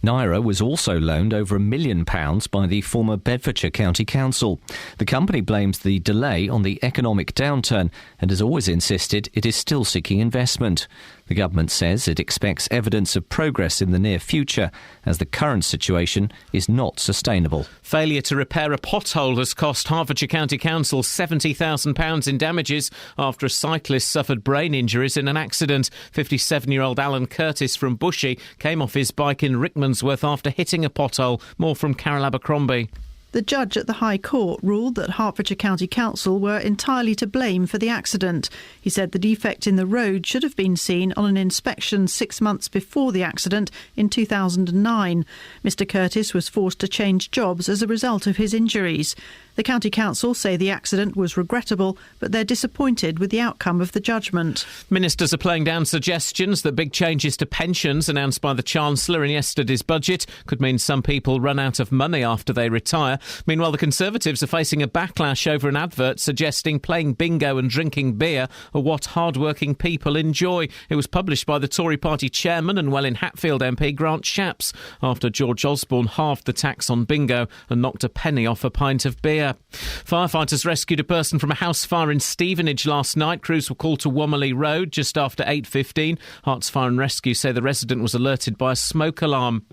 Naira was also loaned over £1 million by the former Bedfordshire County Council. The company blames the delay on the economic downturn and has always insisted it is still seeking investment. The government says it expects evidence of progress in the near future, as the current situation is not sustainable. Failure to repair a pothole has cost Hertfordshire County Council £70,000 in damages after a cyclist suffered brain injuries in an accident. 57-year-old Alan Curtis from Bushey came off his bike in Rickmansworth after hitting a pothole. More from Carol Abercrombie. The judge at the High Court ruled that Hertfordshire County Council were entirely to blame for the accident. He said the defect in the road should have been seen on an inspection 6 months before the accident in 2009. Mr Curtis was forced to change jobs as a result of his injuries. The County Council say the accident was regrettable, but they're disappointed with the outcome of the judgment. Ministers are playing down suggestions that big changes to pensions announced by the Chancellor in yesterday's budget could mean some people run out of money after they retire. Meanwhile, the Conservatives are facing a backlash over an advert suggesting playing bingo and drinking beer are what hard-working people enjoy. It was published by the Tory party chairman and Welwyn-Hatfield MP Grant Shapps after George Osborne halved the tax on bingo and knocked a penny off a pint of beer. Firefighters rescued a person from a house fire in Stevenage last night. Crews were called to Womerley Road just after 8:15. Herts Fire and Rescue say the resident was alerted by a smoke alarm.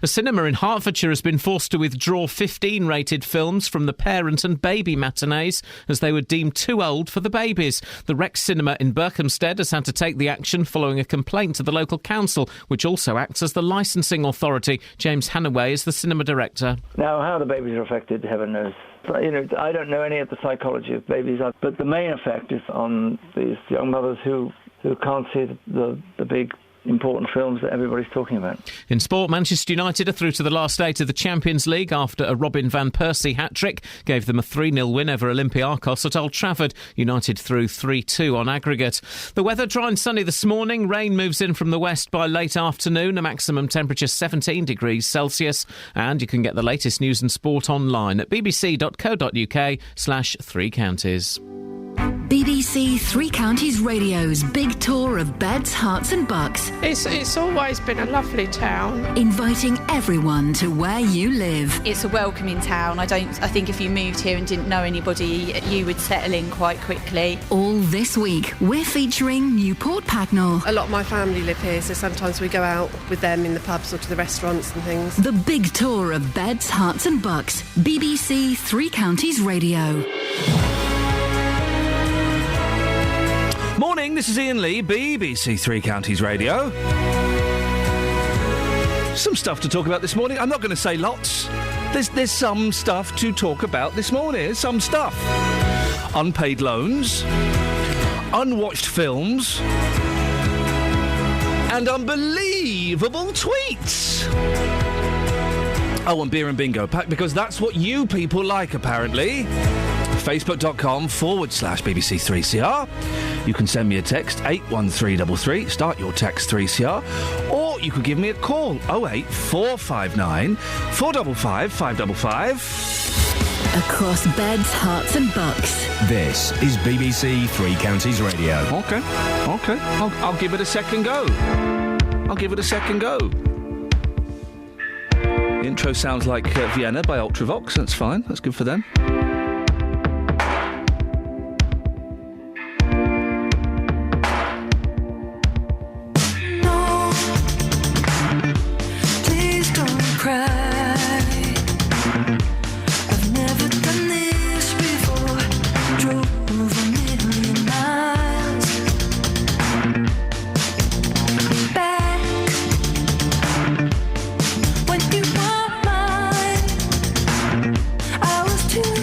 A cinema in Hertfordshire has been forced to withdraw 15-rated films from the parent and baby matinees as they were deemed too old for the babies. The Rex Cinema in Berkhamsted has had to take the action following a complaint to the local council, which also acts as the licensing authority. James Hannaway is the cinema director. Now, how the babies are affected, heaven knows. I don't know any of the psychology of babies, but the main effect is on these young mothers who can't see the big important films that everybody's talking about. In sport, Manchester United are through to the last 8 of the Champions League after a Robin van Persie hat-trick gave them a 3-0 win over Olympiacos at Old Trafford. United through 3-2 on aggregate. The weather dry and sunny this morning. Rain moves in from the west by late afternoon. A maximum temperature 17 degrees Celsius. And you can get the latest news and sport online at bbc.co.uk/Three Counties. BBC Three Counties Radio's big tour of beds, hearts and bucks. It's always been a lovely town. Inviting everyone to where you live. It's a welcoming town. I think if you moved here and didn't know anybody, you would settle in quite quickly. All this week, we're featuring Newport Pagnell. A lot of my family live here, so sometimes we go out with them in the pubs or to the restaurants and things. The big tour of beds, hearts and bucks. BBC Three Counties Radio. Morning, this is Iain Lee, BBC Three Counties Radio. Some stuff to talk about this morning. I'm not going to say lots. There's some stuff to talk about this morning. There's some stuff. Unpaid loans, unwatched films, and unbelievable tweets. Oh, and beer and bingo, because that's what you people like, apparently. Facebook.com/BBC3CR. You can send me a text, 81333, start your text 3CR, or you could give me a call, 08459 455 555. Across beds, hearts and bucks. This is BBC Three Counties Radio. OK. I'll give it a second go. The intro sounds like Vienna by Ultravox. That's fine. That's good for them. When you were mine, I was too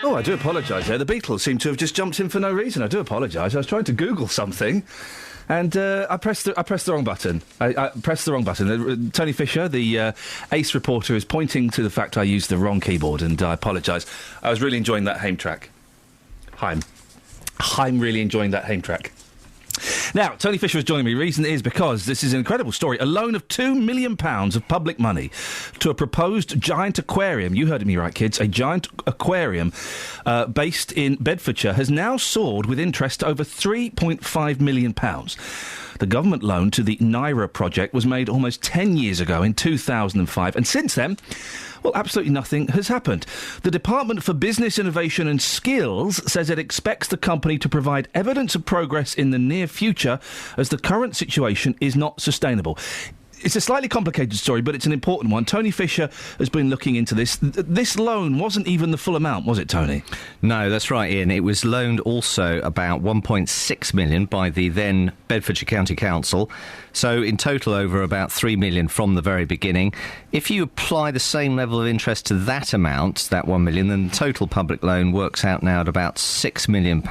Oh, I do apologise there. The Beatles seem to have just jumped in for no reason. I do apologise. I was trying to Google something, and I pressed the wrong button. I pressed the wrong button. Tony Fisher, the Ace reporter, is pointing to the fact I used the wrong keyboard, and I apologise. I was really enjoying that Haim track. Haim really enjoying that Haim track. Now, Tony Fisher is joining me. Reason is because this is an incredible story. A loan of £2 million of public money to a proposed giant aquarium. You heard me right, kids. A giant aquarium based in Bedfordshire has now soared with interest to over £3.5 million. The government loan to the Naira project was made almost 10 years ago in 2005. And since then, well, absolutely nothing has happened. The Department for Business Innovation and Skills says it expects the company to provide evidence of progress in the near future as the current situation is not sustainable. It's a slightly complicated story, but it's an important one. Tony Fisher has been looking into this. This loan wasn't even the full amount, was it, Tony? No, that's right, Ian. It was loaned also about £1.6 million by the then Bedfordshire County Council. So in total over about £3 million from the very beginning. If you apply the same level of interest to that amount, that £1 million, then the total public loan works out now at about £6 million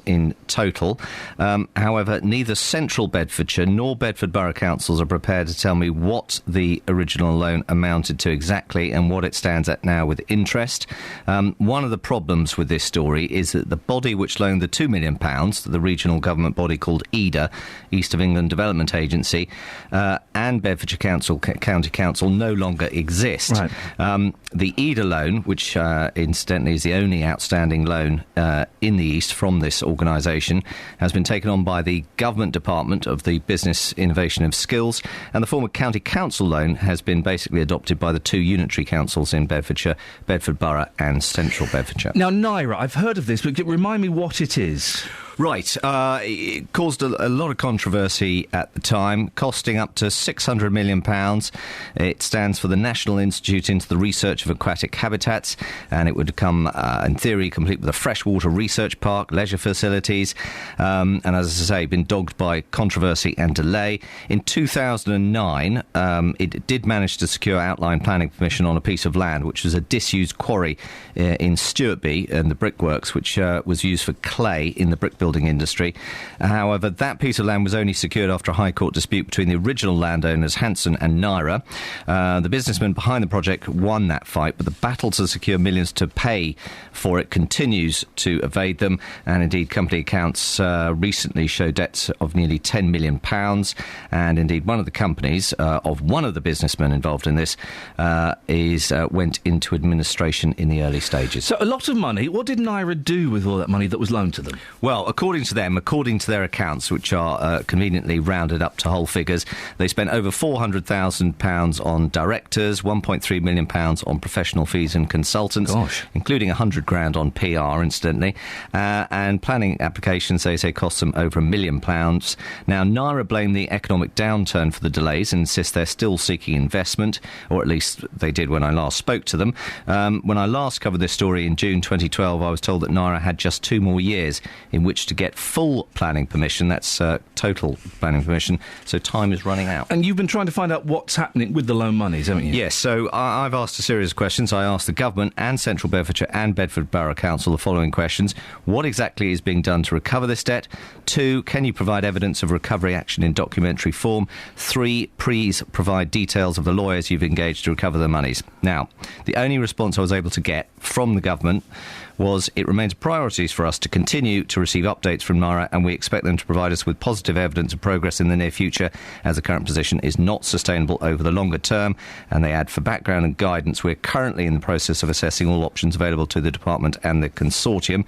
in total. However, neither Central Bedfordshire nor Bedford Borough Councils are prepared to tell me what the original loan amounted to exactly and what it stands at now with interest. One of the problems with this story is that the body which loaned the £2 million, the regional government body called EDA, East of England Development Agency, and Bedfordshire County Council no longer exist. Right. The EDA loan, which incidentally is the only outstanding loan in the East from this organisation, has been taken on by the Government Department of the Business Innovation of Skills, and the former County Council loan has been basically adopted by the two unitary councils in Bedfordshire, Bedford Borough and Central Bedfordshire. Now, Naira, I've heard of this, but remind me what it is. Right. It caused a lot of controversy at the time, costing up to £600 million. It stands for the National Institute into the Research of Aquatic Habitats, and it would come, in theory, complete with a freshwater research park, leisure facilities, and as I say, been dogged by controversy and delay. In 2009, it did manage to secure outline planning permission on a piece of land, which was a disused quarry in Stewartby and the brickworks, which was used for clay in the brick building industry. However, that piece of land was only secured after a High Court dispute between the original landowners Hanson and Naira. The businessman behind the project won that fight, but the battle to secure millions to pay for it continues to evade them, and indeed company accounts recently show debts of nearly £10 million, and indeed one of the companies of one of the businessmen involved in this went into administration in the early stages. So a lot of money. What did Naira do with all that money that was loaned to them? Well, according to them, according to their accounts, which are conveniently rounded up to whole figures, they spent over £400,000 on directors, £1.3 million on professional fees and consultants, including £100,000 on PR, incidentally, and planning applications, they say, cost them over £1 million. Now, Naira blame the economic downturn for the delays and insist they're still seeking investment, or at least they did when I last spoke to them. When I last covered this story in June 2012, I was told that Naira had just 2 more years in which to get full planning permission. That's total planning permission, so time is running out. And you've been trying to find out what's happening with the loan monies, haven't you? Yes, so I've asked a series of questions. I asked the government and Central Bedfordshire and Bedford Borough Council the following questions. What exactly is being done to recover this debt? 2, can you provide evidence of recovery action in documentary form? 3, please provide details of the lawyers you've engaged to recover the monies. Now, the only response I was able to get from the government was it remains priorities for us to continue to receive updates from NIRA, and we expect them to provide us with positive evidence of progress in the near future, as the current position is not sustainable over the longer term. And they add, for background and guidance, we're currently in the process of assessing all options available to the department and the consortium,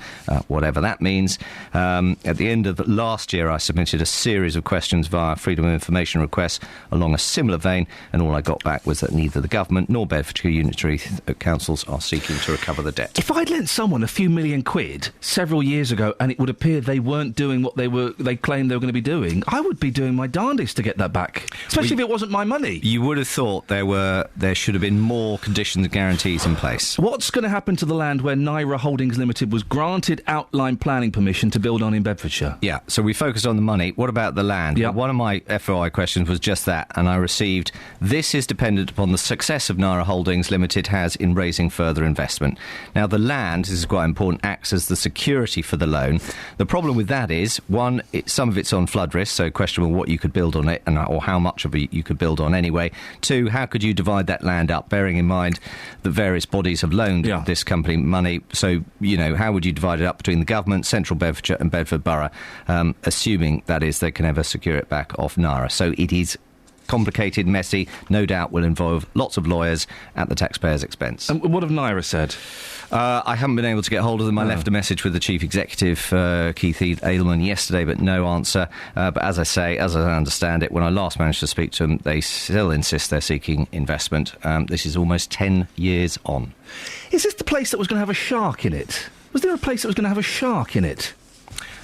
whatever that means. At the end of last year, I submitted a series of questions via Freedom of Information requests along a similar vein, and all I got back was that neither the government nor Bedfordshire Unitary councils are seeking to recover the debt. If I'd lent someone a few million quid several years ago and it would appear they weren't doing what they claimed they were going to be doing, I would be doing my darndest to get that back, especially if it wasn't my money. You would have thought there should have been more conditions and guarantees in place. What's going to happen to the land where NIRA Holdings Limited was granted outline planning permission to build on in Bedfordshire? Yeah, so we focused on the money. What about the land? Yeah. Well, one of my FOI questions was just that, and I received, this is dependent upon the success of NIRA Holdings Limited has in raising further investment. Now, the land, this is quite important, acts as the security for the loan. The problem with that is, one, some of it's on flood risk, so questionable what you could build on it, or how much of it you could build on anyway. Two, how could you divide that land up, bearing in mind that various bodies have loaned this company money, so, how would you divide it up between the government, Central Bedfordshire and Bedford Borough, assuming, that is, they can ever secure it back off NIRA. So it is complicated, messy, no doubt will involve lots of lawyers at the taxpayers' expense. And what have NIRA said? I haven't been able to get hold of them. I left a message with the Chief Executive, Keith Adelman, yesterday, but no answer. But as I understand it, when I last managed to speak to them, they still insist they're seeking investment. This is almost 10 years on. Is this the place that was going to have a shark in it? Was there a place that was going to have a shark in it?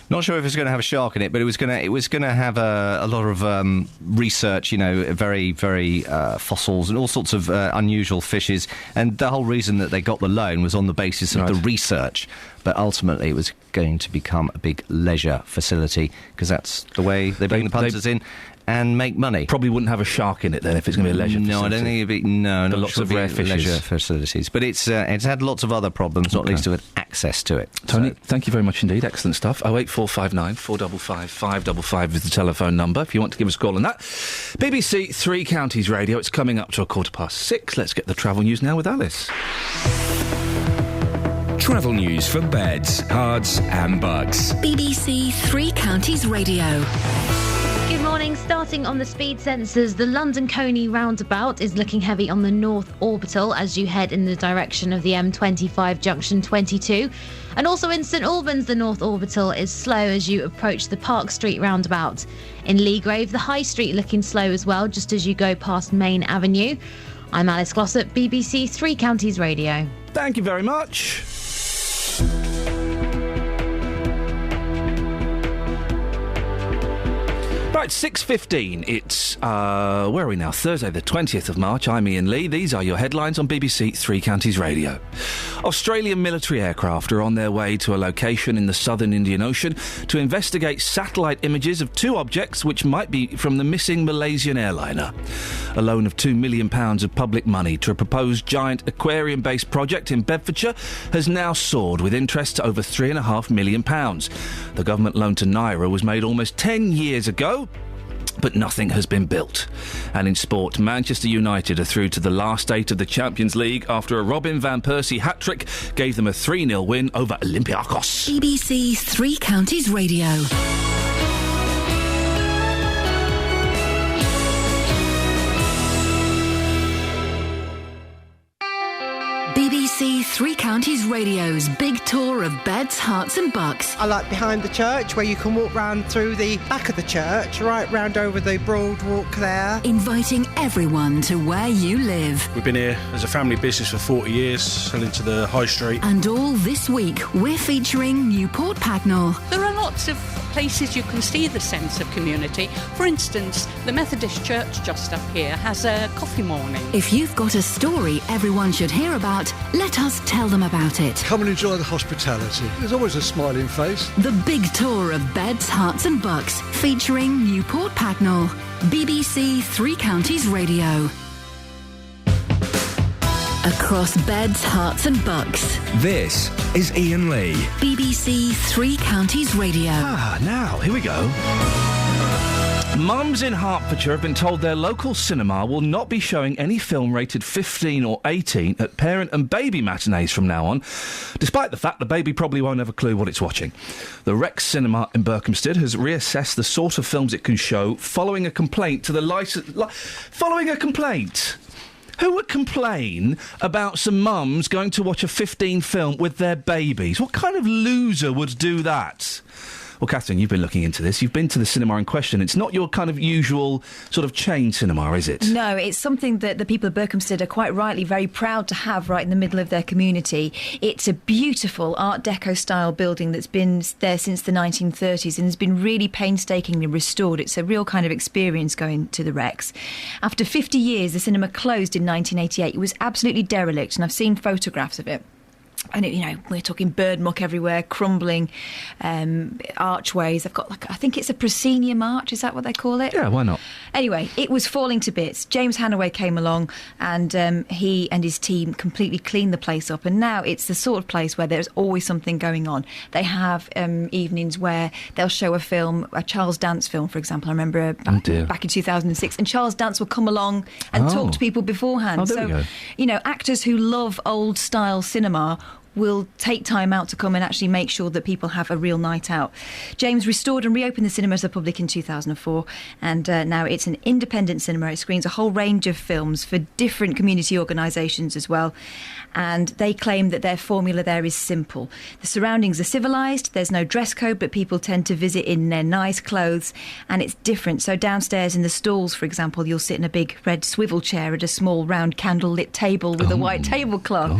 Not sure if it's going to have a shark in it, but it was going to have a lot of research, very, very fossils and all sorts of unusual fishes. And the whole reason that they got the loan was on the basis of the research. But ultimately, it was going to become a big leisure facility, because that's the way they bring the punters in and make money. Probably wouldn't have a shark in it then if it's going to be a leisure facility. No, I don't think it'd be. No, not lots of rare fishes. Leisure facilities. But it's had lots of other problems, not least with access to it. Tony, thank you very much indeed. Excellent stuff. 08459 455 555 is the telephone number if you want to give us a call on that. BBC Three Counties Radio. It's coming up to 6:15. Let's get the travel news now with Alice. Travel news for beds, cards and bugs. BBC Three Counties Radio. Good morning. Starting on the speed sensors, the London Coney roundabout is looking heavy on the North Orbital as you head in the direction of the M25 junction 22. And also in St Albans, the North Orbital is slow as you approach the Park Street roundabout. In Leagrave, the High Street looking slow as well, just as you go past Main Avenue. I'm Alice Glossop, BBC Three Counties Radio. Thank you very much. Right, 6:15. It's, where are we now? Thursday, the 20th of March. I'm Iain Lee. These are your headlines on BBC Three Counties Radio. Australian military aircraft are on their way to a location in the southern Indian Ocean to investigate satellite images of two objects which might be from the missing Malaysian airliner. A loan of £2 million of public money to a proposed giant aquarium-based project in Bedfordshire has now soared, with interest to over £3.5 million. The government loan to NIRA was made almost 10 years ago, but nothing has been built. And in sport, Manchester United are through to the last eight of the Champions League after a Robin van Persie hat-trick gave them a 3-0 win over Olympiacos. BBC Three Counties Radio. BBC Three Counties Radio's big tour of beds, hearts and bucks. I like behind the church, where you can walk round through the back of the church, right round over the broad walk there. Inviting everyone to where you live. We've been here as a family business for 40 years, selling to the high street. And all this week, we're featuring Newport Pagnell. There are lots of places you can see the sense of community. For instance, the Methodist Church just up here has a coffee morning. If you've got a story everyone should hear about, let us tell them about it. Come and enjoy the hospitality. There's always a smiling face. The big tour of beds, hearts and bucks, featuring Newport Pagnell. BBC Three Counties Radio. Across beds, hearts and bucks. This is Iain Lee. BBC Three Counties Radio. Now, here we go. Mums in Hertfordshire have been told their local cinema will not be showing any film rated 15 or 18 at parent and baby matinees from now on, despite the fact the baby probably won't have a clue what it's watching. The Rex Cinema in Berkhamsted has reassessed the sort of films it can show following a complaint to the licence... following a complaint? Who would complain about some mums going to watch a 15 film with their babies? What kind of loser would do that? Well, Catherine, you've been looking into this. You've been to the cinema in question. It's not your kind of usual sort of chain cinema, is it? No, it's something that the people of Berkhamsted are quite rightly very proud to have right in the middle of their community. It's a beautiful Art Deco-style building that's been there since the 1930s and has been really painstakingly restored. It's a real kind of experience going to the Rex. After 50 years, the cinema closed in 1988. It was absolutely derelict, and I've seen photographs of it. And, we're talking bird muck everywhere, crumbling archways. I've got, I think it's a proscenium arch, is that what they call it? Yeah, why not? Anyway, it was falling to bits. James Hannaway came along and he and his team completely cleaned the place up. And now it's the sort of place where there's always something going on. They have evenings where they'll show a film, a Charles Dance film, for example. I remember back in 2006. And Charles Dance would come along and talk to people beforehand. Oh, there we go. Actors who love old-style cinema will take time out to come and actually make sure that people have a real night out. James restored and reopened the cinema to the public in 2004, and now it's an independent cinema. It screens a whole range of films for different community organisations as well, and they claim that their formula there is simple. The surroundings are civilised, there's no dress code, but people tend to visit in their nice clothes, and it's different. So downstairs in the stalls, for example, you'll sit in a big red swivel chair at a small round candle-lit table with a white tablecloth,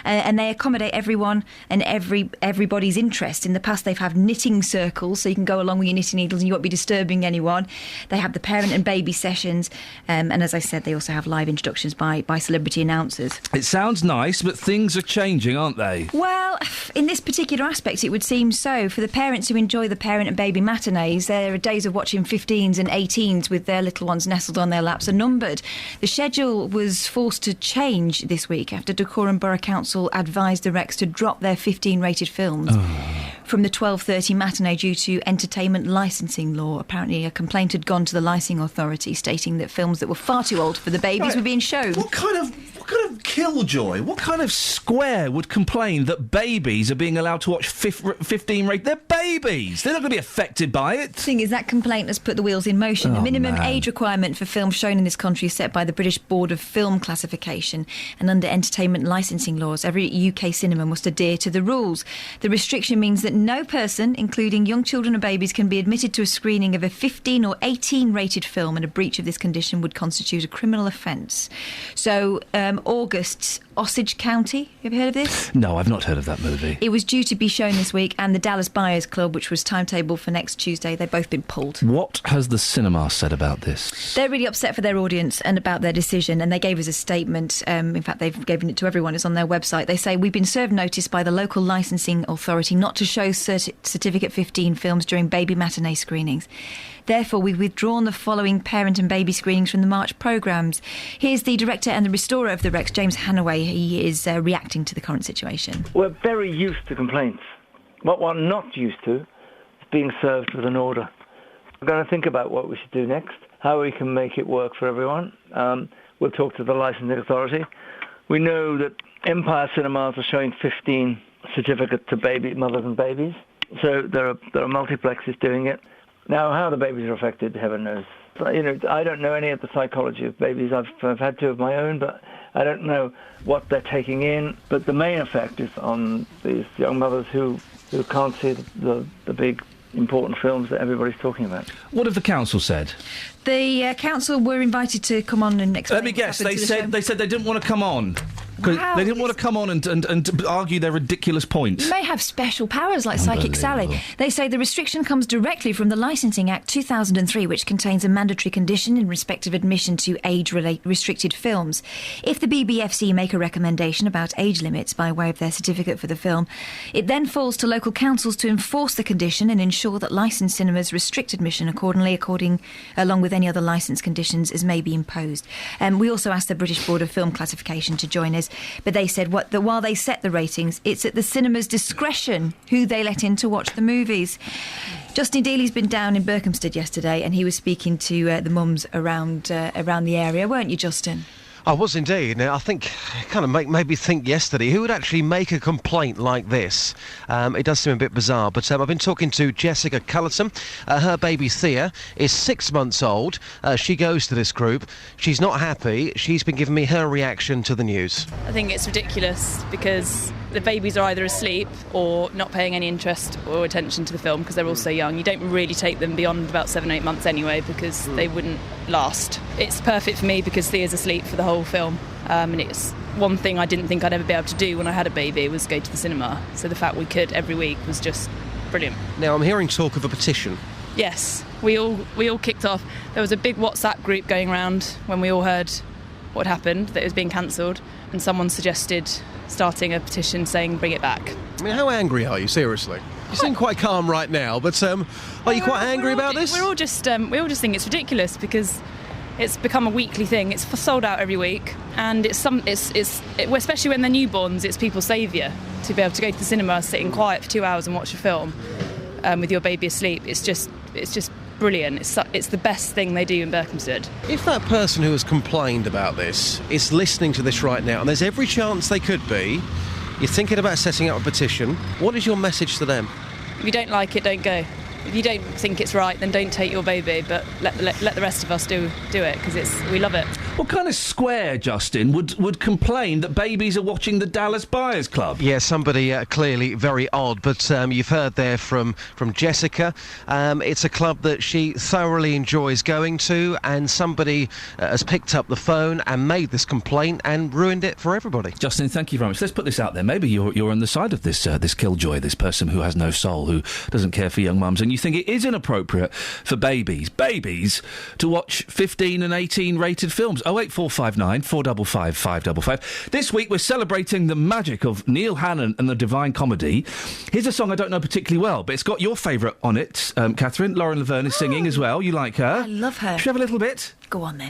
and they accommodate everyone and everybody's interest. In the past, they've had knitting circles, so you can go along with your knitting needles and you won't be disturbing anyone. They have the parent and baby sessions, and as I said, they also have live introductions by celebrity announcers. It sounds nice, but things are changing, aren't they? Well, in this particular aspect, it would seem so. For the parents who enjoy the parent and baby matinees, there are days of watching 15s and 18s with their little ones nestled on their laps are numbered. The schedule was forced to change this week after Dacorum Borough Council advised the Rex to drop their 15-rated films from the 12:30 matinee due to entertainment licensing law. Apparently, a complaint had gone to the licensing authority stating that films that were far too old for the babies were being shown. What kind of killjoy, what kind of square would complain that babies are being allowed to watch 15 rated? They're babies. They're not going to be affected by it. The thing is, that complaint has put the wheels in motion. The minimum age requirement for films shown in this country is set by the British Board of Film Classification, and under entertainment licensing laws, every UK cinema must adhere to the rules. The restriction means that no person, including young children and babies, can be admitted to a screening of a 15 or 18 rated film, and a breach of this condition would constitute a criminal offence. So, August's Osage County, have you heard of this? No, I've not heard of that movie. It was due to be shown this week, and the Dallas Buyers Club, which was timetabled for next Tuesday, they've both been pulled. What has the cinema said about this? They're really upset for their audience and about their decision, and they gave us a statement. In fact, they've given it to everyone. It's on their website. They say, "We've been served notice by the local licensing authority not to show Certificate 15 films during baby matinee screenings. Therefore, we've withdrawn the following parent and baby screenings from the March programmes." Here's the director and the restorer of the Rex, James Hannaway. He is reacting to the current situation. We're very used to complaints. What we're not used to is being served with an order. We're going to think about what we should do next, how we can make it work for everyone. We'll talk to the licensing authority. We know that Empire Cinemas are showing 15 certificate to baby mothers and babies. So there are multiplexes doing it. Now, how the babies are affected, heaven knows. I don't know any of the psychology of babies. I've had two of my own, but I don't know what they're taking in. But the main effect is on these young mothers who can't see the big, important films that everybody's talking about. What have the council said? The council were invited to come on and explain. Let me guess. They said they didn't want to come on. Wow, they didn't want to come on and argue their ridiculous points. You may have special powers like Psychic Sally. They say the restriction comes directly from the Licensing Act 2003, which contains a mandatory condition in respect of admission to age-restricted films. If the BBFC make a recommendation about age limits by way of their certificate for the film, it then falls to local councils to enforce the condition and ensure that licensed cinemas restrict admission accordingly, along with any other licence conditions as may be imposed. We also asked the British Board of Film Classification to join us, but they said that while they set the ratings, it's at the cinema's discretion who they let in to watch the movies. Justin Dealey's been down in Berkhamsted yesterday, and he was speaking to the mums around the area, weren't you, Justin? I was indeed. Now, I think it kind of made me think yesterday, who would actually make a complaint like this? It does seem a bit bizarre, but I've been talking to Jessica Cullerton. Her baby Thea is 6 months old. She goes to this group. She's not happy. She's been giving me her reaction to the news. I think it's ridiculous because the babies are either asleep or not paying any interest or attention to the film because they're all so young. You don't really take them beyond about 7-8 months anyway because they wouldn't last. It's perfect for me because Thea's asleep for the whole film, and it's one thing I didn't think I'd ever be able to do when I had a baby was go to the cinema. So the fact we could every week was just brilliant. Now, I'm hearing talk of a petition. Yes, we all kicked off. There was a big WhatsApp group going around when we all heard what happened, that it was being cancelled, and someone suggested starting a petition saying bring it back. I mean, how angry are you, seriously? You seem quite calm right now, but are you quite angry about this? We all just think it's ridiculous because it's become a weekly thing. It's sold out every week, and especially when they're newborns, it's people's saviour to be able to go to the cinema, sit in quiet for 2 hours and watch a film with your baby asleep. It's just brilliant. It's the best thing they do in Berkhamsted. If that person who has complained about this is listening to this right now, and there's every chance they could be, you're thinking about setting up a petition, what is your message to them? If you don't like it, don't go. If you don't think it's right, then don't take your baby, but let the rest of us do it, because we love it. What kind of square, Justin, would complain that babies are watching the Dallas Buyers Club? Yeah, somebody clearly very odd, but you've heard there from Jessica. It's a club that she thoroughly enjoys going to, and somebody has picked up the phone and made this complaint and ruined it for everybody. Justin, thank you very much. Let's put this out there. Maybe you're on the side of this killjoy, this person who has no soul, who doesn't care for young mums, and you think it is inappropriate for babies to watch 15 and 18 rated films. 08459 455 555. This week we're celebrating the magic of Neil Hannon and the Divine Comedy. Here's a song I don't know particularly well, but it's got your favourite on it, Catherine. Lauren Laverne is singing as well. You like her? I love her. Should we have a little bit? Go on then.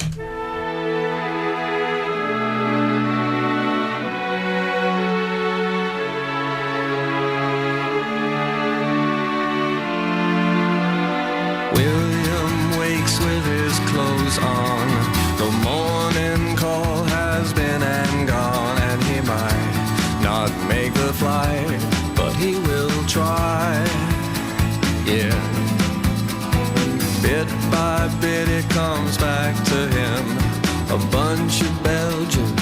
William wakes with his clothes on. The morning call has been and gone, and he might not make the flight, but he will try. Yeah. Bit by bit it comes back to him. A bunch of Belgian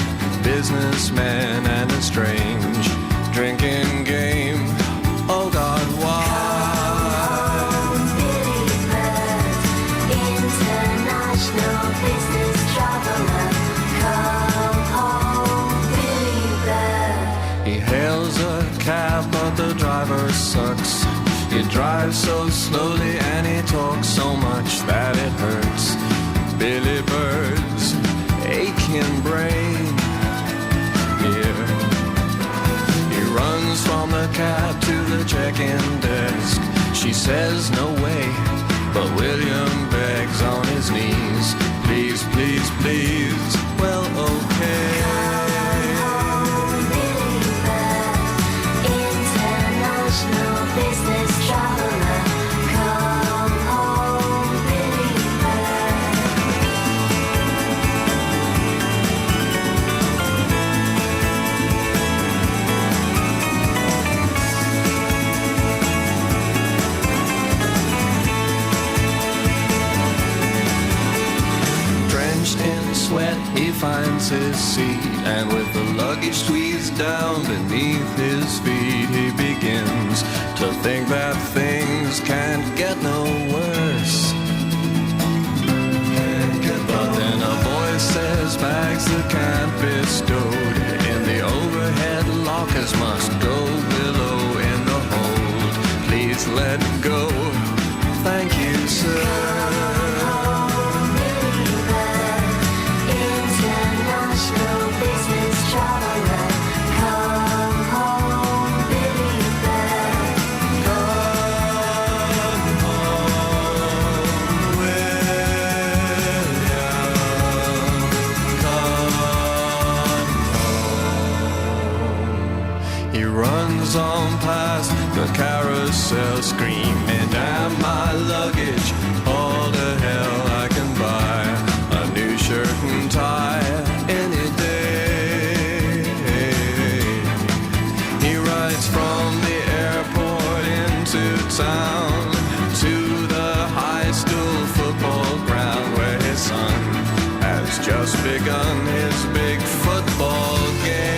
businessmen and a strange drinking game. Oh God, why? He hails a cab, but the driver sucks. He drives so slowly and he talks so much that it hurts. Billy Bird's aching brain. Yeah. He runs from the cab to the check-in desk. She says no way, but William begs on his knees. Please, please, please. Well, okay. Business traveler, come home, Billy Drenched in sweat, he finds his seat, and with the luggage squeezed down beneath his feet, he begins to think that things can't get no worse. But then a voice says bags that can't be stowed in the overhead lockers must go below in the hold. Please let go. Thank you, sir. International business traveler, come home, Billy Bear. Come home, William. Come home. He runs on past the carousel screaming, damn my luggage, all the hell I can buy a new shirt and tie any day. He rides from the airport into town to the high school football ground where his son has just begun his big football game.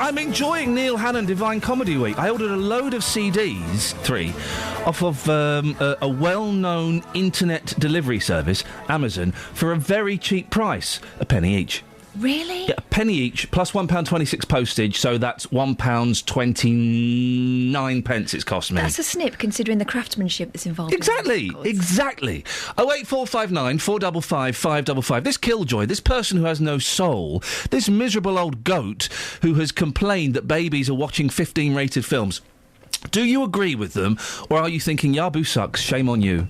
I'm enjoying Neil Hannon Divine Comedy Week. I ordered a load of CDs, 3, off of a well-known internet delivery service, Amazon, for a very cheap price, a penny each. Really? Yeah, a penny each, plus £1.26 postage, so that's £1.29 it's cost me. That's a snip, considering the craftsmanship that's involved. Exactly. 08459 455 555. This killjoy, this person who has no soul, this miserable old goat who has complained that babies are watching 15-rated films. Do you agree with them, or are you thinking, Yabu sucks, shame on you?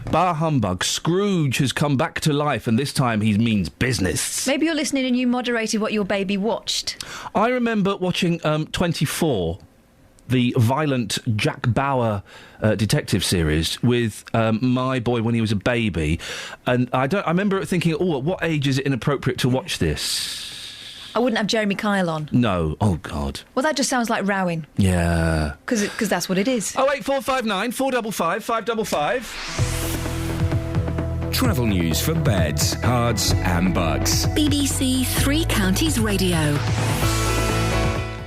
Bar humbug, Scrooge has come back to life, and this time he means business. Maybe you're listening and you moderated what your baby watched. I remember watching 24, the violent Jack Bauer detective series with my boy when he was a baby, and I remember thinking, oh, at what age is it inappropriate to watch this? I wouldn't have Jeremy Kyle on. No. Oh, God. Well, that just sounds like rowing. Yeah. Because that's what it is. 08459 455 555. Travel news for beds, cards and bugs. BBC Three Counties Radio.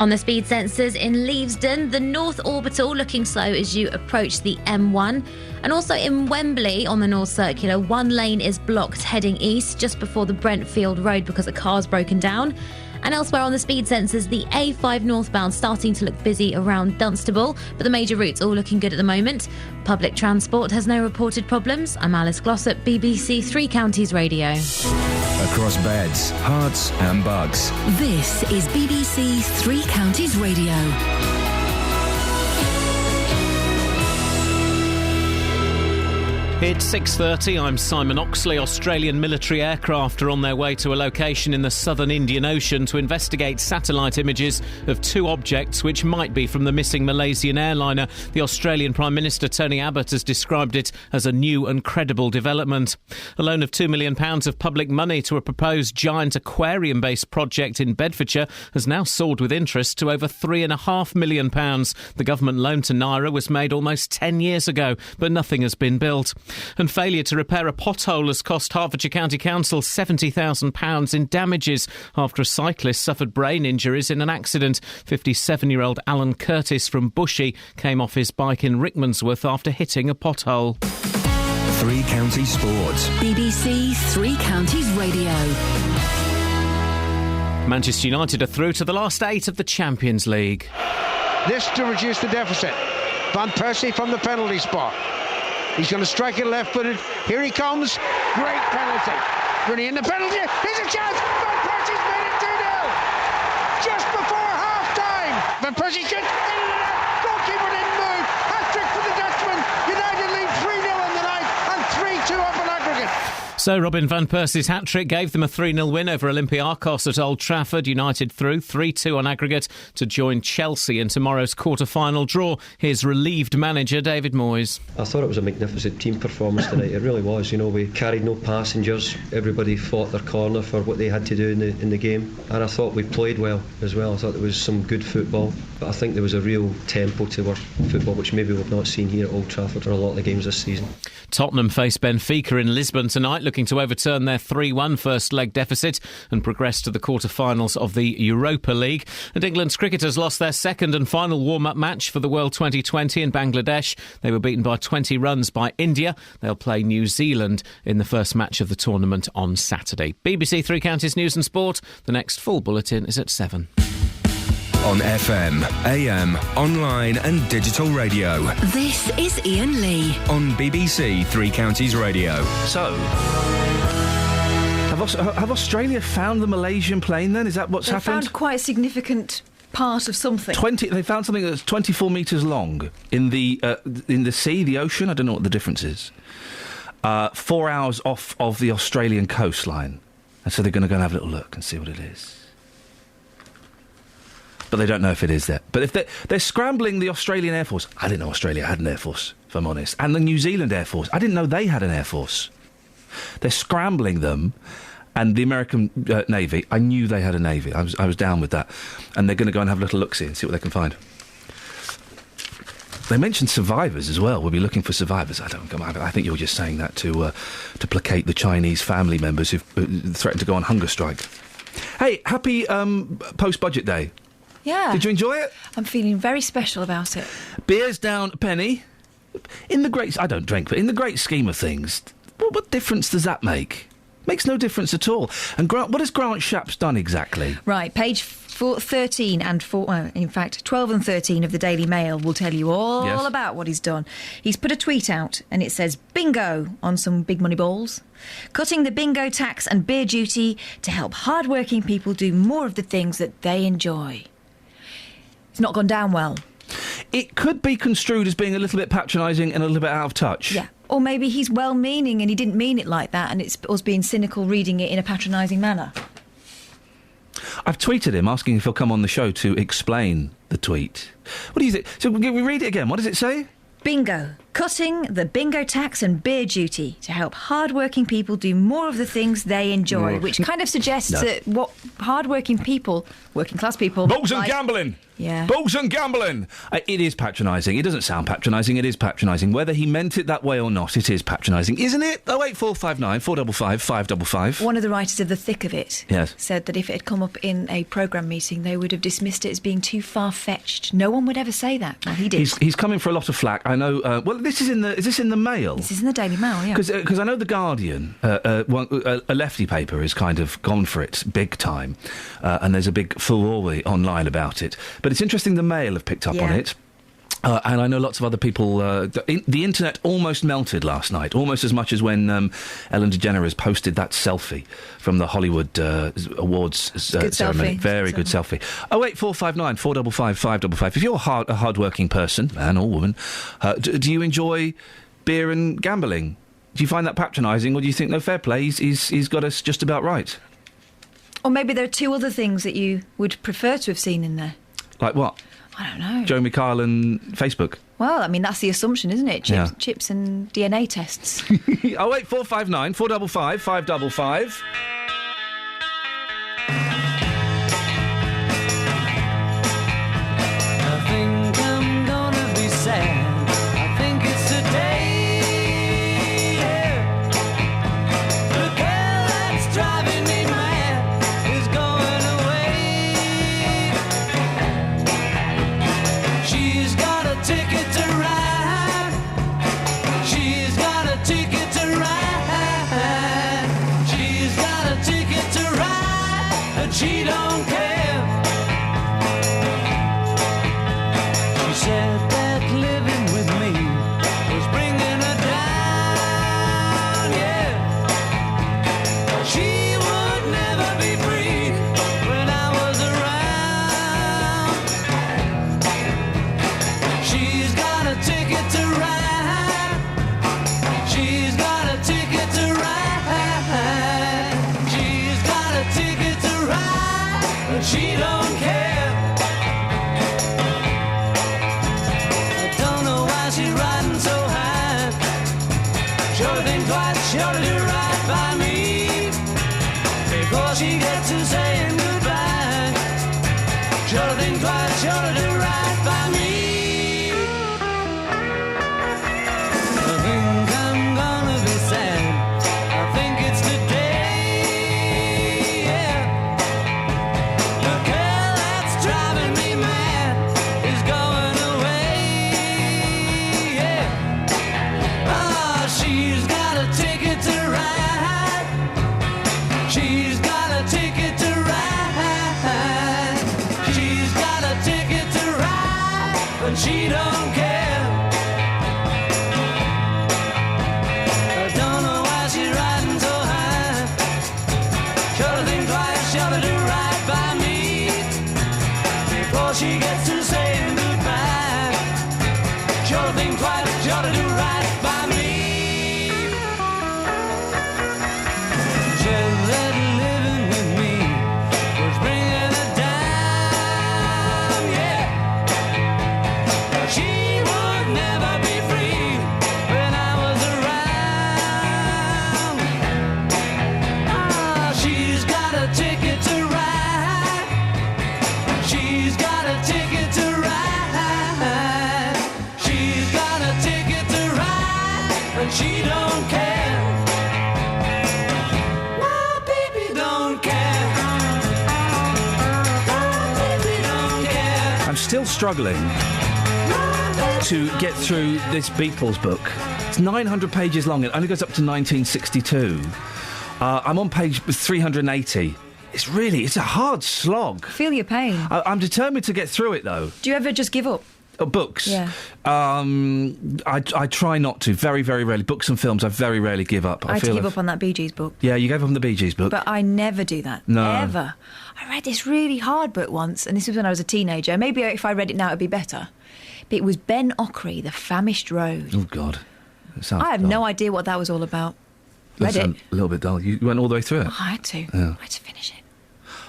On the speed sensors in Leavesden, the North Orbital looking slow as you approach the M1. And also in Wembley on the North Circular, one lane is blocked heading east just before the Brentfield Road because a car's broken down. And elsewhere on the speed sensors, the A5 northbound starting to look busy around Dunstable, but the major routes all looking good at the moment. Public transport has no reported problems. I'm Alice Glossop, BBC Three Counties Radio. Across beds, hearts and bugs. This is BBC Three Counties Radio. It's 6:30. I'm Simon Oxley. Australian military aircraft are on their way to a location in the southern Indian Ocean to investigate satellite images of two objects which might be from the missing Malaysian airliner. The Australian Prime Minister Tony Abbott has described it as a new and credible development. A loan of £2 million of public money to a proposed giant aquarium-based project in Bedfordshire has now soared with interest to over £3.5 million. The government loan to Naira was made almost 10 years ago, but nothing has been built. And failure to repair a pothole has cost Hertfordshire County Council £70,000 in damages after a cyclist suffered brain injuries in an accident. 57-year-old Alan Curtis from Bushy came off his bike in Rickmansworth after hitting a pothole. Three Counties Sports. BBC Three Counties Radio. Manchester United are through to the last 8 of the Champions League. This to reduce the deficit. Van Persie from the penalty spot. He's going to strike it left-footed. Here he comes. Great penalty. Running in the penalty. Here's a chance. Van Persie's made it 2-0. Just before half-time. Van Persie shoots. In and out. Goalkeeper didn't move. Hat-trick for the Dutchman. United lead 3-0 in the night and 3-2 up on aggregate. So Robin Van Persie's hat-trick gave them a 3-0 win over Olympiacos at Old Trafford. United through 3-2 on aggregate to join Chelsea in tomorrow's quarter-final draw. Here's relieved manager David Moyes. I thought it was a magnificent team performance tonight. It really was. You know, we carried no passengers. Everybody fought their corner for what they had to do in the game. And I thought we played well as well. I thought there was some good football. But I think there was a real tempo to our football, which maybe we've not seen here at Old Trafford for a lot of the games this season. Tottenham face Benfica in Lisbon tonight. looking to overturn their 3-1 first leg deficit and progress to the quarter-finals of the Europa League. And England's cricketers lost their second and final warm-up match for the World 2020 in Bangladesh. They were beaten by 20 runs by India. They'll play New Zealand in the first match of the tournament on Saturday. BBC Three Counties News and Sport. The next full bulletin is at 7. On FM, AM, online and digital radio. This is Iain Lee. On BBC Three Counties Radio. So, have Australia found the Malaysian plane then? Is that what's happened? They found quite a significant part of something. They found something that's 24 metres long in the sea, the ocean. I don't know what the difference is. 4 hours off of the Australian coastline. And so they're going to go and have a little look and see what it is. But they don't know if it is there. But if they're scrambling the Australian Air Force. I didn't know Australia had an Air Force, if I'm honest. And the New Zealand Air Force. I didn't know they had an Air Force. They're scrambling them. And the American Navy, I knew they had a Navy. I was down with that. And they're going to go and have a little look-see and see what they can find. They mentioned survivors as well. We'll be looking for survivors. I think you're just saying that to placate the Chinese family members who've threatened to go on hunger strike. Hey, happy post-budget day. Yeah. Did you enjoy it? I'm feeling very special about it. Beer's down a penny. I don't drink, but in the great scheme of things, what difference does that make? Makes no difference at all. And what has Grant Shapps done exactly? Right, page 13 and 12 and 13 of the Daily Mail will tell you all about what he's done. He's put a tweet out and it says, bingo, on some big money balls. Cutting the bingo tax and beer duty to help hard-working people do more of the things that they enjoy. It's not gone down well. It could be construed as being a little bit patronising and a little bit out of touch. Yeah. Or maybe he's well-meaning and he didn't mean it like that and it's us being cynical reading it in a patronising manner. I've tweeted him asking if he'll come on the show to explain the tweet. What do you think? So we read it again. What does it say? Bingo. Cutting the bingo tax and beer duty to help hard-working people do more of the things they enjoy, which kind of suggests that what hard-working people, working-class people... Balls and gambling! Yeah. Balls and gambling! It is patronising. It doesn't sound patronising. It is patronising. Whether he meant it that way or not, it is patronising, isn't it? 08459 455 555. One of the writers of The Thick of It said that if it had come up in a programme meeting, they would have dismissed it as being too far-fetched. No one would ever say that. Well, he did. He's coming for a lot of flack. I know... is this in the Mail? This is in the Daily Mail, yeah. Because I know The Guardian, a lefty paper, has kind of gone for it big time, and there's a big furore online about it. But it's interesting the Mail have picked up on it. And I know lots of other people... the internet almost melted last night, almost as much as when Ellen DeGeneres posted that selfie from the Hollywood Awards ceremony. Selfie. Very good selfie. 08459 455 555. If you're a hard-working person, man or woman, do you enjoy beer and gambling? Do you find that patronising, or do you think, no, fair play, he's got us just about right? Or maybe there are two other things that you would prefer to have seen in there. Like what? I don't know. Joe Mikhail and Facebook. Well, I mean, that's the assumption, isn't it? Chips and DNA tests. 08459 455 555. I think I'm gonna be sad. I think it's today. Yeah. The girl that's driving me mad is going away. She's got a ticket to ride. She's got a ticket to ride. She's got a ticket to ride, and she don't care. She said that living with me was bringing her down, yeah. She would never be free when I was around. She's got a ticket to ride. She's got a ticket to ride. She's got a ticket to ride, but she don't care. I don't know why she's riding so high. Sure to think twice, sure to do right by me before she gets to saying goodbye. Sure to think twice, sure to do right by me. I think I'm gonna be sad. I think she don't care. I don't know why she's riding so high. Shoulda think twice, shoulda do right by me before she gets to saying goodbye. Shoulda think twice, shoulda do right by me. Just that living with me was bringing her down, yeah. She would never be free when I was around. Ah, she's got a ticket to ride. She's got a ticket to ride. She's got a ticket to ride, and she don't care. My baby don't care. My baby don't care. I'm still struggling to get through this Beatles book. It's 900 pages long. It only goes up to 1962. I'm on page 380. It's a hard slog. Feel your pain. I'm determined to get through it, though. Do you ever just give up? Books? Yeah. I try not to. Very, very rarely. Books and films, I very rarely give up. I had to give up on that Bee Gees book. Yeah, you gave up on the Bee Gees book. But I never do that. No. Ever. I read this really hard book once, and this was when I was a teenager. Maybe if I read it now, it'd be better. But it was Ben Ockery, The Famished Road. Oh, God. I have no idea what that was all about. Read it. A little bit dull. You went all the way through it? Oh, I had to. Yeah. I had to finish it.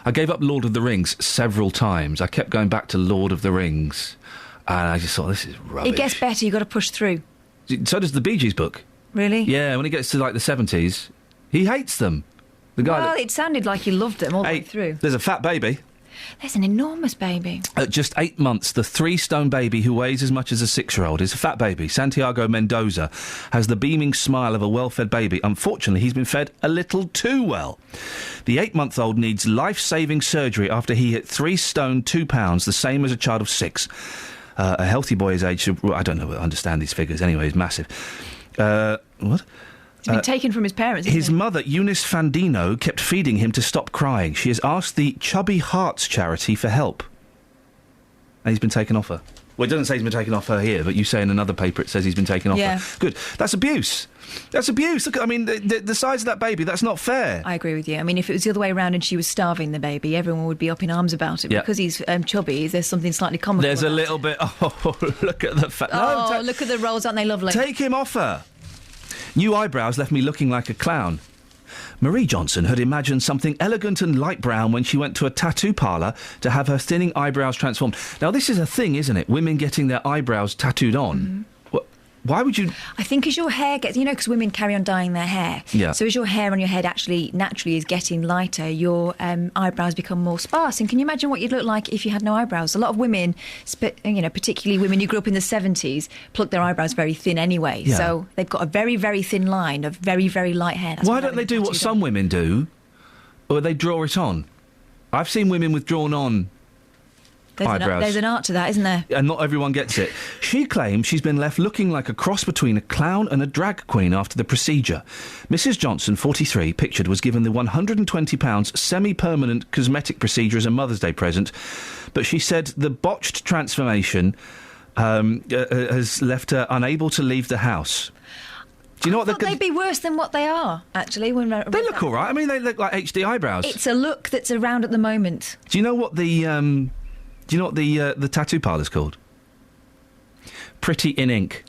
I gave up Lord of the Rings several times. I kept going back to Lord of the Rings, and I just thought, this is rubbish. It gets better. You've got to push through. So does the Bee Gees book. Really? Yeah, when he gets to, like, the 70s, he hates them. The guy Well, it sounded like he loved them all the way through. There's a fat baby. There's an enormous baby. At just 8 months, the 3-stone baby who weighs as much as a 6-year-old is a fat baby. Santiago Mendoza has the beaming smile of a well-fed baby. Unfortunately, he's been fed a little too well. The 8-month-old needs life-saving surgery after he hit 3 stone 2 pounds, the same as a child of 6. A healthy boy his age, I don't know, understand these figures anyway, he's massive. What? He's been taken from his parents, His mother, Eunice Fandino, kept feeding him to stop crying. She has asked the Chubby Hearts charity for help. And he's been taken off her. Well, it doesn't say he's been taken off her here, but you say in another paper it says he's been taken off her. Good. That's abuse. That's abuse. Look, I mean, the size of that baby, that's not fair. I agree with you. I mean, if it was the other way around and she was starving the baby, everyone would be up in arms about it. Yeah. Because he's chubby, there's something slightly comical There's a about little bit... Oh, look at the fat... Oh, look at the rolls, aren't they lovely? Take him off her. New eyebrows left me looking like a clown. Marie Johnson had imagined something elegant and light brown when she went to a tattoo parlour to have her thinning eyebrows transformed. Now, this is a thing, isn't it? Women getting their eyebrows tattooed on. Mm-hmm. Why would you... I think as your hair gets... You know, because women carry on dyeing their hair. Yeah. So as your hair on your head actually naturally is getting lighter, your eyebrows become more sparse. And can you imagine what you'd look like if you had no eyebrows? A lot of women, particularly women who grew up in the 70s, pluck their eyebrows very thin anyway. Yeah. So they've got a very, very thin line of very, very light hair. That's Why don't they do what some women do, or they draw it on? I've seen women with drawn-on eyebrows. There's an art to that, isn't there? And not everyone gets it. She claims she's been left looking like a cross between a clown and a drag queen after the procedure. Mrs. Johnson, 43, pictured, was given the £120 semi-permanent cosmetic procedure as a Mother's Day present, but she said the botched transformation has left her unable to leave the house. Do you know what they'd be worse than what they are, actually. They look all right. I mean, they look like HD eyebrows. It's a look that's around at the moment. Do you know what the tattoo parlour's called? Pretty in Ink.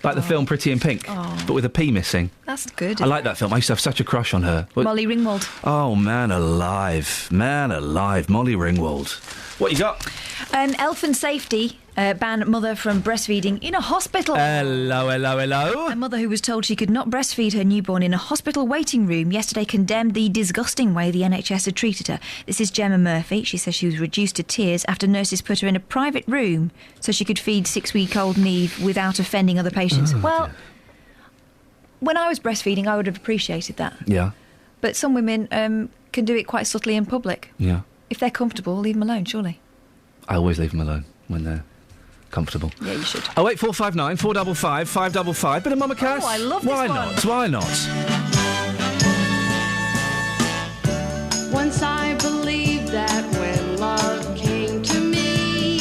Like the film Pretty in Pink, but with a P missing. That's good. I like that film. I used to have such a crush on her. Molly Ringwald. Oh, man alive. Molly Ringwald. What you got? Health and safety ban mother from breastfeeding in a hospital. Hello. A mother who was told she could not breastfeed her newborn in a hospital waiting room yesterday condemned the disgusting way the NHS had treated her. This is Gemma Murphy. She says she was reduced to tears after nurses put her in a private room so she could feed 6-week-old Neve without offending other patients. Dear. When I was breastfeeding, I would have appreciated that. Yeah. But some women can do it quite subtly in public. Yeah. If they're comfortable, leave them alone, surely. I always leave them alone when they're comfortable. Yeah, you should. 08459 455 555. Bit of Mama Cass. Oh, I love this Why one. not? Why not? Once I believed that when love came to me,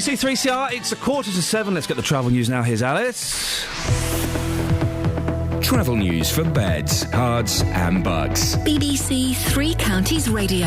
BBC 3CR, it's 6:45. Let's get the travel news now. Here's Alice. Travel news for beds, cards and bugs. BBC Three Counties Radio.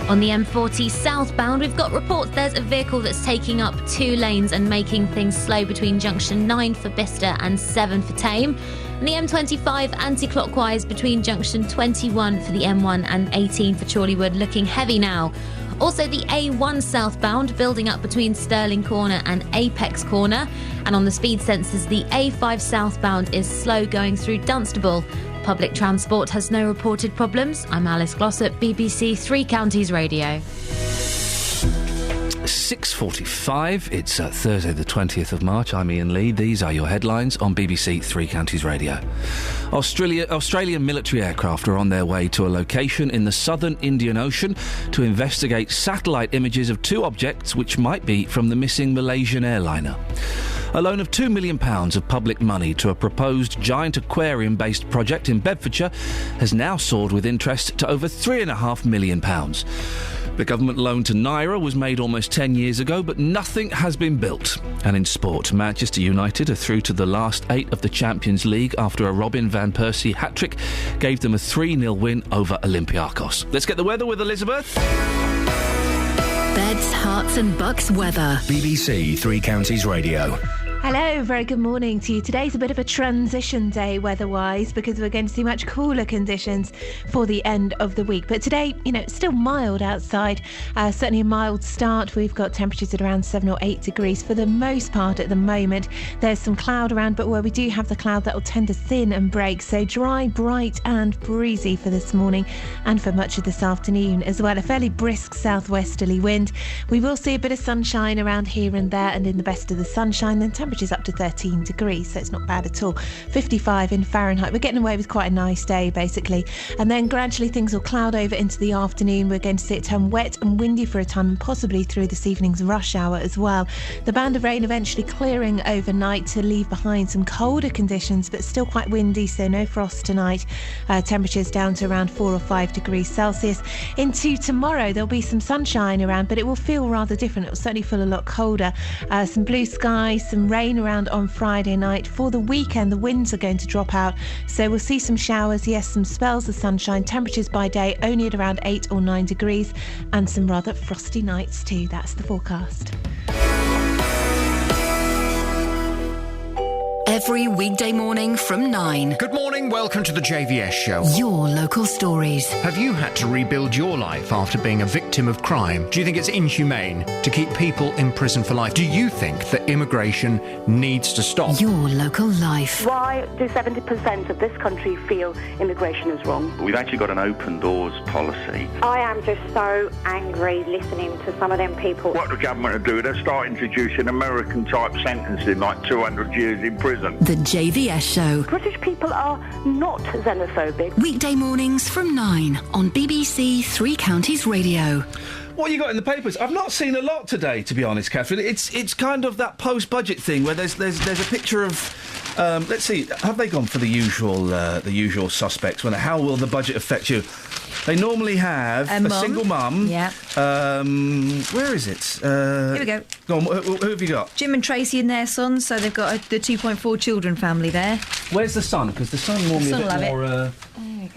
On the M40 southbound, we've got reports there's a vehicle that's taking up 2 lanes and making things slow between junction 9 for Bicester and 7 for Tame. And the M25 anti-clockwise between junction 21 for the M1 and 18 for Chorleywood looking heavy now. Also the A1 southbound building up between Stirling Corner and Apex Corner. And on the speed sensors, the A5 southbound is slow going through Dunstable. Public transport has no reported problems. I'm Alice Glossop, BBC Three Counties Radio. 6:45. It's Thursday the 20th of March. I'm Iain Lee. These are your headlines on BBC Three Counties Radio. Australian military aircraft are on their way to a location in the southern Indian Ocean to investigate satellite images of 2 objects which might be from the missing Malaysian airliner. A loan of £2 million of public money to a proposed giant aquarium-based project in Bedfordshire has now soared with interest to over £3.5 million. The government loan to Naira was made almost 10 years ago, but nothing has been built. And in sport, Manchester United are through to the last 8 of the Champions League after a Robin van Persie hat-trick gave them a 3-0 win over Olympiacos. Let's get the weather with Elizabeth. Beds, Hearts and Bucks weather. BBC Three Counties Radio. Hello, very good morning to you. Today's a bit of a transition day weather-wise because we're going to see much cooler conditions for the end of the week. But today, it's still mild outside. Certainly a mild start. We've got temperatures at around 7 or 8 degrees for the most part at the moment. There's some cloud around, but where we do have the cloud, that will tend to thin and break. So dry, bright and breezy for this morning and for much of this afternoon as well. A fairly brisk southwesterly wind. We will see a bit of sunshine around here and there, and in the best of the sunshine, then temperatures up to 13 degrees, so it's not bad at all. 55 in Fahrenheit. We're getting away with quite a nice day, basically. And then gradually things will cloud over into the afternoon. We're going to see it turn wet and windy for a time, and possibly through this evening's rush hour as well. The band of rain eventually clearing overnight to leave behind some colder conditions, but still quite windy, so no frost tonight. Temperatures down to around 4 or 5 degrees Celsius. Into tomorrow, there'll be some sunshine around, but it will feel rather different. It will certainly feel a lot colder. Some blue skies, some rain around on Friday night. For the weekend, the winds are going to drop out, so we'll see some showers, yes, some spells of sunshine. Temperatures by day only at around 8 or 9 degrees, and some rather frosty nights too. That's the forecast. Every weekday morning from 9. Good morning, welcome to the JVS show. Your local stories. Have you had to rebuild your life after being a victim of crime? Do you think it's inhumane to keep people in prison for life? Do you think that immigration needs to stop? Your local life. Why do 70% of this country feel immigration is wrong? We've actually got an open doors policy. I am just so angry listening to some of them people. What the government will do, they'll start introducing American-type sentencing, like 200 years in prison. The JVS show. British people are not xenophobic. Weekday mornings from 9 on BBC Three Counties Radio. What you got in the papers? I've not seen a lot today, to be honest, Catherine. It's kind of that post-budget thing where there's a picture of. Let's see. Have they gone for the usual suspects? How will the budget affect you? They normally have a single mum. Yeah. Where is it? Here we go. Go on. Who have you got? Jim and Tracy and their son. So they've got the 2.4 children family there. Where's the son? Because the son normally a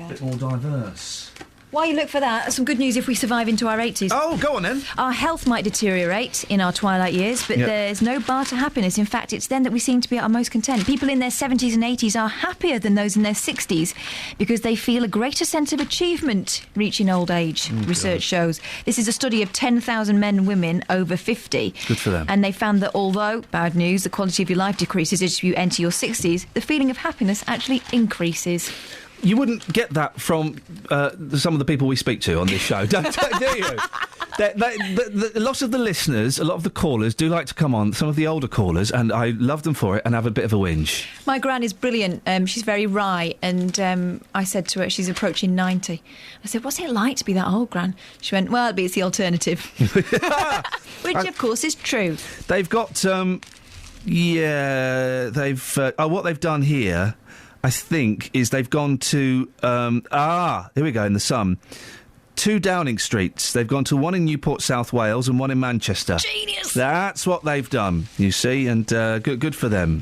bit more diverse. While you look for that, some good news if we survive into our 80s. Oh, go on then. Our health might deteriorate in our twilight years, but there's no bar to happiness. In fact, it's then that we seem to be at our most content. People in their 70s and 80s are happier than those in their 60s because they feel a greater sense of achievement reaching old age, research shows. This is a study of 10,000 men and women over 50. Good for them. And they found that although, bad news, the quality of your life decreases as you enter your 60s, the feeling of happiness actually increases. You wouldn't get that from some of the people we speak to on this show, do you? A lot of the listeners, a lot of the callers do like to come on, some of the older callers, and I love them for it, and have a bit of a whinge. My gran is brilliant. She's very wry, and I said to her, she's approaching 90. I said, what's it like to be that old, Gran? She went, well, it's the alternative. Which, of course, is true. They've got, what they've done here, I think, is they've gone to, here we go, in the sun, 2 Downing Streets. They've gone to one in Newport, South Wales, and one in Manchester. Genius! That's what they've done, you see, and good for them.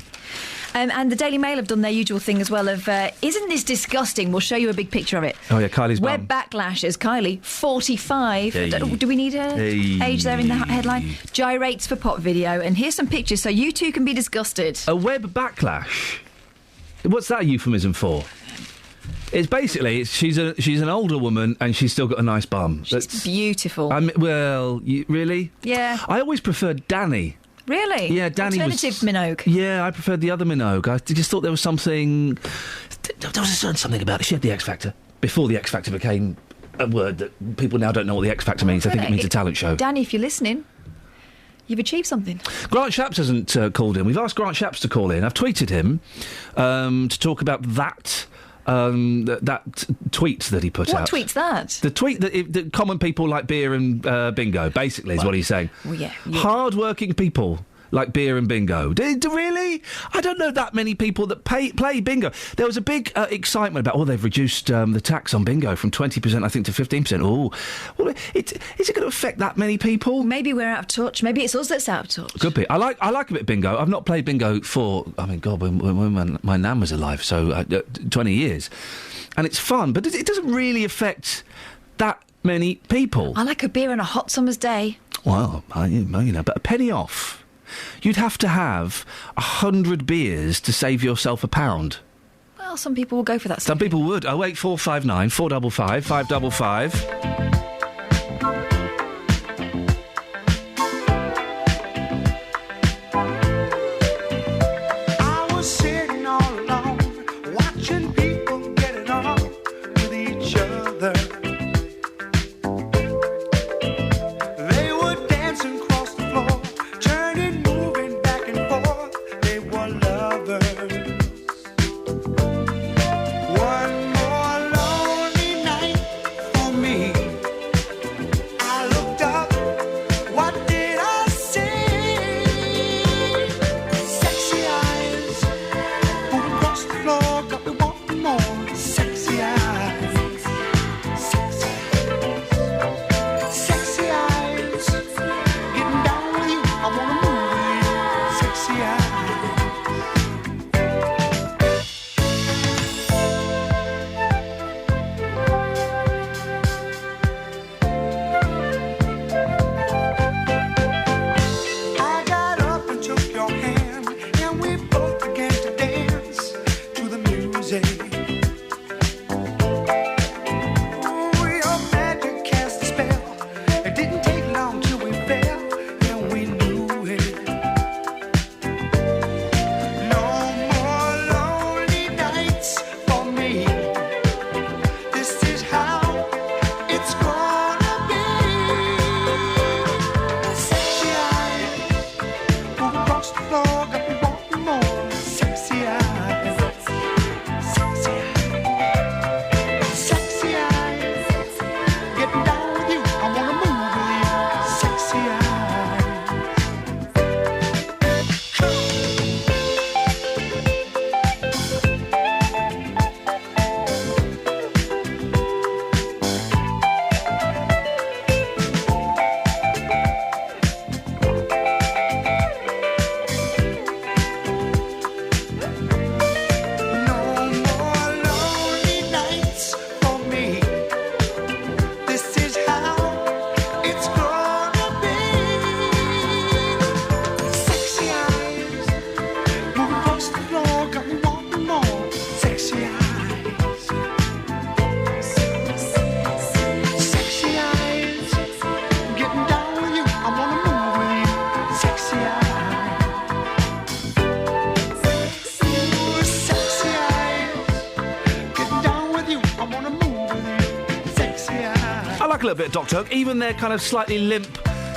And the Daily Mail have done their usual thing as well of, isn't this disgusting? We'll show you a big picture of it. Oh, yeah, Kylie's Web backlash as Kylie, 45. Hey. Do we need a age there in the headline? Gyrates for pop video. And here's some pictures so you too can be disgusted. A web backlash? What's that a euphemism for? It's basically, she's an older woman and she's still got a nice bum. She's beautiful. Really? Yeah. I always preferred Danny. Really? Yeah, Danny Alternative Minogue. Yeah, I preferred the other Minogue. I just thought there was something... There was a certain something about it. She had the X Factor. Before the X Factor became a word that people now don't know what the X Factor means. I think it means a talent show. Danny, if you're listening, you've achieved something. Grant Shapps hasn't called in. We've asked Grant Shapps to call in. I've tweeted him to talk about that... that tweet that he put out. What tweet's that? The tweet that common people like beer and bingo, basically, is what he's saying. Well, yeah. Hard-working people like beer and bingo. Really? I don't know that many people that play bingo. There was a big excitement about, they've reduced the tax on bingo from 20%, I think, to 15%. Oh, well, is it going to affect that many people? Maybe we're out of touch. Maybe it's us that's out of touch. Could be. I like a bit of bingo. I've not played bingo for, when my nan was alive, so 20 years. And it's fun, but it doesn't really affect that many people. I like a beer on a hot summer's day. Well, but a penny off. You'd have to have 100 beers to save yourself £1. Well, some people will go for that. Some people would. 08459 455 555. A little bit of Dr. Hook, even their kind of slightly limp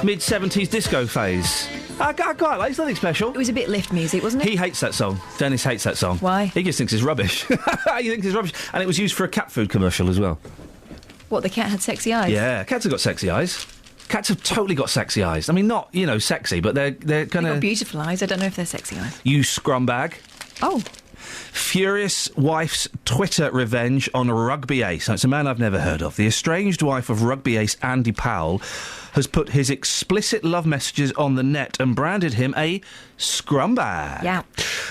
mid-70s disco phase. I quite like it. It's nothing special. It was a bit lift music, wasn't it? He hates that song. Dennis hates that song. Why? He just thinks it's rubbish. He thinks it's rubbish. And it was used for a cat food commercial as well. What, the cat had sexy eyes? Yeah, cats have got sexy eyes. Cats have totally got sexy eyes. I mean, not, sexy, but they're kind of... They've got beautiful eyes. I don't know if they're sexy eyes. You scrumbag. Oh. Furious wife's Twitter revenge on rugby ace. Now, it's a man I've never heard of. The estranged wife of rugby ace Andy Powell has put his explicit love messages on the net and branded him a scumbag. Yeah.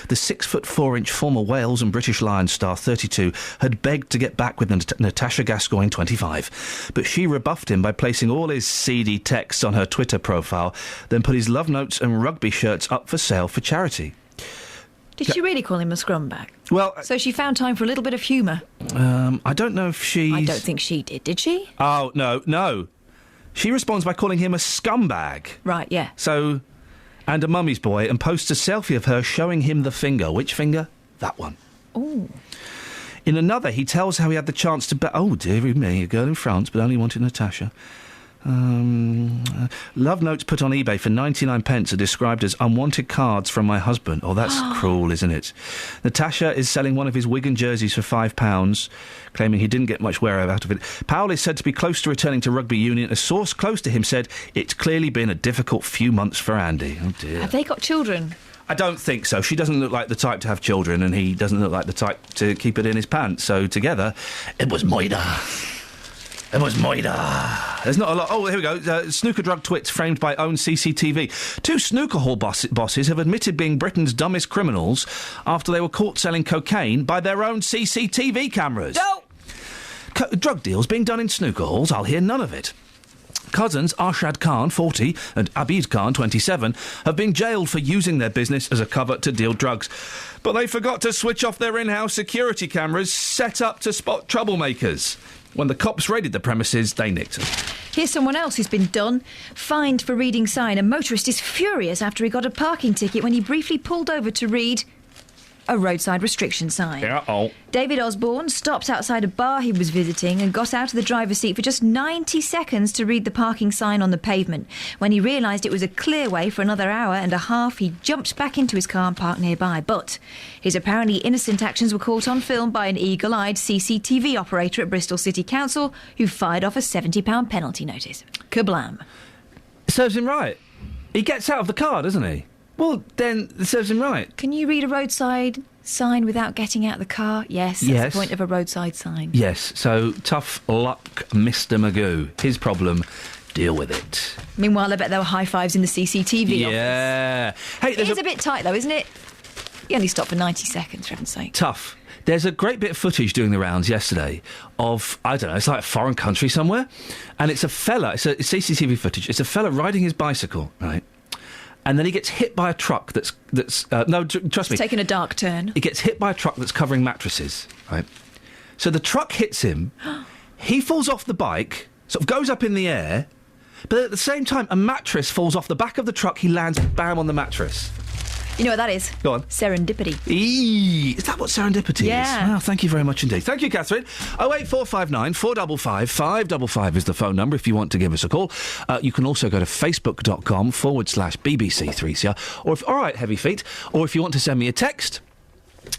The 6'4" former Wales and British Lions star, 32, had begged to get back with Natasha Gascoigne, 25. But she rebuffed him by placing all his seedy texts on her Twitter profile, then put his love notes and rugby shirts up for sale for charity. Did she really call him a scumbag? Well... So she found time for a little bit of humour? I don't know if she... I don't think she did she? Oh, no. She responds by calling him a scumbag. Right, yeah. So... And a mummy's boy, and posts a selfie of her showing him the finger. Which finger? That one. Oh. In another, he tells how he had the chance to... Oh, dearie me, a girl in France, but only wanted Natasha. Love notes put on eBay for 99p are described as unwanted cards from my husband. Oh, that's cruel, isn't it? Natasha is selling one of his Wigan jerseys for £5, claiming he didn't get much wear out of it. Powell is said to be close to returning to rugby union. A source close to him said it's clearly been a difficult few months for Andy. Oh, dear. Have they got children? I don't think so. She doesn't look like the type to have children, and he doesn't look like the type to keep it in his pants. So together, it was murder. It was murder. There's not a lot... Oh, here we go. Snooker drug twits framed by own CCTV. 2 snooker hall bosses have admitted being Britain's dumbest criminals after they were caught selling cocaine by their own CCTV cameras. No! Drug deals being done in snooker halls, I'll hear none of it. Cousins Arshad Khan, 40, and Abid Khan, 27, have been jailed for using their business as a cover to deal drugs. But they forgot to switch off their in-house security cameras set up to spot troublemakers. When the cops raided the premises, they nicked them. Here's someone else who's been done. Fined for reading sign. A motorist is furious after he got a parking ticket when he briefly pulled over to read a roadside restriction sign. David Osborne stopped outside a bar he was visiting and got out of the driver's seat for just 90 seconds to read the parking sign on the pavement. When he realised it was a clear way for another hour and a half, he jumped back into his car and parked nearby. But his apparently innocent actions were caught on film by an eagle-eyed CCTV operator at Bristol City Council, who fired off a £70 penalty notice. Kablam. Serves him right. He gets out of the car, doesn't he? Well, then it serves him right. Can you read a roadside sign without getting out of the car? Yes, that's the point of a roadside sign. Yes, so tough luck, Mr. Magoo. His problem, deal with it. Meanwhile, I bet there were high fives in the CCTV office. Yeah. Hey, it is a bit tight, though, isn't it? He only stopped for 90 seconds, for heaven's sake. Tough. There's a great bit of footage doing the rounds yesterday of, I don't know, it's like a foreign country somewhere, and it's a fella, it's CCTV footage, it's a fella riding his bicycle, right? And then he gets hit by a truck that's trust me. It's taken a dark turn. He gets hit by a truck that's covering mattresses, right? So the truck hits him, he falls off the bike, sort of goes up in the air, but at the same time, a mattress falls off the back of the truck, he lands bam on the mattress. You know what that is? Go on. Serendipity. Is that what serendipity is? Yeah. Wow, thank you very much indeed. Thank you, Catherine. 08459 455 555 is the phone number if you want to give us a call. You can also go to facebook.com/BBC3CR. Or if, all right, heavy feet. Or if you want to send me a text...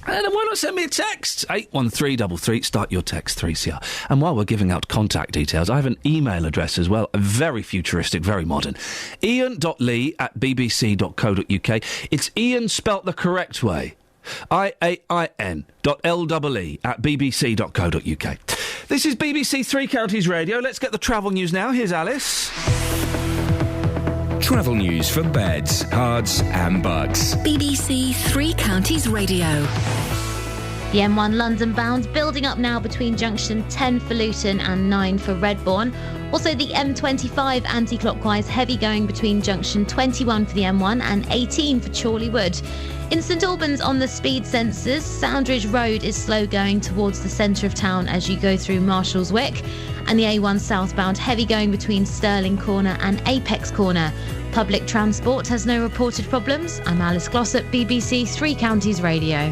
then why not send me a text? 81333, start your text 3CR. And while we're giving out contact details, I have an email address as well, very futuristic, very modern. Iain.lee@bbc.co.uk. It's Iain spelt the correct way. IAIN.LEE@bbc.co.uk. This is BBC Three Counties Radio. Let's get the travel news now. Here's Alice. Travel news for beds, cards and bugs. BBC Three Counties Radio. The M1 London bound building up now between junction 10 for Luton and 9 for Redbourne. Also the M25 anti-clockwise heavy going between junction 21 for the M1 and 18 for Chorley Wood. In St Albans on the speed sensors, Soundridge Road is slow going towards the centre of town as you go through Marshallswick. And the A1 southbound heavy going between Stirling Corner and Apex Corner. Public transport has no reported problems. I'm Alice Glossop, BBC Three Counties Radio.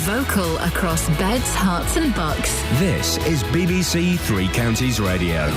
Vocal across beds, hearts and bucks. This is BBC Three Counties Radio.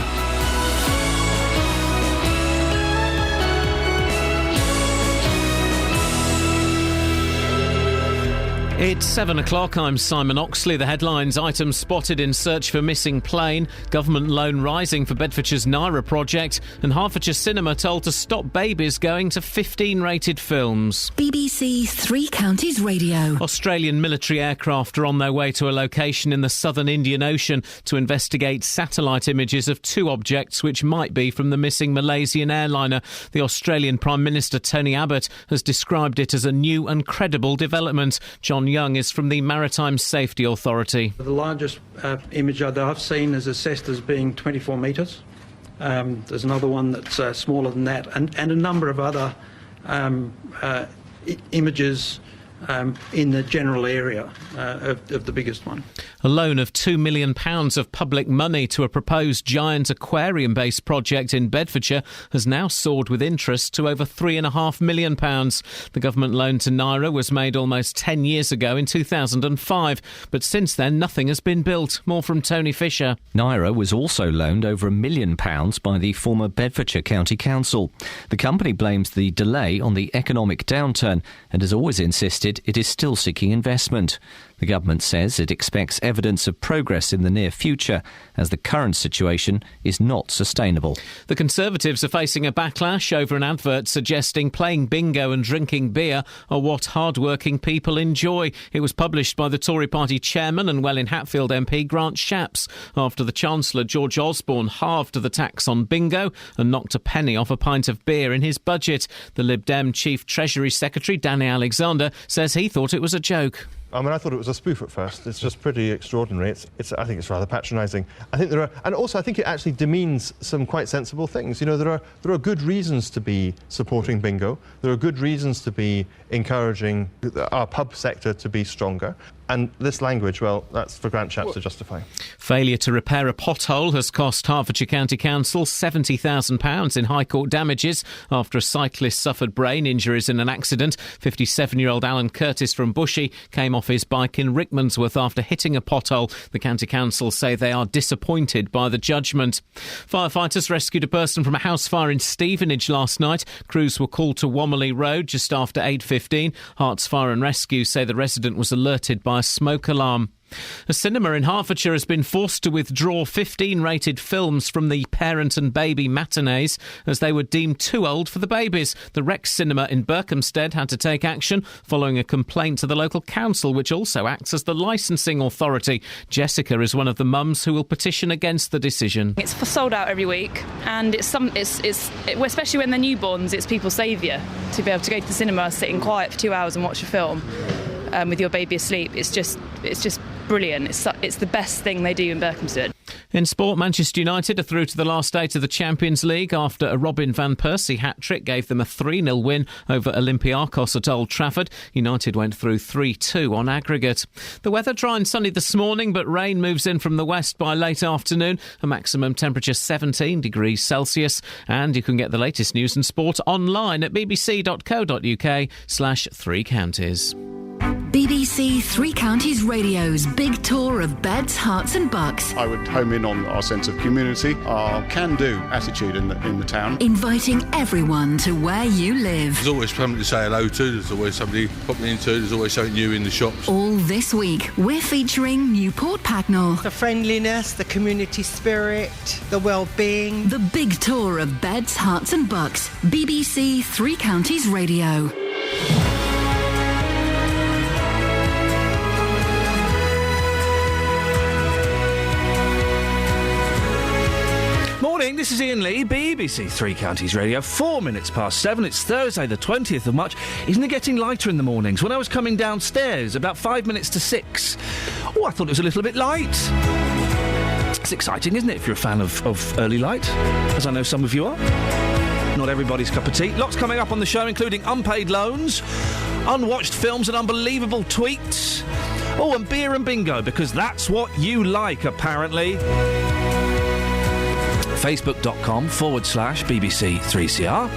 It's 7 o'clock. I'm Simon Oxley. The headlines: items spotted in search for missing plane, government loan rising for Bedfordshire's Naira project, and Hertfordshire Cinema told to stop babies going to 15-rated films. BBC Three Counties Radio. Australian military aircraft are on their way to a location in the southern Indian Ocean to investigate satellite images of two objects which might be from the missing Malaysian airliner. The Australian Prime Minister Tony Abbott has described it as a new and credible development. John Young is from the Maritime Safety Authority. The largest image that I've seen is assessed as being 24 metres. There's another one that's smaller than that, and a number of other images in the general area of the biggest one. A loan of £2 million of public money to a proposed giant aquarium-based project in Bedfordshire has now soared with interest to over £3.5 million. The government loan to Naira was made almost 10 years ago in 2005, but since then nothing has been built. More from Tony Fisher. Naira was also loaned over £1 million by the former Bedfordshire County Council. The company blames the delay on the economic downturn and has always insisted it is still seeking investment. The government says it expects evidence of progress in the near future, as the current situation is not sustainable. The Conservatives are facing a backlash over an advert suggesting playing bingo and drinking beer are what hard-working people enjoy. It was published by the Tory party chairman and Welwyn-Hatfield MP Grant Shapps after the Chancellor George Osborne halved the tax on bingo and knocked a penny off a pint of beer in his budget. The Lib Dem Chief Treasury Secretary Danny Alexander says he thought it was a joke. I mean, I thought it was a spoof at first. It's just pretty extraordinary. I think it's rather patronising. I think I think it actually demeans some quite sensible things. You know, there are good reasons to be supporting bingo. There are good reasons to be encouraging our pub sector to be stronger. And this language, well, that's for Grant Shapps to justify. Failure to repair a pothole has cost Hertfordshire County Council £70,000 in High Court damages after a cyclist suffered brain injuries in an accident. 57-year-old Alan Curtis from Bushey came off his bike in Rickmansworth after hitting a pothole. The County Council say they are disappointed by the judgment. Firefighters rescued a person from a house fire in Stevenage last night. Crews were called to Wommerley Road just after 8:15. Herts Fire and Rescue say the resident was alerted by a smoke alarm. A cinema in Hertfordshire has been forced to withdraw 15-rated films from the parent and baby matinees as they were deemed too old for the babies. The Rex Cinema in Berkhamsted had to take action following a complaint to the local council, which also acts as the licensing authority. Jessica is one of the mums who will petition against the decision. It's sold out every week, and especially when they're newborns, it's people's saviour to be able to go to the cinema, sit in quiet for 2 hours and watch a film with your baby asleep. It's just brilliant. It's the best thing they do in Berkhamsted. In sport, Manchester United are through to the last eight of the Champions League after a Robin van Persie hat-trick gave them a 3-0 win over Olympiacos at Old Trafford. United went through 3-2 on aggregate. The weather dry and sunny this morning, but rain moves in from the west by late afternoon. A maximum temperature 17 degrees Celsius. And you can get the latest news and sport online at bbc.co.uk/3 counties. BBC Three Counties Radio's big tour of beds, hearts and bucks. I would home in on our sense of community, our can-do attitude in the town. Inviting everyone to where you live. There's always somebody to say hello to, there's always somebody popping into, there's always something new in the shops. All this week, we're featuring Newport Pagnell. The friendliness, the community spirit, the well-being. The big tour of beds, hearts and bucks. BBC Three Counties Radio. Morning, this is Iain Lee, BBC Three Counties Radio, 4 minutes past 7. It's Thursday, the 20th of March. Isn't it getting lighter in the mornings? When I was coming downstairs, about 5 minutes to 6, I thought it was a little bit light. It's exciting, isn't it, if you're a fan of early light, as I know some of you are. Not everybody's cup of tea. Lots coming up on the show, including unpaid loans, unwatched films and unbelievable tweets. Oh, and beer and bingo, because that's what you like, apparently. Facebook.com/BBC3CR.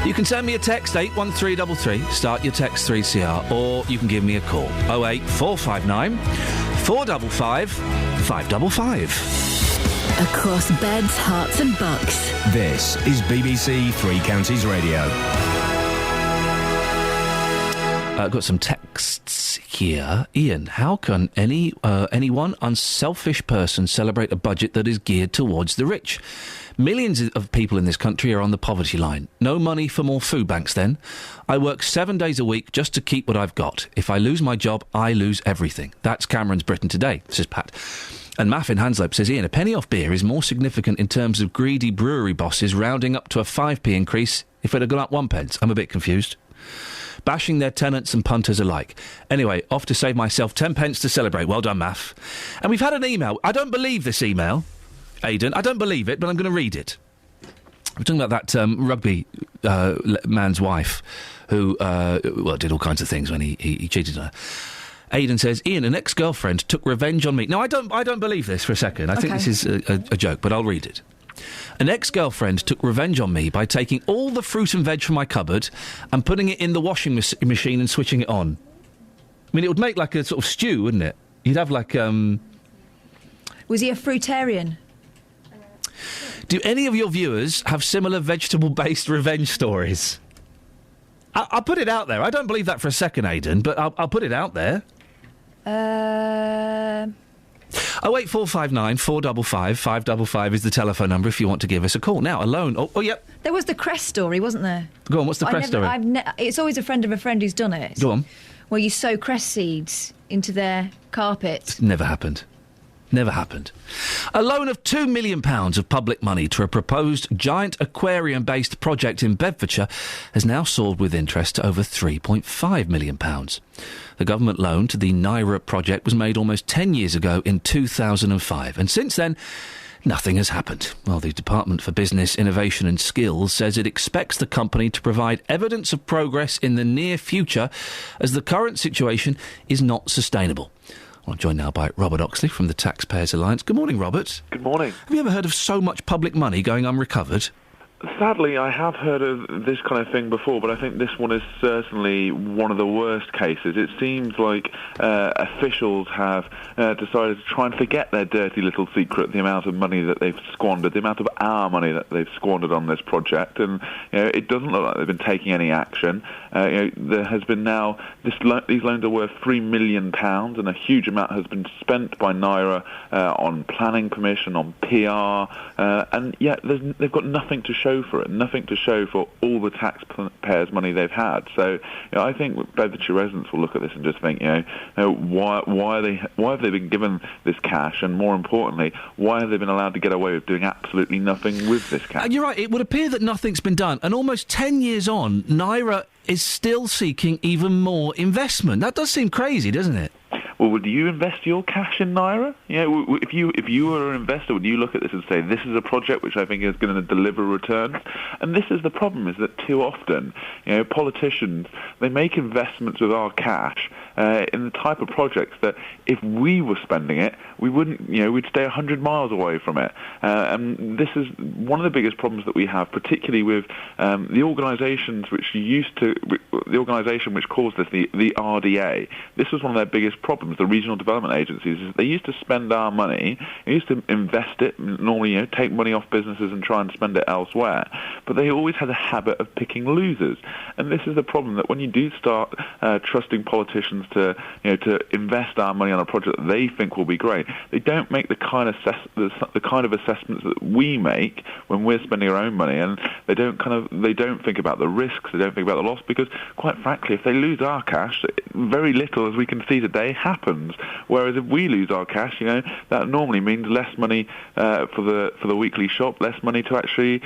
You can send me a text, 81333, start your text 3CR, or you can give me a call, 08459 455 555. Across beds, hearts and bucks. This is BBC Three Counties Radio. Got some texts here. Iain, how can any one unselfish person celebrate a budget that is geared towards the rich? Millions of people in this country are on the poverty line. No money for more food banks then. I work 7 days a week just to keep what I've got. If I lose my job, I lose everything. That's Cameron's Britain Today, says Pat. And Maff in Hanslope says, Iain, a penny off beer is more significant in terms of greedy brewery bosses rounding up to a 5p increase if it had gone up 1 pence. I'm a bit confused. Bashing their tenants and punters alike. Anyway, off to save myself 10 pence to celebrate. Well done, Maff. And we've had an email. I don't believe this email, Aidan. I don't believe it, but I'm going to read it. We're talking about that rugby man's wife who, did all kinds of things when he cheated on her. Aidan says, Iain, an ex-girlfriend took revenge on me. No, I don't believe this for a second. I think this is a joke, but I'll read it. An ex-girlfriend took revenge on me by taking all the fruit and veg from my cupboard and putting it in the washing machine and switching it on. I mean, it would make like a sort of stew, wouldn't it? You'd have like... Was he a fruitarian? Do any of your viewers have similar vegetable-based revenge stories? I'll put it out there. I don't believe that for a second, Aidan, but I'll put it out there. 08459 455 555 is the telephone number if you want to give us a call. Now, alone... Oh, yep. There was the crest story, wasn't there? Go on, what's the crest story? It's always a friend of a friend who's done it. Go on. Where you sow crest seeds into their carpet. Never happened. Never happened. A loan of £2 million of public money to a proposed giant aquarium-based project in Bedfordshire has now soared with interest to over £3.5 million. The government loan to the Naira project was made almost 10 years ago in 2005, and since then, nothing has happened. Well, the Department for Business, Innovation and Skills says it expects the company to provide evidence of progress in the near future, as the current situation is not sustainable. I'm joined now by Robert Oxley from the Taxpayers Alliance. Good morning, Robert. Good morning. Have you ever heard of so much public money going unrecovered? Sadly, I have heard of this kind of thing before, but I think this one is certainly one of the worst cases. It seems like officials have decided to try and forget their dirty little secret, the amount of money that they've squandered, the amount of our money that they've squandered on this project, and it doesn't look like they've been taking any action. There has been now, these loans are worth £3 million, and a huge amount has been spent by Naira on planning permission, on PR, and yet they've got nothing to show for it, nothing to show for all the taxpayers' money they've had. So I think Bedfordshire residents will look at this and just think, why have they been given this cash, and more importantly, why have they been allowed to get away with doing absolutely nothing with this cash? You're right, it would appear that nothing's been done, and almost 10 years on, Naira is still seeking even more investment. That does seem crazy, doesn't it? Well, would you invest your cash in Naira? If you were an investor, would you look at this and say, this is a project which I think is going to deliver returns? And this is the problem, is that too often, politicians, they make investments with our cash in the type of projects that if we were spending it, we wouldn't, we'd stay 100 miles away from it. And this is one of the biggest problems that we have, particularly with the organisations the organisation which caused this, the RDA. This was one of their biggest problems, the regional development agencies, is they used to spend our money, they used to invest it, normally, take money off businesses and try and spend it elsewhere. But they always had a habit of picking losers. And this is the problem, that when you do start trusting politicians to invest our money on a project that they think will be great, they don't make the kind of assessments that we make when we're spending our own money, and they don't think about the risks, they don't think about the loss, because quite frankly, if they lose our cash, very little, as we can see today, happens. Whereas if we lose our cash, that normally means less money for the weekly shop, less money to actually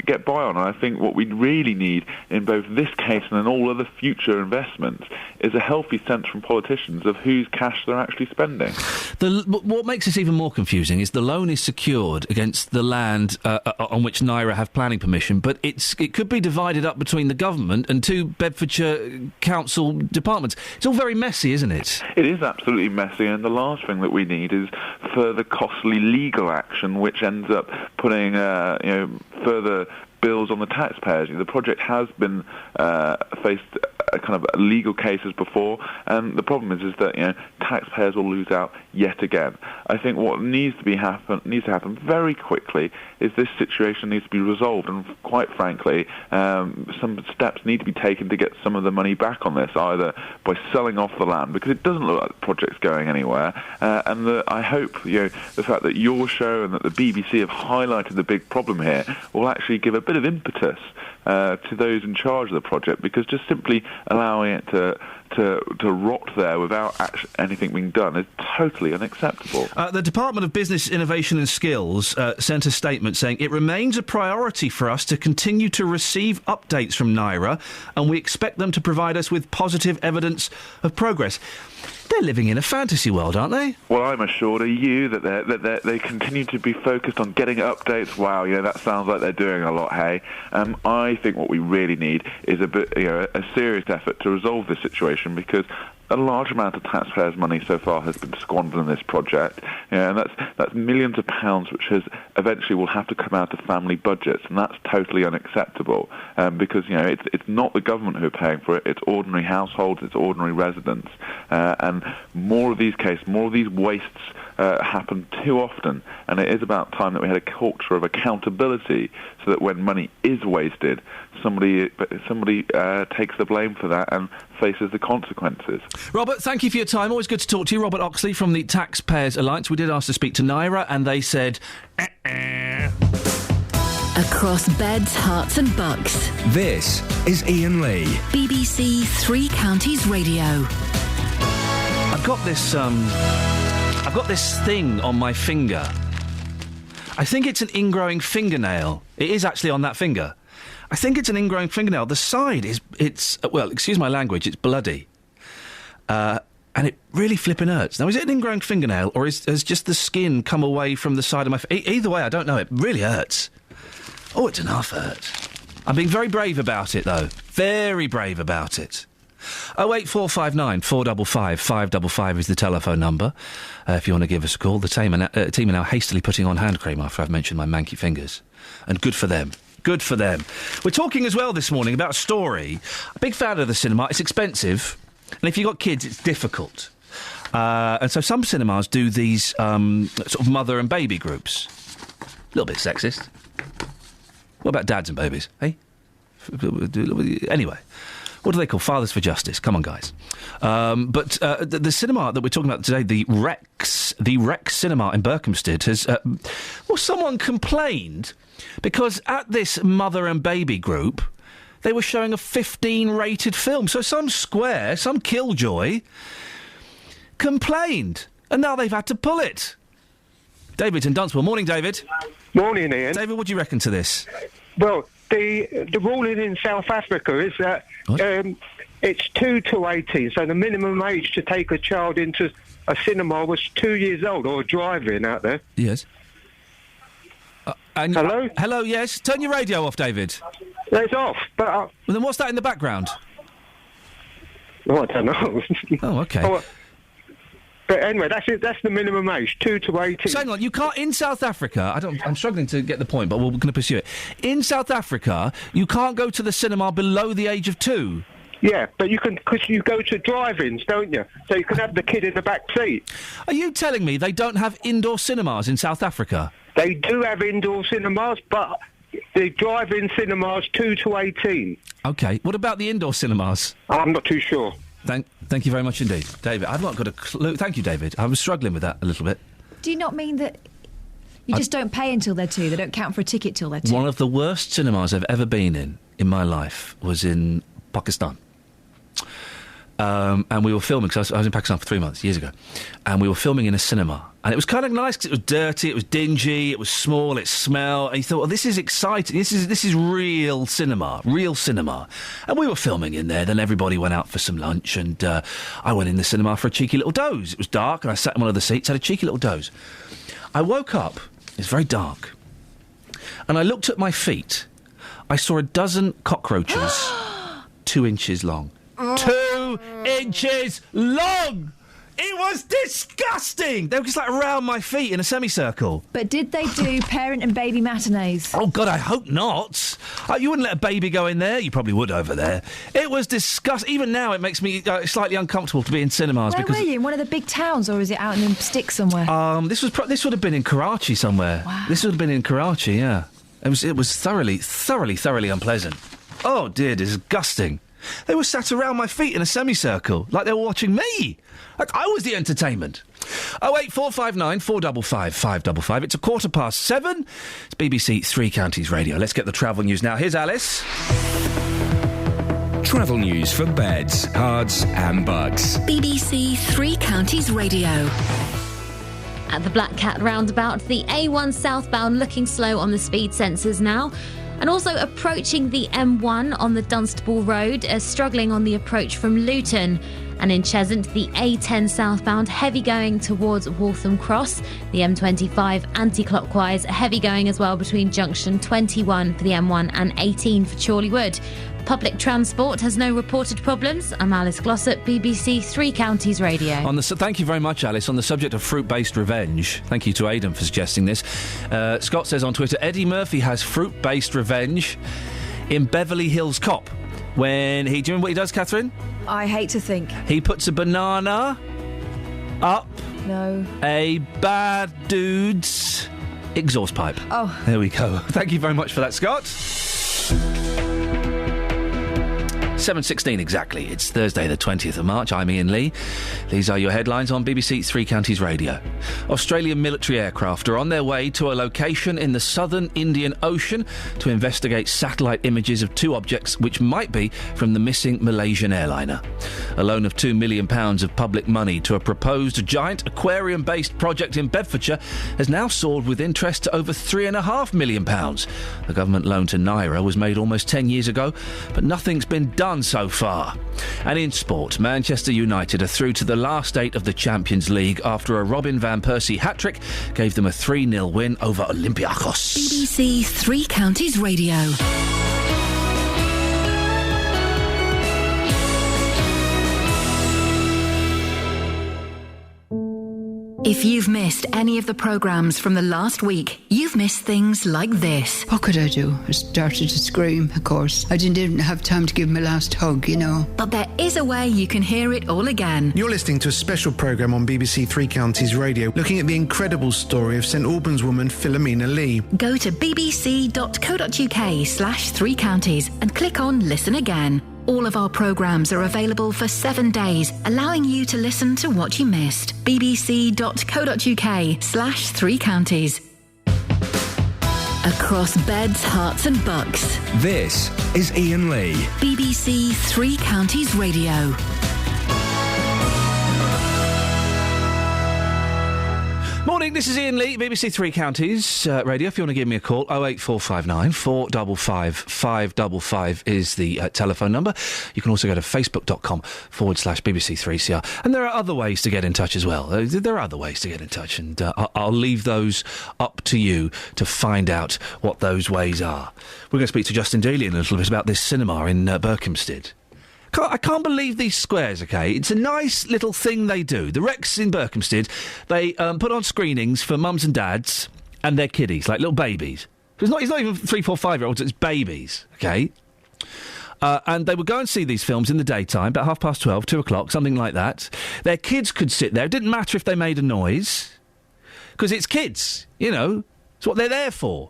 get by on. And I think what we really need in both this case and in all other future investments is a healthy sense from politicians of whose cash they're actually spending. What makes this even more confusing is the loan is secured against the land on which Naira have planning permission, but it could be divided up between the government and two Bedfordshire council departments. It's all very messy, isn't it? It is absolutely messy, and the last thing that we need is further costly legal action, which ends up putting further bills on the taxpayers. The project has been faced kind of legal cases before, and the problem is that taxpayers will lose out yet again. I think what needs to happen very quickly is this situation needs to be resolved, and quite frankly, some steps need to be taken to get some of the money back on this, either by selling off the land, because it doesn't look like the project's going anywhere, and I hope the fact that your show and that the BBC have highlighted the big problem here will actually give a bit of impetus to those in charge of the project, because just simply allowing it to rot there without anything being done is totally unacceptable. The Department of Business, Innovation and Skills sent a statement saying, "It remains a priority for us to continue to receive updates from NIRA, and we expect them to provide us with positive evidence of progress." They're living in a fantasy world, aren't they? Well, I'm assured of you that they continue to be focused on getting updates. Wow, that sounds like they're doing a lot, hey? I think what we really need is a serious effort to resolve this situation, because a large amount of taxpayers' money so far has been squandered on this project, and that's millions of pounds, which eventually will have to come out of family budgets, and that's totally unacceptable, because it's not the government who are paying for it; it's ordinary households, it's ordinary residents, and more of these cases, more of these wastes happen too often, and it is about time that we had a culture of accountability, so that when money is wasted, somebody takes the blame for that and faces the consequences. Robert, thank you for your time. Always good to talk to you. Robert Oxley from the Taxpayers Alliance. We did ask to speak to NIRA, and they said, Across beds, hearts and bucks. This is Iain Lee. BBC Three Counties Radio. I've got this thing on my finger. I think it's an ingrowing fingernail. It is actually on that finger. I think it's an ingrowing fingernail. The side it's excuse my language, it's bloody. And it really flipping hurts. Now, is it an ingrowing fingernail, or has just the skin come away from the side of my... Either way, I don't know. It really hurts. Oh, it's an half hurt. I'm being very brave about it, though. Very brave about it. 08459 455 555 is the telephone number. If you want to give us a call. The team are now hastily putting on hand cream after I've mentioned my manky fingers. And good for them. Good for them. We're talking as well this morning about a story. A big fan of the cinema. It's expensive. And if you've got kids, it's difficult. And so some cinemas do these sort of mother and baby groups. A little bit sexist. What about dads and babies, eh? Anyway. What do they call Fathers for Justice? Come on, guys. But the cinema that we're talking about today, the Rex Cinema in Berkhamsted, has... someone complained because at this mother and baby group, they were showing a 15-rated film. So some square, some killjoy, complained. And now they've had to pull it. David's in Dunstable. Morning, David. Morning, Ian. David, what do you reckon to this? Well, the ruling in South Africa is that it's 2 to 18, so the minimum age to take a child into a cinema was 2 years old, or driving out there. Yes. Hello? Hello, yes. Turn your radio off, David. It's off, but... Well, then what's that in the background? Oh, I don't know. Oh, OK. But anyway, that's it. That's the minimum age, 2 to 18. So hang on, you can't... In South Africa... I'm struggling to get the point, but we're going to pursue it. In South Africa, you can't go to the cinema below the age of 2. Yeah, but you can... Because you go to drive-ins, don't you? So you can have the kid in the back seat. Are you telling me they don't have indoor cinemas in South Africa? They do have indoor cinemas, but the drive-in cinemas 2 to 18. OK. What about the indoor cinemas? I'm not too sure. Thank you very much indeed. David, I've not got a clue. Thank you, David. I was struggling with that a little bit. Do you not mean that you just don't pay until they're 2? They don't count for a ticket till they're 2? One of the worst cinemas I've ever been in my life was in Pakistan. And we were filming, because I was in Pakistan for 3 months, years ago, and we were filming in a cinema. And it was kind of nice because it was dirty, it was dingy, it was small, it smelled, and you thought, well, this is exciting, this is real cinema. And we were filming in there, then everybody went out for some lunch, and I went in the cinema for a cheeky little doze. It was dark, and I sat in one of the seats, had a cheeky little doze. I woke up, it was very dark, and I looked at my feet. I saw a dozen cockroaches 2 inches long. 2 inches long! It was disgusting! They were just like around my feet in a semicircle. But did they do parent and baby matinees? Oh, God, I hope not. You wouldn't let a baby go in there? You probably would over there. It was disgusting. Even now, it makes me slightly uncomfortable to be in cinemas. Where were you? In one of the big towns, or is it out in the sticks somewhere? This would have been in Karachi somewhere. Wow. This would have been in Karachi, yeah. It was thoroughly unpleasant. Oh, dear, disgusting. They were sat around my feet in a semicircle, like they were watching me. Like I was the entertainment. 08459 455 555. It's 7:15. It's BBC Three Counties Radio. Let's get the travel news now. Here's Alice. Travel news for beds, cards and bugs. BBC Three Counties Radio. At the Black Cat roundabout, the A1 southbound looking slow on the speed sensors now. And also approaching the M1 on the Dunstable Road, struggling on the approach from Luton. And in Cheshunt, the A10 southbound heavy going towards Waltham Cross. The M25 anti-clockwise heavy going as well between junction 21 for the M1 and 18 for Chorley Wood. Public transport has no reported problems. I'm Alice Glossop, BBC Three Counties Radio. Thank you very much, Alice. On the subject of fruit-based revenge, thank you to Aidan for suggesting this. Scott says on Twitter, Eddie Murphy has fruit-based revenge in Beverly Hills Cop. Do you remember what he does, Catherine? I hate to think. He puts a banana up a bad dude's exhaust pipe. Oh. There we go. Thank you very much for that, Scott. 7:16 exactly. It's Thursday the 20th of March. I'm Iain Lee. These are your headlines on BBC Three Counties Radio. Australian military aircraft are on their way to a location in the southern Indian Ocean to investigate satellite images of two objects which might be from the missing Malaysian airliner. A loan of £2 million of public money to a proposed giant aquarium-based project in Bedfordshire has now soared with interest to over £3.5 million. The government loan to Naira was made almost 10 years ago, but nothing's been done so far. And in sport, Manchester United are through to the last eight of the Champions League after a Robin van Persie hat-trick gave them a 3-0 win over Olympiacos. BBC Three Counties Radio. If you've missed any of the programmes from the last week, you've missed things like this. What could I do? I started to scream, of course. I didn't even have time to give my last hug, you know. But there is a way you can hear it all again. You're listening to a special programme on BBC Three Counties Radio, looking at the incredible story of St Albans woman Philomena Lee. Go to bbc.co.uk/Three Counties and click on Listen Again. All of our programmes are available for 7 days, allowing you to listen to what you missed. bbc.co.uk/Three Counties. Across beds, hearts and bucks. This is Iain Lee. BBC Three Counties Radio. Morning, this is Iain Lee, BBC Three Counties Radio. If you want to give me a call, 08459 455 555 is the telephone number. You can also go to facebook.com/BBC3CR. And there are other ways to get in touch as well. There are other ways to get in touch, and I'll leave those up to you to find out what those ways are. We're going to speak to Justin Daly in a little bit about this cinema in Berkhamsted. I can't believe these squares, OK? It's a nice little thing they do. The Rex in Berkhamsted, they put on screenings for mums and dads and their kiddies, like little babies. It's not even 3, 4, 5-year-olds, it's babies, OK? And they would go and see these films in the daytime, about 12:30, 2 o'clock, something like that. Their kids could sit there. It didn't matter if they made a noise, because it's kids, you know. It's what they're there for.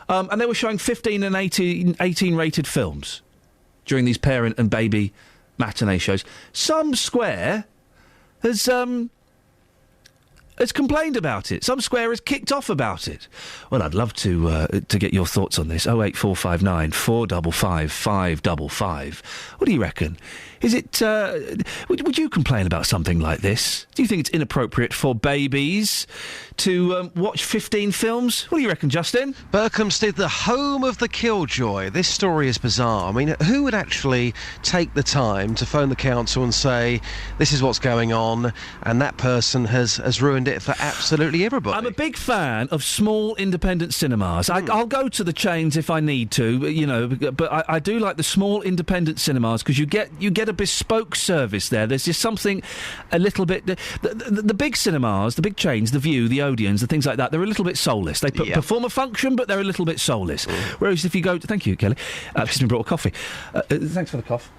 And they were showing 15 and 18 rated films during these parent and baby matinee shows. Some square has complained about it. Some square has kicked off about it. Well, I'd love to get your thoughts on this. 08459 455 555. What do you reckon? Is it... would you complain about something like this? Do you think it's inappropriate for babies to watch 15 films? What do you reckon, Justin? Berkhamsted, the home of the killjoy. This story is bizarre. I mean, who would actually take the time to phone the council and say, this is what's going on, and that person has ruined recommend it for absolutely everybody. I'm a big fan of small independent cinemas. I'll go to the chains if I need to, you know, but I do like the small independent cinemas because you get a bespoke service there. There's just something a little bit... The big cinemas, the big chains, the View, the Odeons, the things like that, they're a little bit soulless. They perform a function, but they're a little bit soulless. Whereas if you go... Thank you, Kelly. I've just been brought a coffee. Thanks for the cough.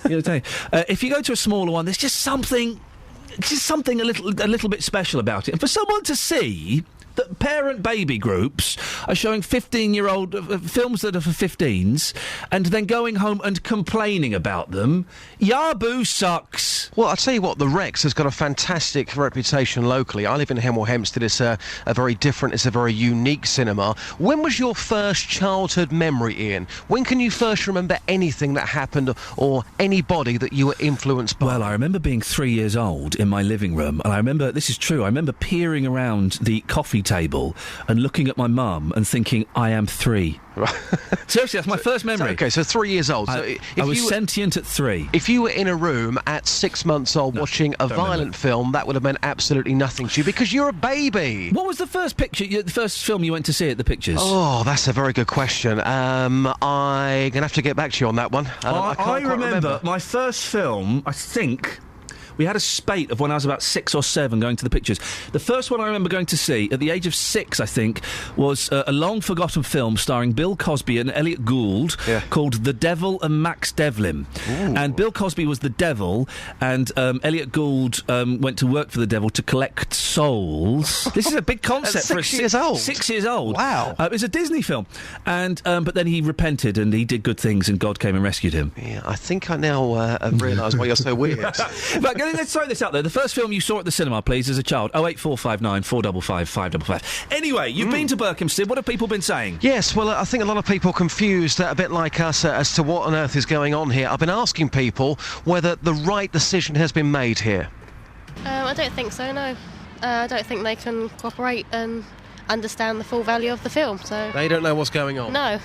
If you go to a smaller one, there's just something a little bit special about it. And for someone to see that parent-baby groups are showing 15-year-old films that are for 15s and then going home and complaining about them, Yaboo sucks. Well, I'll tell you what, the Rex has got a fantastic reputation locally. I live in Hemel Hempstead. It's a very different, it's a very unique cinema. When was your first childhood memory, Ian? When can you first remember anything that happened or anybody that you were influenced by? Well, I remember being 3 years old in my living room, and I remember, this is true, I remember peering around the coffee table and looking at my mum and thinking, I am 3. Seriously, that's my first memory. Okay, so 3 years old. So I was sentient at 3. If you were in a room at 6 months old watching a violent film, that would have meant absolutely nothing to you because you're a baby. What was the first the first film you went to see at the Pictures? Oh, that's a very good question. I'm going to have to get back to you on that one. I remember my first film, I think... We had a spate of when I was about 6 or 7 going to the Pictures. The first one I remember going to see, at the age of 6, I think, was a long-forgotten film starring Bill Cosby and Elliot Gould called The Devil and Max Devlin. Ooh. And Bill Cosby was the devil, and Elliot Gould went to work for the devil to collect souls. This is a big concept for 6 years old. 6 years old. Wow. It was a Disney film. And but then he repented and he did good things and God came and rescued him. Yeah, I think I now realise why you're so weird. But let's throw this out there. The first film you saw at the cinema, please, as a child. 08459 455 555. Anyway, you've been to Berkhamsted. What have people been saying? Yes, well, I think a lot of people confused, a bit like us, as to what on earth is going on here. I've been asking people whether the right decision has been made here. I don't think so, no. I don't think they can cooperate and understand the full value of the film, so... They don't know what's going on? No.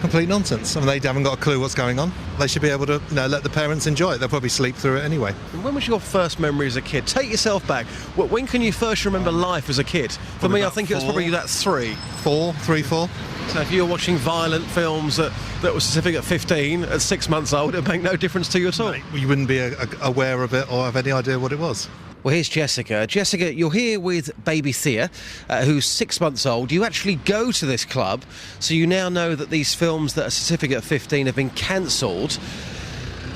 Complete nonsense. I mean, they haven't got a clue what's going on. They should be able to, let the parents enjoy it. They'll probably sleep through it anyway. And when was your first memory as a kid? Take yourself back. When can you first remember life as a kid? For me, I think it was probably that 3. 4. So if you were watching violent films that were specific at 15, at 6 months old, it would make no difference to you at all. You wouldn't be aware of it or have any idea what it was. Well, here's Jessica. Jessica, you're here with baby Thea, who's 6 months old. You actually go to this club, so you now know that these films that are certificate at 15 have been cancelled.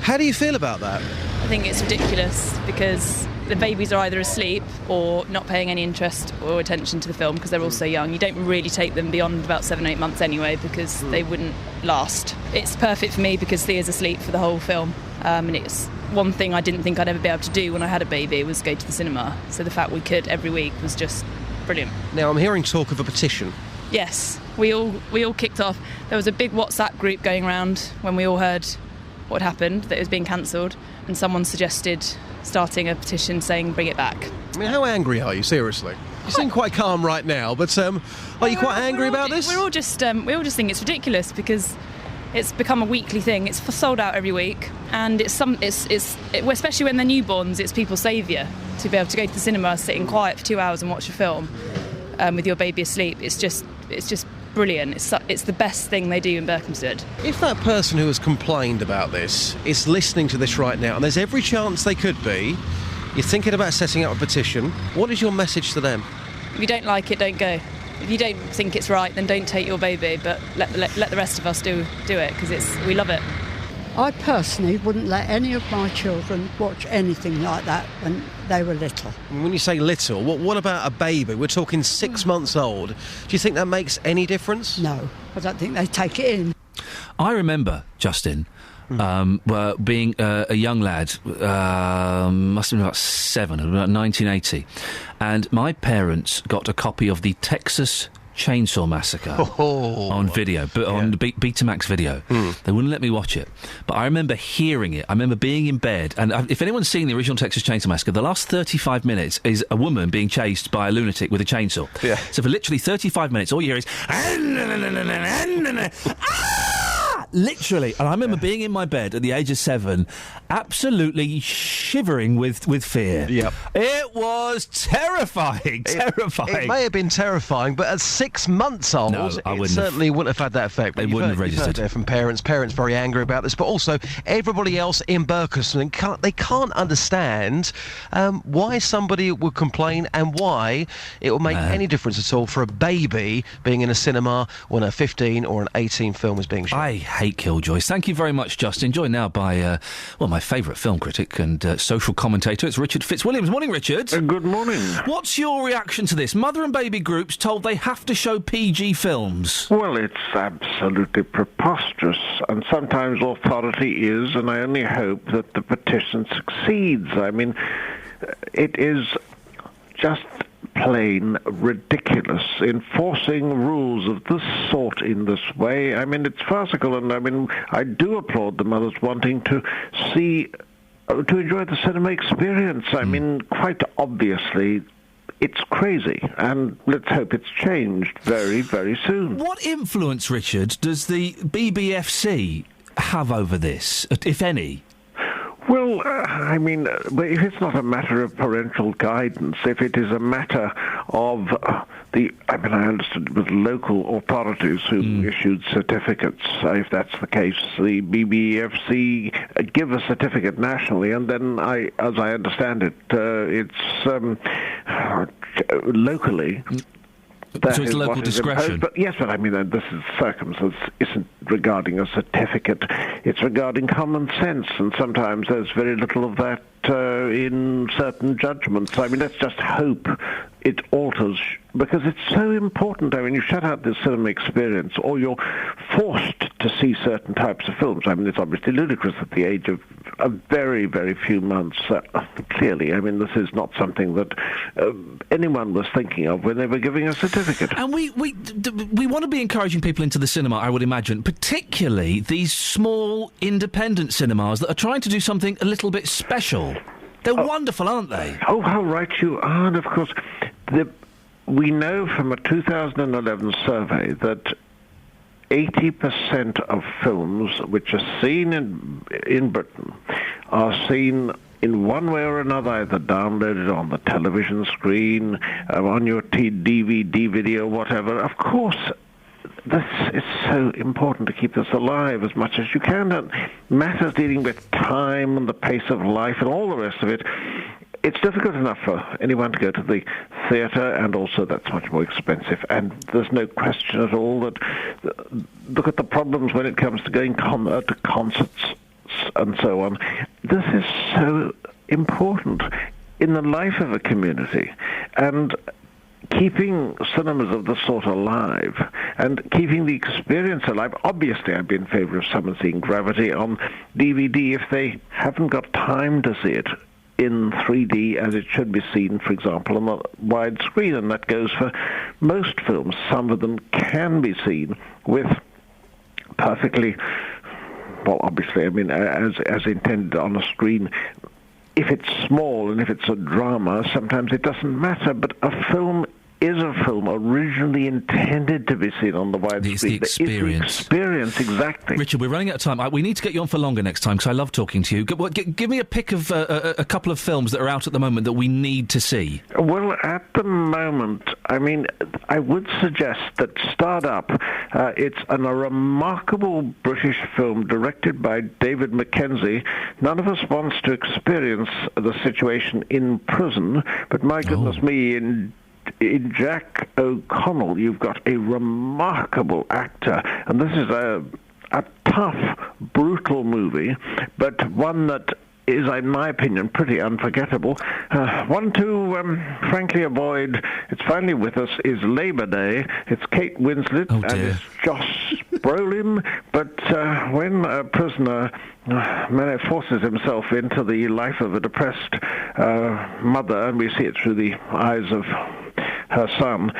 How do you feel about that? I think it's ridiculous because the babies are either asleep or not paying any interest or attention to the film because they're all so young. You don't really take them beyond about 7 or 8 months anyway because they wouldn't last. It's perfect for me because Thea's asleep for the whole film, and it's one thing I didn't think I'd ever be able to do when I had a baby was go to the cinema. So the fact we could every week was just brilliant. Now, I'm hearing talk of a petition. Yes, we all kicked off. There was a big WhatsApp group going around when we all heard what happened, that it was being cancelled, and someone suggested starting a petition saying bring it back. I mean, how angry are you, seriously? You seem quite calm right now, but are you quite angry about this? We all just think it's ridiculous because it's become a weekly thing. It's sold out every week, and especially when they're newborns, it's people's saviour to be able to go to the cinema, sit in quiet for 2 hours and watch a film with your baby asleep. It's just brilliant. It's the best thing they do in Berkhamsted. If that person who has complained about this is listening to this right now, and there's every chance they could be, you're thinking about setting up a petition, what is your message to them? If you don't like it, don't go. If you don't think it's right, then don't take your baby, but let the rest of us do it, because we love it. I personally wouldn't let any of my children watch anything like that when they were little. When you say little, what about a baby? We're talking 6 months old. Do you think that makes any difference? No, I don't think they take it in. I remember, Justin, being a young lad, must have been about 7, about 1980, and my parents got a copy of the Texas Chainsaw Massacre on video, but on the Betamax video. They wouldn't let me watch it, but I remember hearing it. I remember being in bed, and if anyone's seen the original Texas Chainsaw Massacre, the last 35 minutes is a woman being chased by a lunatic with a chainsaw. So for literally 35 minutes, all you hear is literally, and I remember being in my bed at the age of 7, absolutely shivering with fear. Yep. It was terrifying. It may have been terrifying, but at 6 months old, No, I wouldn't certainly wouldn't have had that effect. They wouldn't have registered. You've heard there from parents very angry about this, but also everybody else in Berkhamsted can't understand why somebody would complain and why it would make any difference at all for a baby being in a cinema when a 15 or an 18 film is being shown. I hate Killjoys. Thank you very much, Justin. Joined now by, my favourite film critic and social commentator. It's Richard Fitzwilliams. Morning, Richard. Good morning. What's your reaction to this? Mother and baby groups told they have to show PG films. Well, it's absolutely preposterous, and sometimes authority is, and I only hope that the petition succeeds. I mean, it is just plain ridiculous enforcing rules of this sort in this way. I mean, it's farcical, and I mean, I do applaud the mothers wanting to enjoy the cinema experience. I mean, quite obviously, it's crazy, and let's hope it's changed very, very soon. What influence, Richard, does the BBFC have over this, if any? Well, I mean, if it's not a matter of parental guidance, if it is a matter of I understood it was local authorities who issued certificates. If that's the case, the BBFC give a certificate nationally, and then, as I understand it, it's locally. So it's local discretion. But yes, but I mean, this is circumstance isn't regarding a certificate. It's regarding common sense, and sometimes there's very little of that in certain judgments. I mean, let's just hope it alters, because it's so important. I mean, you shut out the cinema experience, or you're forced to see certain types of films. I mean, it's obviously ludicrous at the age of a very, very few months. Clearly, I mean, this is not something that anyone was thinking of when they were giving a certificate. And we want to be encouraging people into the cinema, I would imagine, particularly these small independent cinemas that are trying to do something a little bit special. They're wonderful, aren't they? Oh, how right you are. And of course, we know from a 2011 survey that 80% of films which are seen in Britain are seen in one way or another, either downloaded on the television screen, on your DVD, video, whatever. Of course, this is so important to keep this alive as much as you can. And matters dealing with time and the pace of life and all the rest of it, it's difficult enough for anyone to go to the theatre, and also that's much more expensive. And there's no question at all that look at the problems when it comes to going to concerts and so on. This is so important in the life of a community, and keeping cinemas of this sort alive and keeping the experience alive. Obviously, I'd be in favour of someone seeing Gravity on DVD if they haven't got time to see it in 3D as it should be seen, for example, on the wide screen, and that goes for most films. Some of them can be seen with perfectly, well, obviously, I mean, as intended on a screen. If it's small and if it's a drama, sometimes it doesn't matter, but a film is a film originally intended to be seen on the wide screen. The experience. It's the experience, exactly. Richard, we're running out of time. We need to get you on for longer next time, because I love talking to you. Give me a pick of a couple of films that are out at the moment that we need to see. Well, at the moment, I mean, I would suggest that Start Up. It's a remarkable British film directed by David Mackenzie. None of us wants to experience the situation in prison, but my goodness me, in Jack O'Connell, you've got a remarkable actor, and this is a tough, brutal movie, but one that is, in my opinion, pretty unforgettable. One to, frankly, avoid, it's finally with us, is Labour Day. It's Kate Winslet and it's Josh Brolin, but when a prisoner forces himself into the life of a depressed mother, and we see it through the eyes of her son,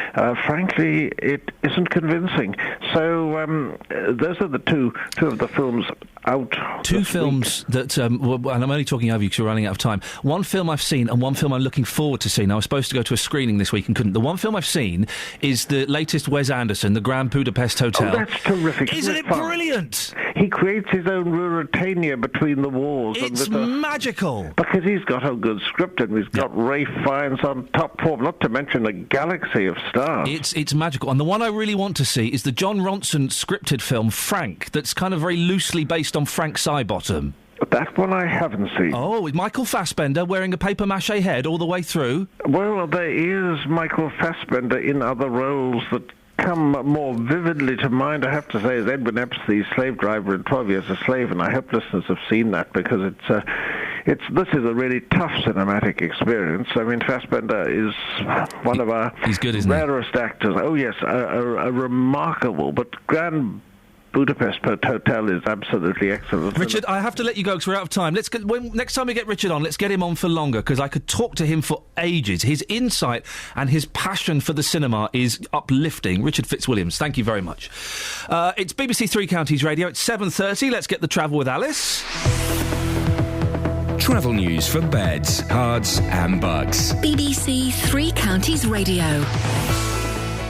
frankly, it isn't convincing. So those are the two of the films out. Two films that, and I'm only talking over you because we're running out of time. One film I've seen and one film I'm looking forward to seeing. I was supposed to go to a screening this week and couldn't. The one film I've seen is the latest Wes Anderson, The Grand Budapest Hotel. Oh, that's terrific. Isn't it brilliant? he creates his own Ruritania between the walls. It's magical. Because he's got a good script and he's got Ray Fiennes on top form, not to mention a galaxy of stars. It's magical. And the one I really want to see is the John Ronson scripted film Frank, that's kind of very loosely based on Frank Sidebottom. That one I haven't seen. Oh, with Michael Fassbender wearing a papier-mâché head all the way through? Well, there is Michael Fassbender in other roles that come more vividly to mind, I have to say, is Edwin Epps, the slave driver in 12 Years a Slave, and I hope listeners have seen that because this is a really tough cinematic experience. I mean, Fassbender is one of our rarest actors. Oh, yes, a remarkable but grand Budapest Hotel is absolutely excellent. Richard, I have to let you go because we're out of time. Next time we get Richard on, let's get him on for longer because I could talk to him for ages. His insight and his passion for the cinema is uplifting. Richard Fitzwilliams, thank you very much. It's BBC Three Counties Radio. It's 7:30. Let's get the travel with Alice. Travel news for beds, cards and bugs. BBC Three Counties Radio.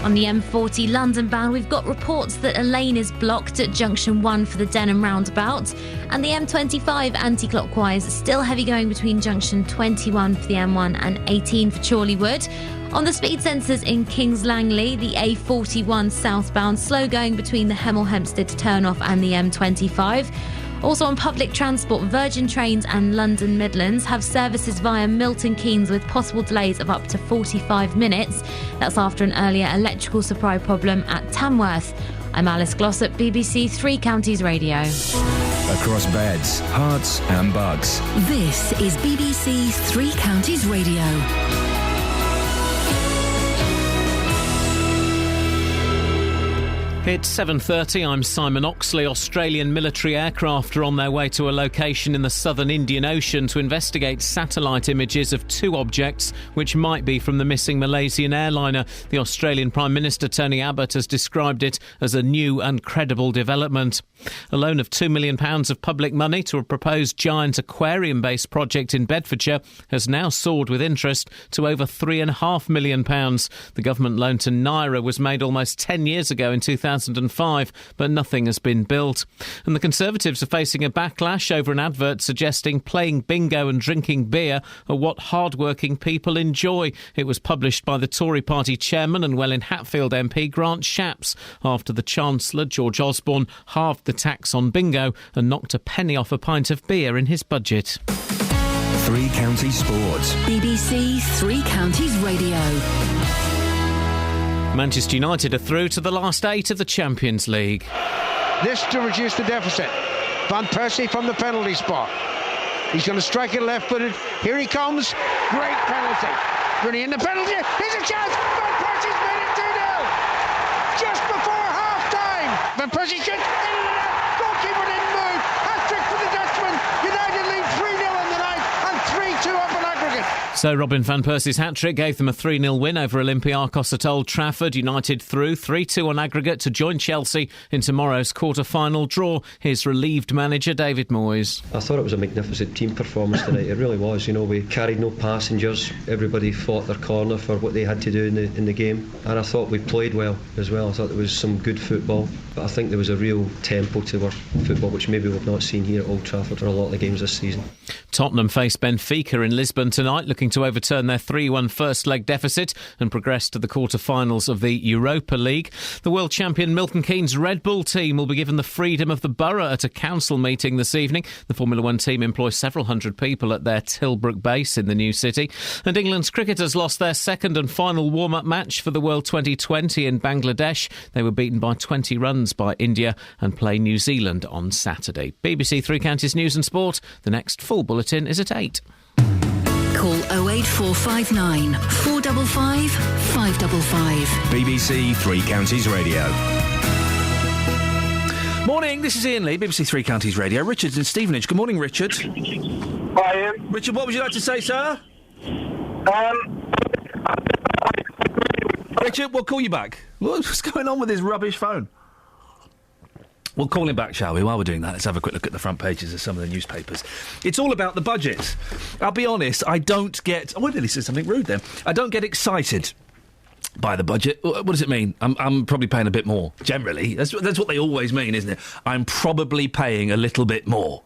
On the M40 London bound, we've got reports that a lane is blocked at junction 1 for the Denham roundabout, and the M25 anti-clockwise still heavy going between junction 21 for the M1 and 18 for Chorleywood. On the speed sensors in Kings Langley, the A41 southbound slow going between the Hemel Hempstead turnoff and the M25. Also on public transport, Virgin Trains and London Midlands have services via Milton Keynes with possible delays of up to 45 minutes. That's after an earlier electrical supply problem at Tamworth. I'm Alice Glossop, BBC Three Counties Radio. Across beds, hearts and bugs. This is BBC Three Counties Radio. It's 7:30. I'm Simon Oxley. Australian military aircraft are on their way to a location in the southern Indian Ocean to investigate satellite images of two objects which might be from the missing Malaysian airliner. The Australian Prime Minister Tony Abbott has described it as a new and credible development. A loan of £2 million of public money to a proposed giant aquarium-based project in Bedfordshire has now soared with interest to over £3.5 million. The government loan to Naira was made almost 10 years ago in 2005, but nothing has been built. And the Conservatives are facing a backlash over an advert suggesting playing bingo and drinking beer are what hard-working people enjoy. It was published by the Tory party chairman and Welwyn-Hatfield MP Grant Shapps after the Chancellor, George Osborne, halved the tax on bingo and knocked a penny off a pint of beer in his budget. Three Counties Sports. BBC Three Counties Radio. Manchester United are through to the last 8 of the Champions League. This to reduce the deficit. Van Persie from the penalty spot. He's going to strike it left-footed. Here he comes. Great penalty. Rooney in the penalty. Here's a chance. Van Persie's made it 2-0. Just before half-time. Van Persie shoots. In and out. Goalkeeper didn't move. Hat-trick for the Dutchman. United lead 3-0 in the night and 3-2 up on aggregate. So Robin van Persie's hat-trick gave them a 3-0 win over Olympiacos at Old Trafford. United through 3-2 on aggregate to join Chelsea in tomorrow's quarter-final draw. Here's relieved manager David Moyes. I thought it was a magnificent team performance tonight. It really was. You know, we carried no passengers. Everybody fought their corner for what they had to do in the game. And I thought we played well as well. I thought there was some good football. But I think there was a real tempo to our football, which maybe we've not seen here at Old Trafford for a lot of the games this season. Tottenham face Benfica in Lisbon tonight, looking to overturn their 3-1 first-leg deficit and progress to the quarter-finals of the Europa League. The world champion Milton Keynes Red Bull team will be given the freedom of the borough at a council meeting this evening. The Formula One team employs several hundred people at their Tilbrook base in the new city. And England's cricketers lost their second and final warm-up match for the World 2020 in Bangladesh. They were beaten by 20 runs by India and play New Zealand on Saturday. BBC Three Counties News and Sport. The next full bulletin is at 8. Call 08459 455 555. BBC Three Counties Radio. Morning, this is Iain Lee, BBC Three Counties Radio. Richard's in Stevenage. Good morning, Richard. Hi, Ian. Richard, what would you like to say, sir? Richard, we'll call you back. What's going on with this rubbish phone? We'll call him back, shall we? While we're doing that, let's have a quick look at the front pages of some of the newspapers. It's all about the budget. I'll be honest, I don't get... Oh, I nearly said something rude then. I don't get excited by the budget. What does it mean? I'm probably paying a bit more. Generally, that's what they always mean, isn't it? I'm probably paying a little bit more.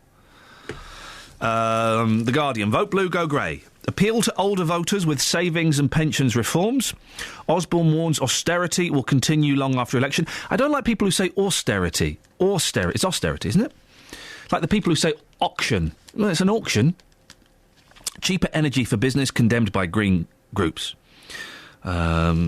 The Guardian: vote blue, go grey. Appeal to older voters with savings and pensions reforms. Osborne warns austerity will continue long after election. I don't like people who say austerity. It's austerity, isn't it? Like the people who say auction. Well, it's an auction. Cheaper energy for business condemned by green groups. So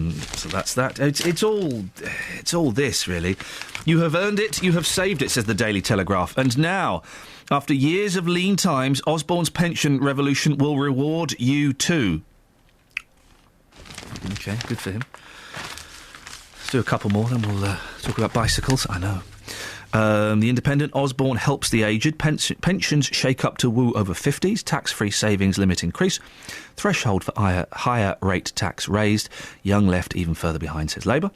that's that. It's all this, really. You have earned it, you have saved it, says the Daily Telegraph. And now, after years of lean times, Osborne's pension revolution will reward you too. OK, good for him. Let's do a couple more, then we'll talk about bicycles. I know. The Independent: Osborne helps the aged. Pensions shake up to woo over 50s. Tax-free savings limit increase. Threshold for higher rate tax raised. Young left even further behind, says Labour.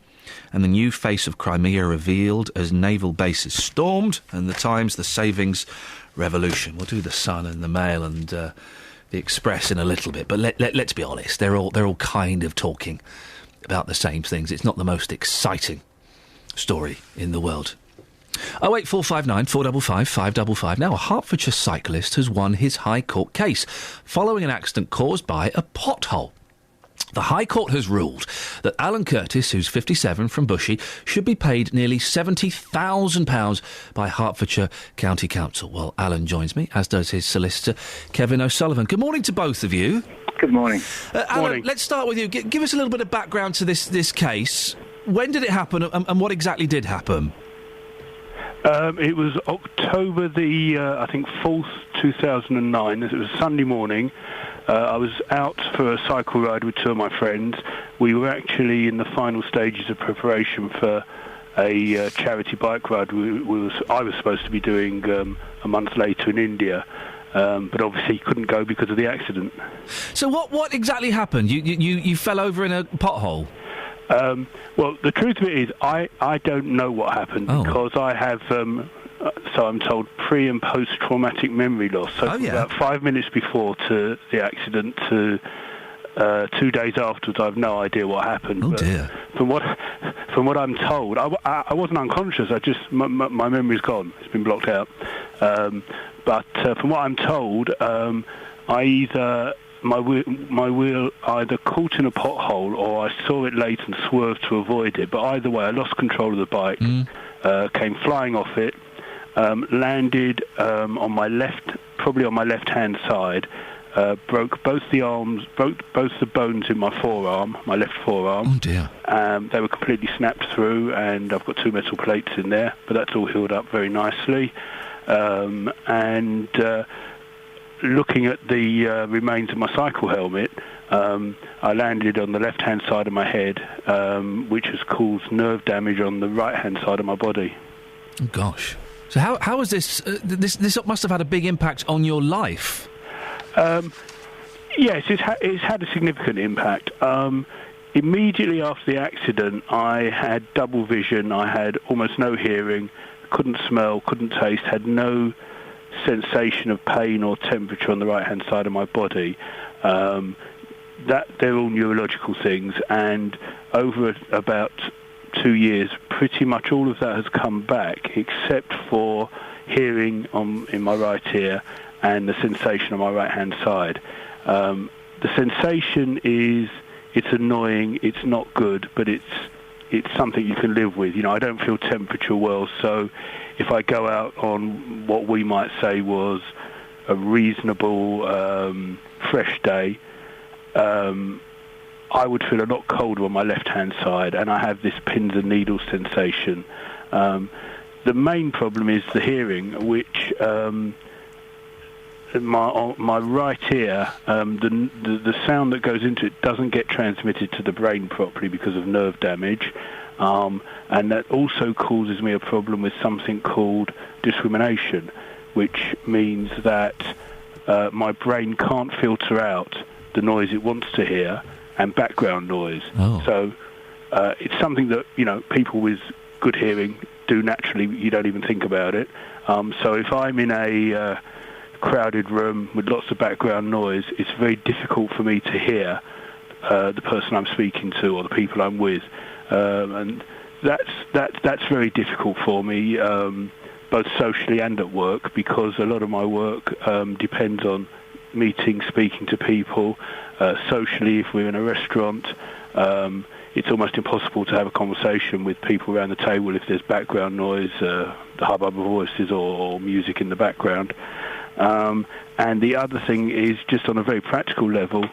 And the new face of Crimea revealed as naval bases stormed. And the Times: the savings revolution. We'll do the Sun and the Mail and the Express in a little bit. But let's be honest, they're all kind of talking about the same things. It's not the most exciting story in the world. 08459 455 555. Now, a Hertfordshire cyclist has won his High Court case following an accident caused by a pothole. The High Court has ruled that Alan Curtis, who's 57, from Bushey, should be paid nearly £70,000 by Hertfordshire County Council. Well, Alan joins me, as does his solicitor, Kevin O'Sullivan. Good morning to both of you. Good morning. Alan, let's start with you. Give us a little bit of background to this case. When did it happen, and what exactly did happen? It was October I think 4th, 2009. It was a Sunday morning. I was out for a cycle ride with two of my friends. We were actually in the final stages of preparation for a charity bike ride I was supposed to be doing a month later in India, but obviously couldn't go because of the accident. So what exactly happened? You fell over in a pothole? Well, the truth of it is, I don't know what happened because I have, so I'm told, pre- and post-traumatic memory loss. So about 5 minutes before to the accident to 2 days afterwards, I have no idea what happened. Oh, dear. From what I'm told, I wasn't unconscious. My memory's gone. It's been blocked out. But from what I'm told, my wheel either caught in a pothole or I saw it late and swerved to avoid it. But either way, I lost control of the bike, came flying off it, landed on my probably on my left-hand side, broke both the arms, broke both the bones in my forearm, my left forearm. Oh, dear. They were completely snapped through, and I've got 2 metal plates in there, but that's all healed up very nicely. Looking at the remains of my cycle helmet, I landed on the left-hand side of my head, which has caused nerve damage on the right-hand side of my body. Oh, gosh. So how was this... this must have had a big impact on your life. Yes, it's had a significant impact. Immediately after the accident, I had double vision. I had almost no hearing, couldn't smell, couldn't taste, had no sensation of pain or temperature on the right-hand side of my body. That they're all neurological things, and over about 2 years, pretty much all of that has come back, except for hearing in my right ear and the sensation on my right-hand side. The sensation it's annoying, it's not good, but it's something you can live with. I don't feel temperature well, so if I go out on what we might say was a reasonable, fresh day, I would feel a lot colder on my left-hand side, and I have this pins and needles sensation. The main problem is the hearing, which my right ear, the sound that goes into it doesn't get transmitted to the brain properly because of nerve damage. And that also causes me a problem with something called discrimination, which means that my brain can't filter out the noise it wants to hear and background noise. So it's something that people with good hearing do naturally. You don't even think about it. So if I'm in a crowded room with lots of background noise, it's very difficult for me to hear the person I'm speaking to or the people I'm with, and that's very difficult for me, both socially and at work, because a lot of my work depends on meeting, speaking to people. Socially, if we're in a restaurant, it's almost impossible to have a conversation with people around the table if there's background noise, the hubbub of voices or music in the background. And the other thing is, just on a very practical level,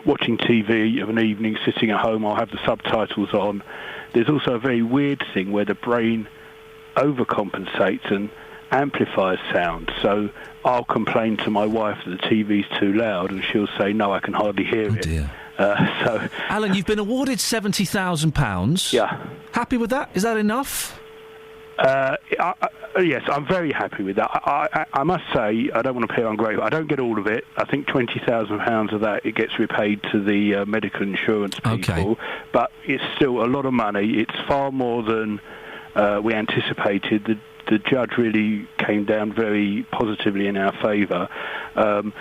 watching TV of an evening, sitting at home, I'll have the subtitles on. There's also a very weird thing where the brain overcompensates and amplifies sound. So I'll complain to my wife that the TV's too loud, and she'll say, no, I can hardly hear it. Dear. So, Alan, you've been awarded £70,000. Yeah. Happy with that? Is that enough? Yes, I'm very happy with that. I must say, I don't want to appear ungrateful. I don't get all of it. I think £20,000 of that, it gets repaid to the medical insurance people. Okay. But it's still a lot of money. It's far more than we anticipated. The judge really came down very positively in our favour. I'm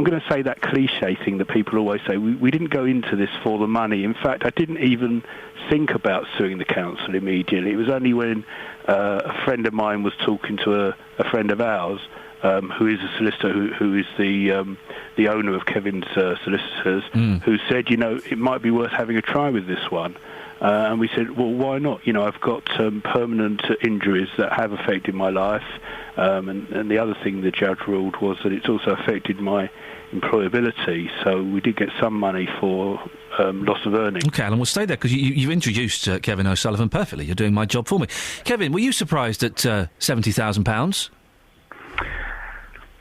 going to say that cliche thing that people always say. We didn't go into this for the money. In fact, I didn't even think about suing the council immediately. It was only when a friend of mine was talking to a friend of ours, who is a solicitor, who is the owner of Kevin's solicitors, who said, it might be worth having a try with this one. And we said, well, why not? I've got permanent injuries that have affected my life. And the other thing the judge ruled was that it's also affected my employability. So we did get some money for loss of earnings. OK, Alan, we'll stay there, because you've introduced Kevin O'Sullivan perfectly. You're doing my job for me. Kevin, were you surprised at £70,000?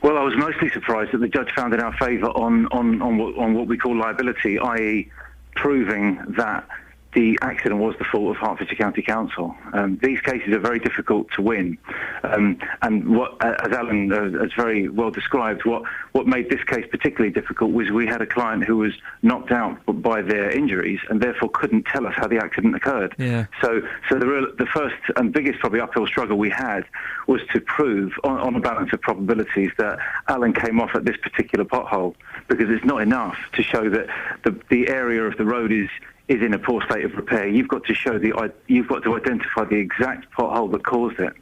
Well, I was mostly surprised that the judge found in our favour on what we call liability, i.e. proving that the accident was the fault of Hertfordshire County Council. These cases are very difficult to win. And what, as Alan has very well described, what made this case particularly difficult was we had a client who was knocked out by their injuries and therefore couldn't tell us how the accident occurred. Yeah. So the first and biggest probably uphill struggle we had was to prove, on a balance of probabilities, that Alan came off at this particular pothole, because it's not enough to show that the area of the road is in a poor state of repair. You've got to show you've got to identify the exact pothole that caused it,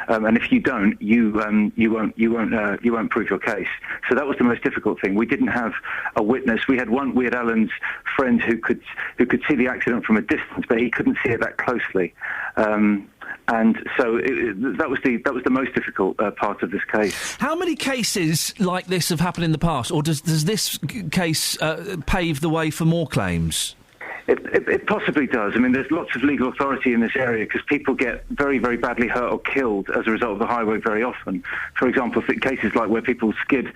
and if you don't, you won't prove your case. So that was the most difficult thing. We didn't have a witness. We had Alan's friend who could see the accident from a distance, but he couldn't see it that closely. And so that was the most difficult part of this case. How many cases like this have happened in the past, or does this case pave the way for more claims? It possibly does. I mean, there's lots of legal authority in this area because people get very, very badly hurt or killed as a result of the highway very often. For example, cases like where people skid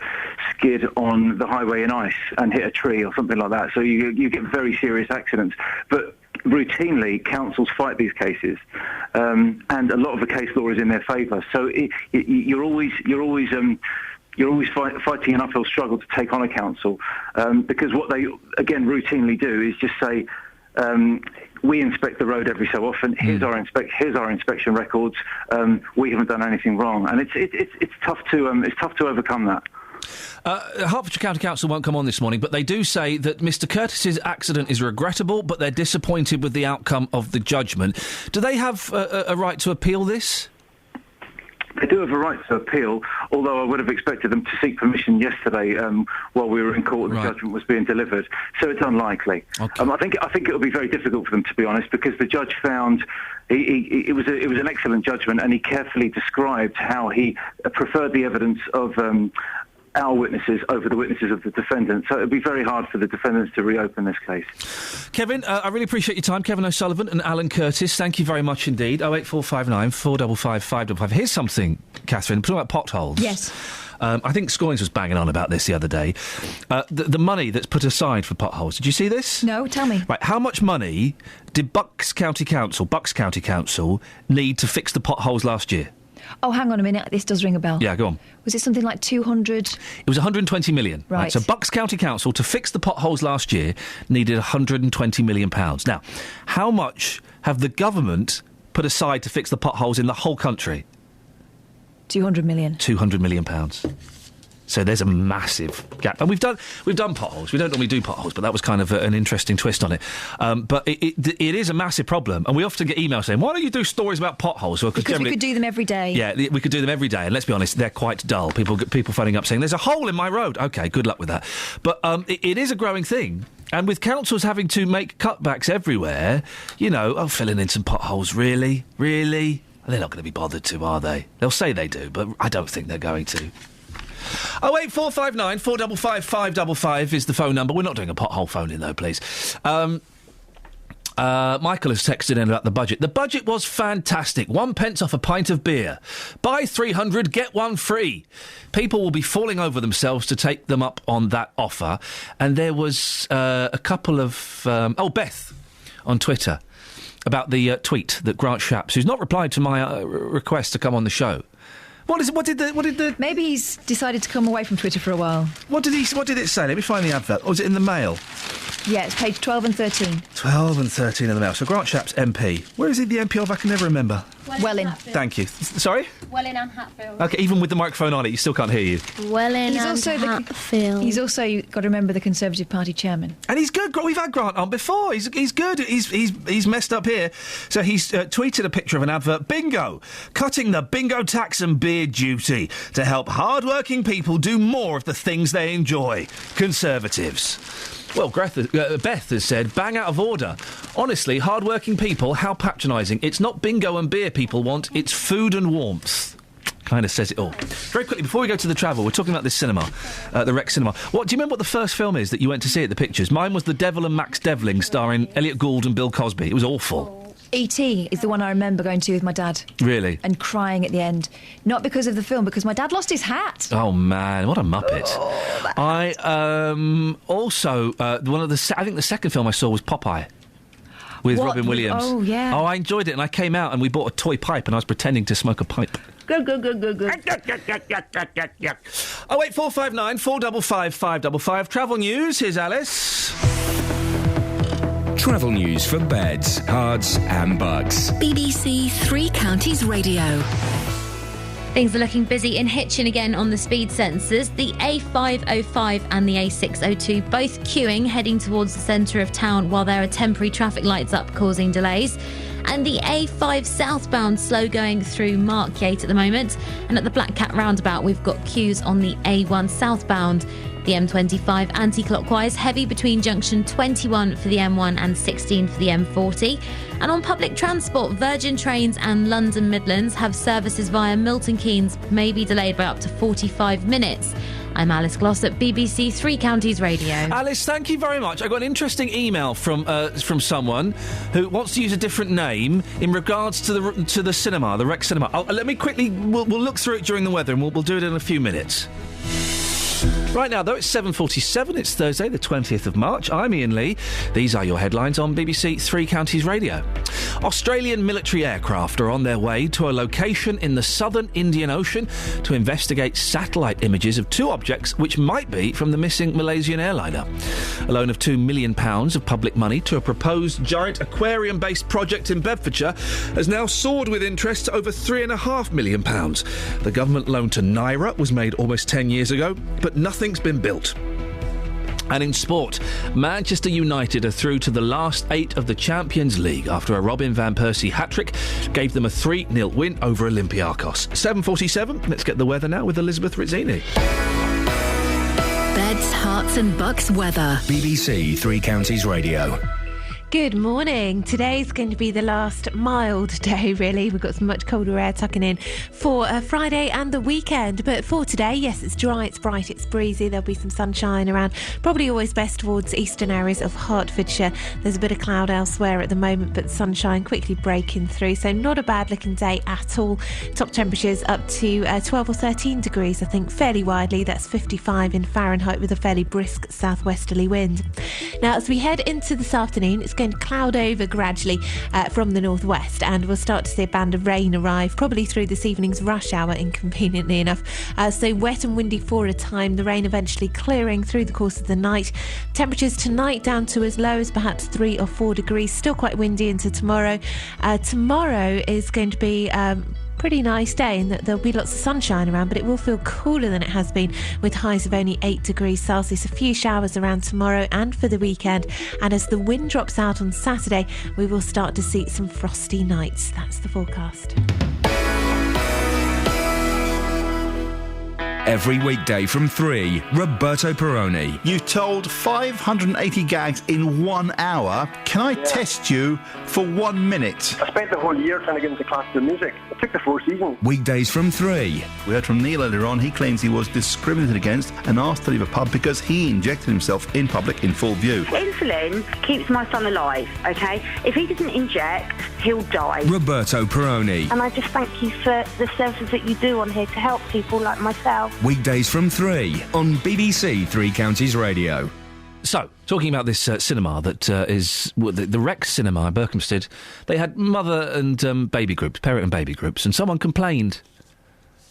on the highway in ice and hit a tree or something like that. So you get very serious accidents. But routinely, councils fight these cases, and a lot of the case law is in their favour. So you're always fighting an uphill struggle to take on a council, because what they, again, routinely do is just say, we inspect the road every so often. Here's our inspection records. We haven't done anything wrong, and it's tough to overcome that. Hertfordshire County Council won't come on this morning, but they do say that Mr Curtis's accident is regrettable, but they're disappointed with the outcome of the judgment. Do they have a right to appeal this? They do have a right to appeal, although I would have expected them to seek permission yesterday while we were in court and the judgment was being delivered. So it's unlikely. Okay. I think it will be very difficult for them, to be honest, because the judge found it was an excellent judgment, and he carefully described how he preferred the evidence of our witnesses over the witnesses of the defendant. So it would be very hard for the defendants to reopen this case. Kevin, I really appreciate your time. Kevin O'Sullivan and Alan Curtis, thank you very much indeed. 08459 455 555. Here's something, Catherine, talking about potholes. Yes. I think Scoins was banging on about this the other day. The money that's put aside for potholes. Did you see this? No, tell me. Right, how much money did Bucks County Council need to fix the potholes last year? Oh, hang on a minute. This does ring a bell. Yeah, go on. Was it something like 200? It was 120 million. Right. So Bucks County Council, to fix the potholes last year, needed 120 million pounds. Now, how much have the government put aside to fix the potholes in the whole country? 200 million. £200 million. So there's a massive gap. And we've done potholes. We don't normally do potholes, but that was kind of an interesting twist on it. But it is a massive problem. And we often get emails saying, why don't you do stories about potholes? Well, because we could do them every day. Yeah, we could do them every day. And let's be honest, they're quite dull. People phoning up saying, there's a hole in my road. OK, good luck with that. But it is a growing thing. And with councils having to make cutbacks everywhere, filling in some potholes, really? Really? They're not going to be bothered to, are they? They'll say they do, but I don't think they're going to. 08459 455 555 is the phone number. We're not doing a pothole phone in though, please. Michael has texted in about the budget. The budget was fantastic. 1 pence off a pint of beer. Buy 300, get one free. People will be falling over themselves to take them up on that offer. And there was a couple of... Beth on Twitter about the tweet that Grant Shapps, who's not replied to my request to come on the show. What did the... Maybe he's decided to come away from Twitter for a while. What did it say? Let me find the advert. Or was it in the Mail? Yeah, it's page 12 and 13. 12 and 13 in the Mail. So Grant Shapps, MP. Where is he the MP of? I can never remember. Welling. Thank you. Sorry? Welling and Hatfield. OK, even with the microphone on it, you still can't hear you. Welling and Hatfield. He's also got to remember the Conservative Party chairman. And he's good. We've had Grant on before. He's good. He's messed up here. So he's tweeted a picture of an advert. Bingo! Cutting the bingo tax and beer duty to help hard-working people do more of the things they enjoy. Conservatives. Well, Beth has said, bang out of order. Honestly, hard-working people, how patronising. It's not bingo and beer people want, it's food and warmth. Kind of says it all. Very quickly, before we go to the travel, we're talking about this cinema, the Rex Cinema. Do you remember what the first film is that you went to see at the pictures? Mine was The Devil and Max Devling, starring Elliot Gould and Bill Cosby. It was awful. E.T. is the one I remember going to with my dad. Really? And crying at the end. Not because of the film, because my dad lost his hat. Oh, man, what a muppet. Oh, I also, I think the second film I saw was Popeye. With Robin Williams. Oh, yeah. Oh, I enjoyed it, and I came out and we bought a toy pipe and I was pretending to smoke a pipe. Good. 08459 455 555. Travel news, here's Alice. Travel news for beds, cards and bugs. BBC Three Counties Radio. Things are looking busy in Hitchin again on the speed sensors. The A505 and the A602 both queuing, heading towards the centre of town while there are temporary traffic lights up causing delays. And the A5 southbound slow going through Markyate at the moment. And at the Black Cat roundabout, we've got queues on the A1 southbound. The M25 anti-clockwise, heavy between junction 21 for the M1 and 16 for the M40. And on public transport, Virgin Trains and London Midlands have services via Milton Keynes, may be delayed by up to 45 minutes. I'm Alice Glossop, BBC Three Counties Radio. Alice, thank you very much. I got an interesting email from someone who wants to use a different name in regards to the cinema, the Rex Cinema. Let me quickly, we'll look through it during the weather and we'll do it in a few minutes. Right now, though, it's 7:47. It's Thursday, the 20th of March. I'm Iain Lee. These are your headlines on BBC Three Counties Radio. Australian military aircraft are on their way to a location in the southern Indian Ocean to investigate satellite images of two objects which might be from the missing Malaysian airliner. A loan of £2 million of public money to a proposed giant aquarium-based project in Bedfordshire has now soared with interest to over £3.5 million. The government loan to Naira was made almost 10 years ago, but nothing's been built. And in sport, Manchester United are through to the last 8 of the Champions League after a Robin van Persie hat-trick gave them a 3-0 win over Olympiacos. 7:47, let's get the weather now with Elizabeth Rizzini. Beds, Hearts and Bucks weather. BBC Three Counties Radio. Good morning. Today's going to be the last mild day, really. We've got some much colder air tucking in for Friday and the weekend. But for today, yes, it's dry, it's bright, it's breezy. There'll be some sunshine around. Probably always best towards eastern areas of Hertfordshire. There's a bit of cloud elsewhere at the moment, but sunshine quickly breaking through. So not a bad looking day at all. Top temperatures up to 12 or 13 degrees, I think, fairly widely. That's 55 in Fahrenheit with a fairly brisk southwesterly wind. Now, as we head into this afternoon, it's going to cloud over gradually from the northwest, and we'll start to see a band of rain arrive probably through this evening's rush hour, inconveniently enough. So wet and windy for a time, the rain eventually clearing through the course of the night. Temperatures tonight down to as low as perhaps 3 or 4 degrees, still quite windy into tomorrow. Tomorrow is going to be pretty nice day in that there'll be lots of sunshine around, but it will feel cooler than it has been, with highs of only 8 degrees Celsius. A few showers around tomorrow and for the weekend. And as the wind drops out on Saturday, we will start to see some frosty nights. That's the forecast. Every weekday from 3, Roberto Perrone. You told 580 gags in 1 hour. Can I test you for 1 minute? I spent the whole year trying to get into classical music. It took the 4 seasons. Weekdays from 3. We heard from Neil earlier on. He claims he was discriminated against and asked to leave a pub because he injected himself in public in full view. Insulin keeps my son alive, OK? If he doesn't inject, he'll die. Roberto Perrone. And I just thank you for the services that you do on here to help people like myself. Weekdays from 3 on BBC Three Counties Radio. So, talking about this cinema that is the Rex Cinema in Berkhamsted, they had mother and baby groups, parent and baby groups, and someone complained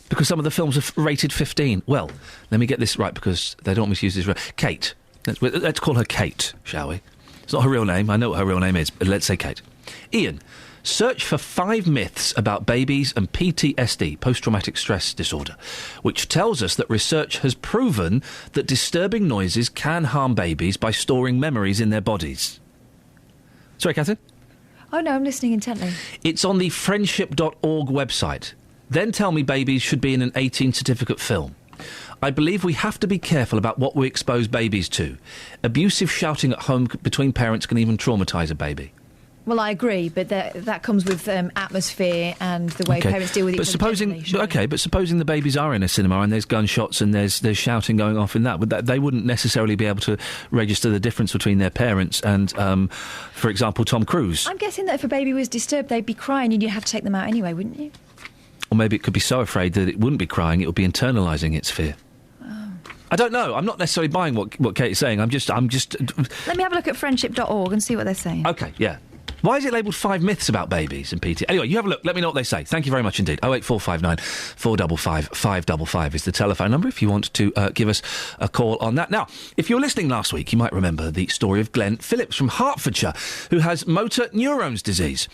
because some of the films are rated 15. Well, let me get this right because they don't want me to use this. Kate. Let's call her Kate, shall we? It's not her real name. I know what her real name is, but let's say Kate. Iain, search for 5 myths about babies and PTSD, post-traumatic stress disorder, which tells us that research has proven that disturbing noises can harm babies by storing memories in their bodies. Sorry, Catherine? Oh, no, I'm listening intently. It's on the friendship.org website. Then tell me babies should be in an 18 certificate film. I believe we have to be careful about what we expose babies to. Abusive shouting at home between parents can even traumatise a baby. Well, I agree, but that comes with atmosphere and the way parents deal with each other. But supposing the babies are in a cinema and there's gunshots and there's shouting going off in that, they wouldn't necessarily be able to register the difference between their parents and, for example, Tom Cruise. I'm guessing that if a baby was disturbed, they'd be crying and you'd have to take them out anyway, wouldn't you? Or maybe it could be so afraid that it wouldn't be crying, it would be internalising its fear. I don't know. I'm not necessarily buying what Kate's saying. I'm just... Let me have a look at friendship.org and see what they're saying. OK, yeah. Why is it labelled 5 myths about babies and PT? Anyway, you have a look. Let me know what they say. Thank you very much indeed. 08459 455 555 is the telephone number if you want to give us a call on that. Now, if you were listening last week, you might remember the story of Glenn Phillips from Hertfordshire, who has motor neurones disease.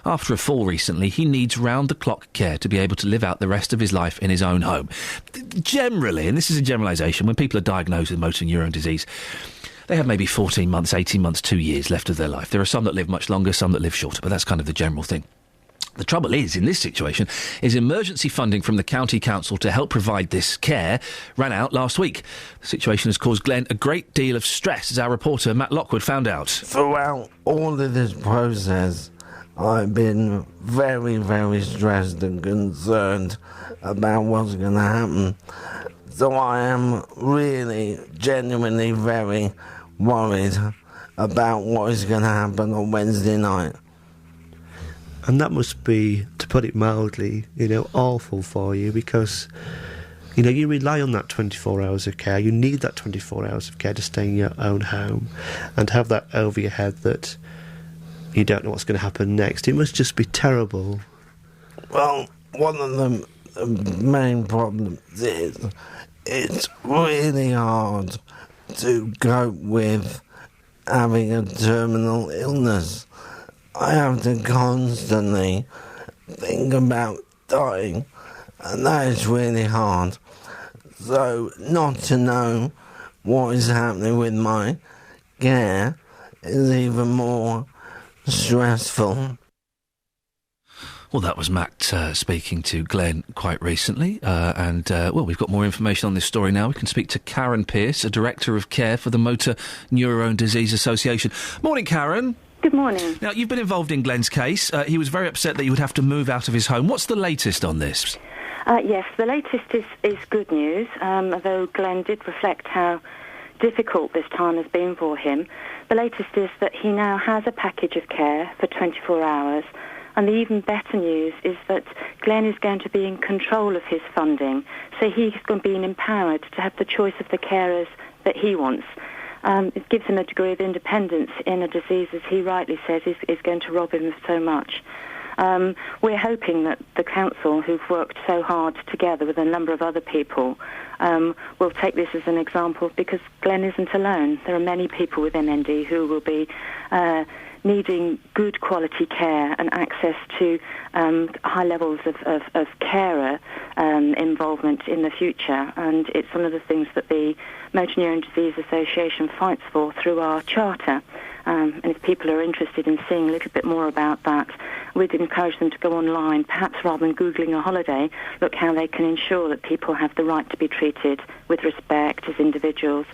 After a fall recently, he needs round-the-clock care to be able to live out the rest of his life in his own home. Generally, and this is a generalisation, when people are diagnosed with motor neurone disease, they have maybe 14 months, 18 months, 2 years left of their life. There are some that live much longer, some that live shorter, but that's kind of the general thing. The trouble is, in this situation, is emergency funding from the county council to help provide this care ran out last week. The situation has caused Glenn a great deal of stress, as our reporter Matt Lockwood found out. Throughout all of this process, I've been very, very stressed and concerned about what's going to happen. So I am really, genuinely very worried about what is going to happen on Wednesday night. And that must be, to put it mildly, awful for you because, you rely on that 24 hours of care. You need that 24 hours of care to stay in your own home and have that over your head that you don't know what's going to happen next. It must just be terrible. Well, one of the main problems is it's really hard to cope with having a terminal illness. I have to constantly think about dying, and that is really hard. So not to know what is happening with my care is even more stressful. Well, that was Matt speaking to Glenn quite recently. We've got more information on this story now. We can speak to Karen Pearce, a Director of Care for the Motor Neurone Disease Association. Morning, Karen. Good morning. Now, you've been involved in Glenn's case. He was very upset that you would have to move out of his home. What's the latest on this? Yes, the latest is good news, although Glenn did reflect how difficult this time has been for him. The latest is that he now has a package of care for 24 hours. And the even better news is that Glenn is going to be in control of his funding, so he's going to be empowered to have the choice of the carers that he wants. It gives him a degree of independence in a disease, as he rightly says, is going to rob him of so much. We're hoping that the council, who've worked so hard together with a number of other people, will take this as an example, because Glen isn't alone. There are many people within ND who will be needing good quality care and access to high levels of carer involvement in the future. And it's one of the things that the Motor Neurone Disease Association fights for through our charter. And if people are interested in seeing a little bit more about that, we'd encourage them to go online, perhaps rather than Googling a holiday, look how they can ensure that people have the right to be treated with respect as individuals.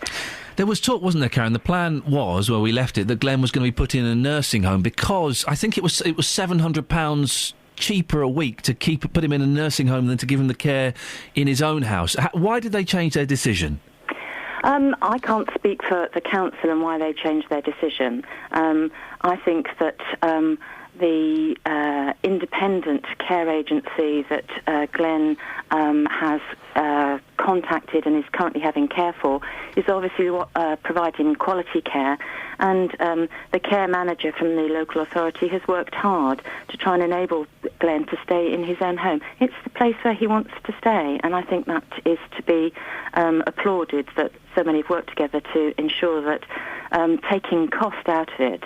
There was talk, wasn't there, Karen? The plan was, where we left it, that Glenn was going to be put in a nursing home because I think it was £700 cheaper a week to put him in a nursing home than to give him the care in his own house. Why did they change their decision? I can't speak for the council and why they changed their decision. I think that the independent care agency that Glenn has contacted and is currently having care for is obviously providing quality care, and the care manager from the local authority has worked hard to try and enable Glenn to stay in his own home. It's the place where he wants to stay, and I think that is to be applauded, that so many have worked together to ensure that taking cost out of it,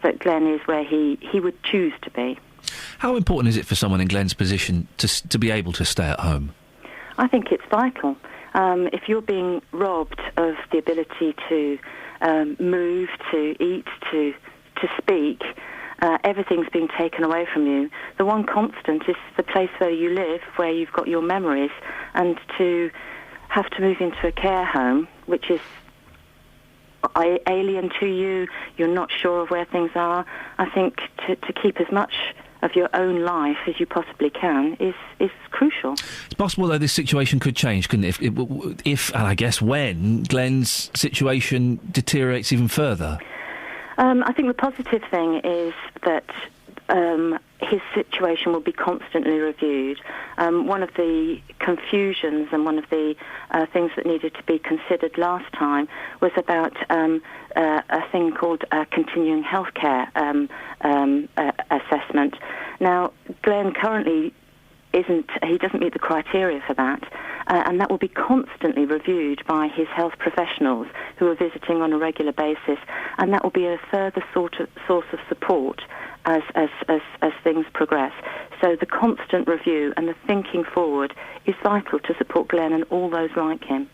that Glenn is where he would choose to be. How important is it for someone in Glenn's position to be able to stay at home? I think it's vital. If you're being robbed of the ability to move, to eat, to speak, everything's being taken away from you. The one constant is the place where you live, where you've got your memories, and to have to move into a care home, which is alien to you, you're not sure of where things are. I think to keep as much of your own life as you possibly can is crucial. It's possible, though, this situation could change, couldn't it? If and I guess when, Glenn's situation deteriorates even further. I think the positive thing is that his situation will be constantly reviewed. One of the confusions and one of the things that needed to be considered last time was about a thing called continuing healthcare assessment. Now, Glenn currently doesn't meet the criteria for that, and that will be constantly reviewed by his health professionals who are visiting on a regular basis, and that will be a further source of support as things progress. So the constant review and the thinking forward is vital to support Glenn and all those like him.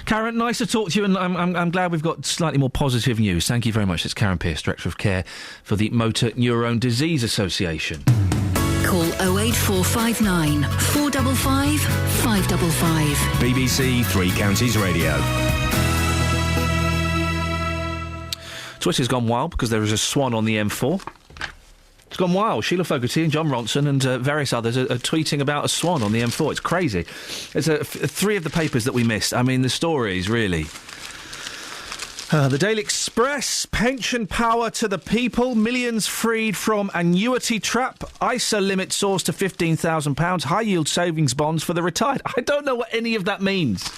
Karen, nice to talk to you, and I'm glad we've got slightly more positive news. Thank you very much. It's Karen Pearce, Director of Care for the Motor Neurone Disease Association. Call 08459 455 555. BBC Three Counties Radio. Twitter's gone wild because there is a swan on the M4. It's gone wild. Sheila Fogarty and John Ronson and various others are tweeting about a swan on the M4. It's crazy. It's three of the papers that we missed. I mean, the stories, really. The Daily Express, pension power to the people, millions freed from annuity trap, ISA limit soars to £15,000, high-yield savings bonds for the retired. I don't know what any of that means.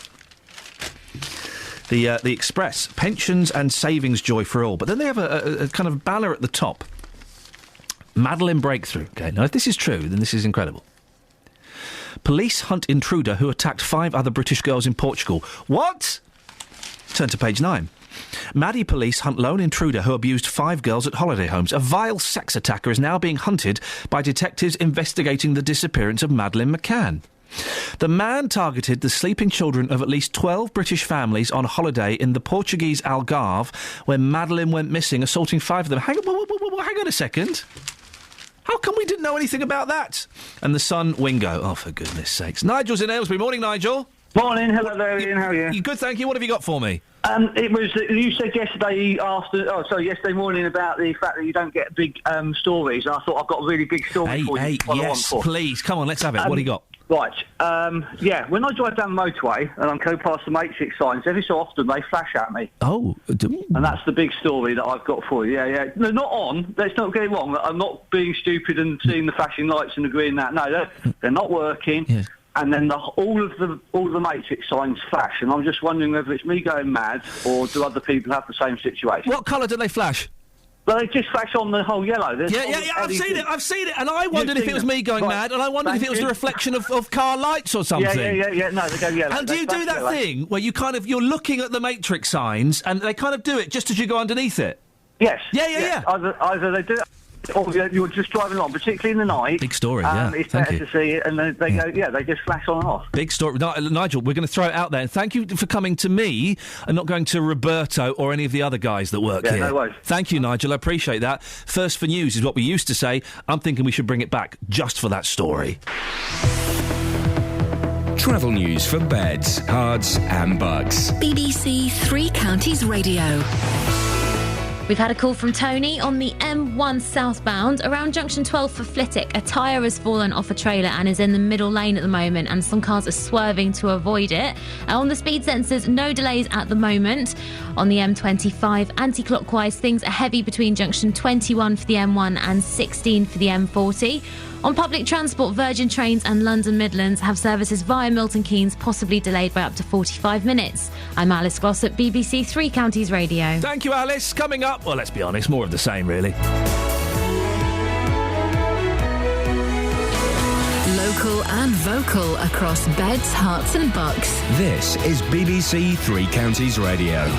The Express, pensions and savings joy for all. But then they have a kind of banner at the top. Madeline breakthrough. Okay, now if this is true, then this is incredible. Police hunt intruder who attacked 5 other British girls in Portugal. What? Turn to page 9. Maddie police hunt lone intruder who abused 5 girls at holiday homes. A vile sex attacker is now being hunted by detectives investigating the disappearance of Madeleine McCann. The man targeted the sleeping children of at least 12 British families on holiday in the Portuguese Algarve, where Madeleine went missing, assaulting 5 of them. Hang on a second. How come we didn't know anything about that? And the son, Wingo. Oh, for goodness sakes. Nigel's in Aylesbury. Morning, Nigel. Morning. Hello there, Ian. How are you? Good, thank you. What have you got for me? It was, you said yesterday morning about the fact that you don't get big stories. I thought I've got a really big story for you. Hey, yes, please. Come on, let's have it. What do you got? Right. When I drive down the motorway and I'm going past the matrix signs, every so often they flash at me. Oh. And that's the big story that I've got for you. Yeah. No, not on. Let's not get it wrong. I'm not being stupid and seeing the flashing lights and agreeing that. No, they're not working. Yes. And then all of the matrix signs flash, and I'm just wondering whether it's me going mad or do other people have the same situation. What colour do they flash? But they just flash on the whole yellow. Yeah, I've seen it, and I wondered if it was me going mad, and I wondered if it was the reflection of car lights or something. Yeah, no, they go yellow. And do you do that thing where you're looking at the matrix signs, and they kind of do it just as you go underneath it? Yes. Yeah. Either they do it, or you're just driving along, particularly in the night. Big story, It's better to see it, and then they go, they just flash on and off. Big story. Nigel, we're going to throw it out there. And thank you for coming to me and not going to Roberto or any of the other guys that work here. No worries. Thank you, Nigel. I appreciate that. First for news is what we used to say. I'm thinking we should bring it back just for that story. Travel news for beds, cards and bugs. BBC Three Counties Radio. We've had a call from Tony on the M1 southbound around junction 12 for Flitwick. A tyre has fallen off a trailer and is in the middle lane at the moment, and some cars are swerving to avoid it. On the speed sensors, no delays at the moment. On the M25 anti-clockwise, things are heavy between junction 21 for the M1 and 16 for the M40. On public transport, Virgin Trains and London Midlands have services via Milton Keynes, possibly delayed by up to 45 minutes. I'm Alice Glossop, BBC Three Counties Radio. Thank you, Alice. Coming up, well, let's be honest, more of the same, really. Local and vocal across beds, hearts and bucks. This is BBC Three Counties Radio.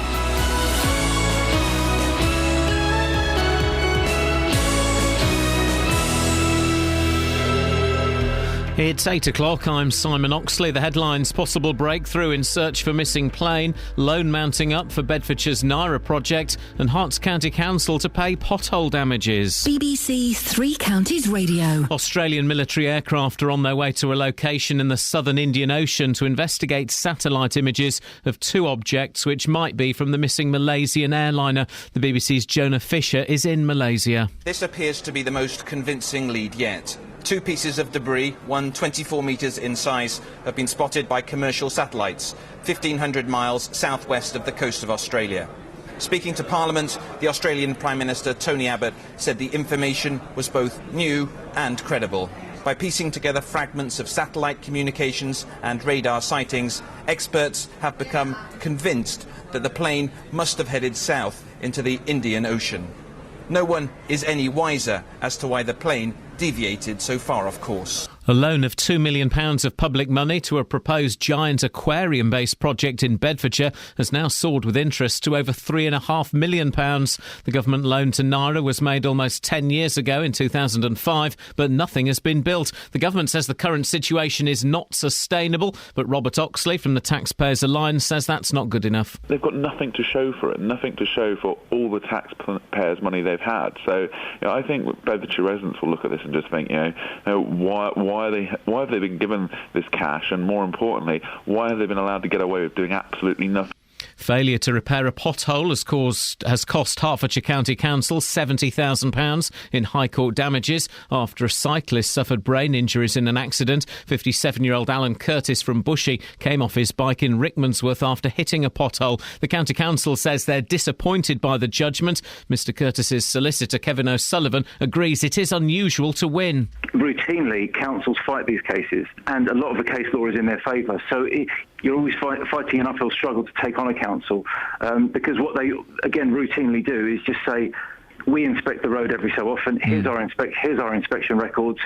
It's 8 o'clock. I'm Simon Oxley. The headlines: possible breakthrough in search for missing plane, loan mounting up for Bedfordshire's Naira project, and Herts County Council to pay pothole damages. BBC Three Counties Radio. Australian military aircraft are on their way to a location in the southern Indian Ocean to investigate satellite images of two objects which might be from the missing Malaysian airliner. The BBC's Jonah Fisher is in Malaysia. This appears to be the most convincing lead yet. Two pieces of debris, one 24 metres in size, have been spotted by commercial satellites, 1,500 miles southwest of the coast of Australia. Speaking to Parliament, the Australian Prime Minister Tony Abbott said the information was both new and credible. By piecing together fragments of satellite communications and radar sightings, experts have become convinced that the plane must have headed south into the Indian Ocean. No one is any wiser as to why the plane deviated so far off course. A loan of £2 million of public money to a proposed giant aquarium-based project in Bedfordshire has now soared with interest to over £3.5 million. The government loan to Naira was made almost 10 years ago in 2005, but nothing has been built. The government says the current situation is not sustainable, but Robert Oxley from the Taxpayers Alliance says that's not good enough. They've got nothing to show for it, nothing to show for all the taxpayers' money they've had. So I think Bedfordshire residents will look at this and just think, why have they been given this cash, and more importantly, why have they been allowed to get away with doing absolutely nothing? Failure to repair a pothole has cost Hertfordshire County Council £70,000 in High Court damages after a cyclist suffered brain injuries in an accident. 57-year-old Alan Curtis from Bushey came off his bike in Rickmansworth after hitting a pothole. The County Council says they're disappointed by the judgment. Mr Curtis's solicitor, Kevin O'Sullivan, agrees it is unusual to win. Routinely, councils fight these cases, and a lot of the case law is in their favour. So you're always fighting an uphill struggle to take on a council, because what they, again, routinely do is just say, we inspect the road every so often. Here's our inspection records.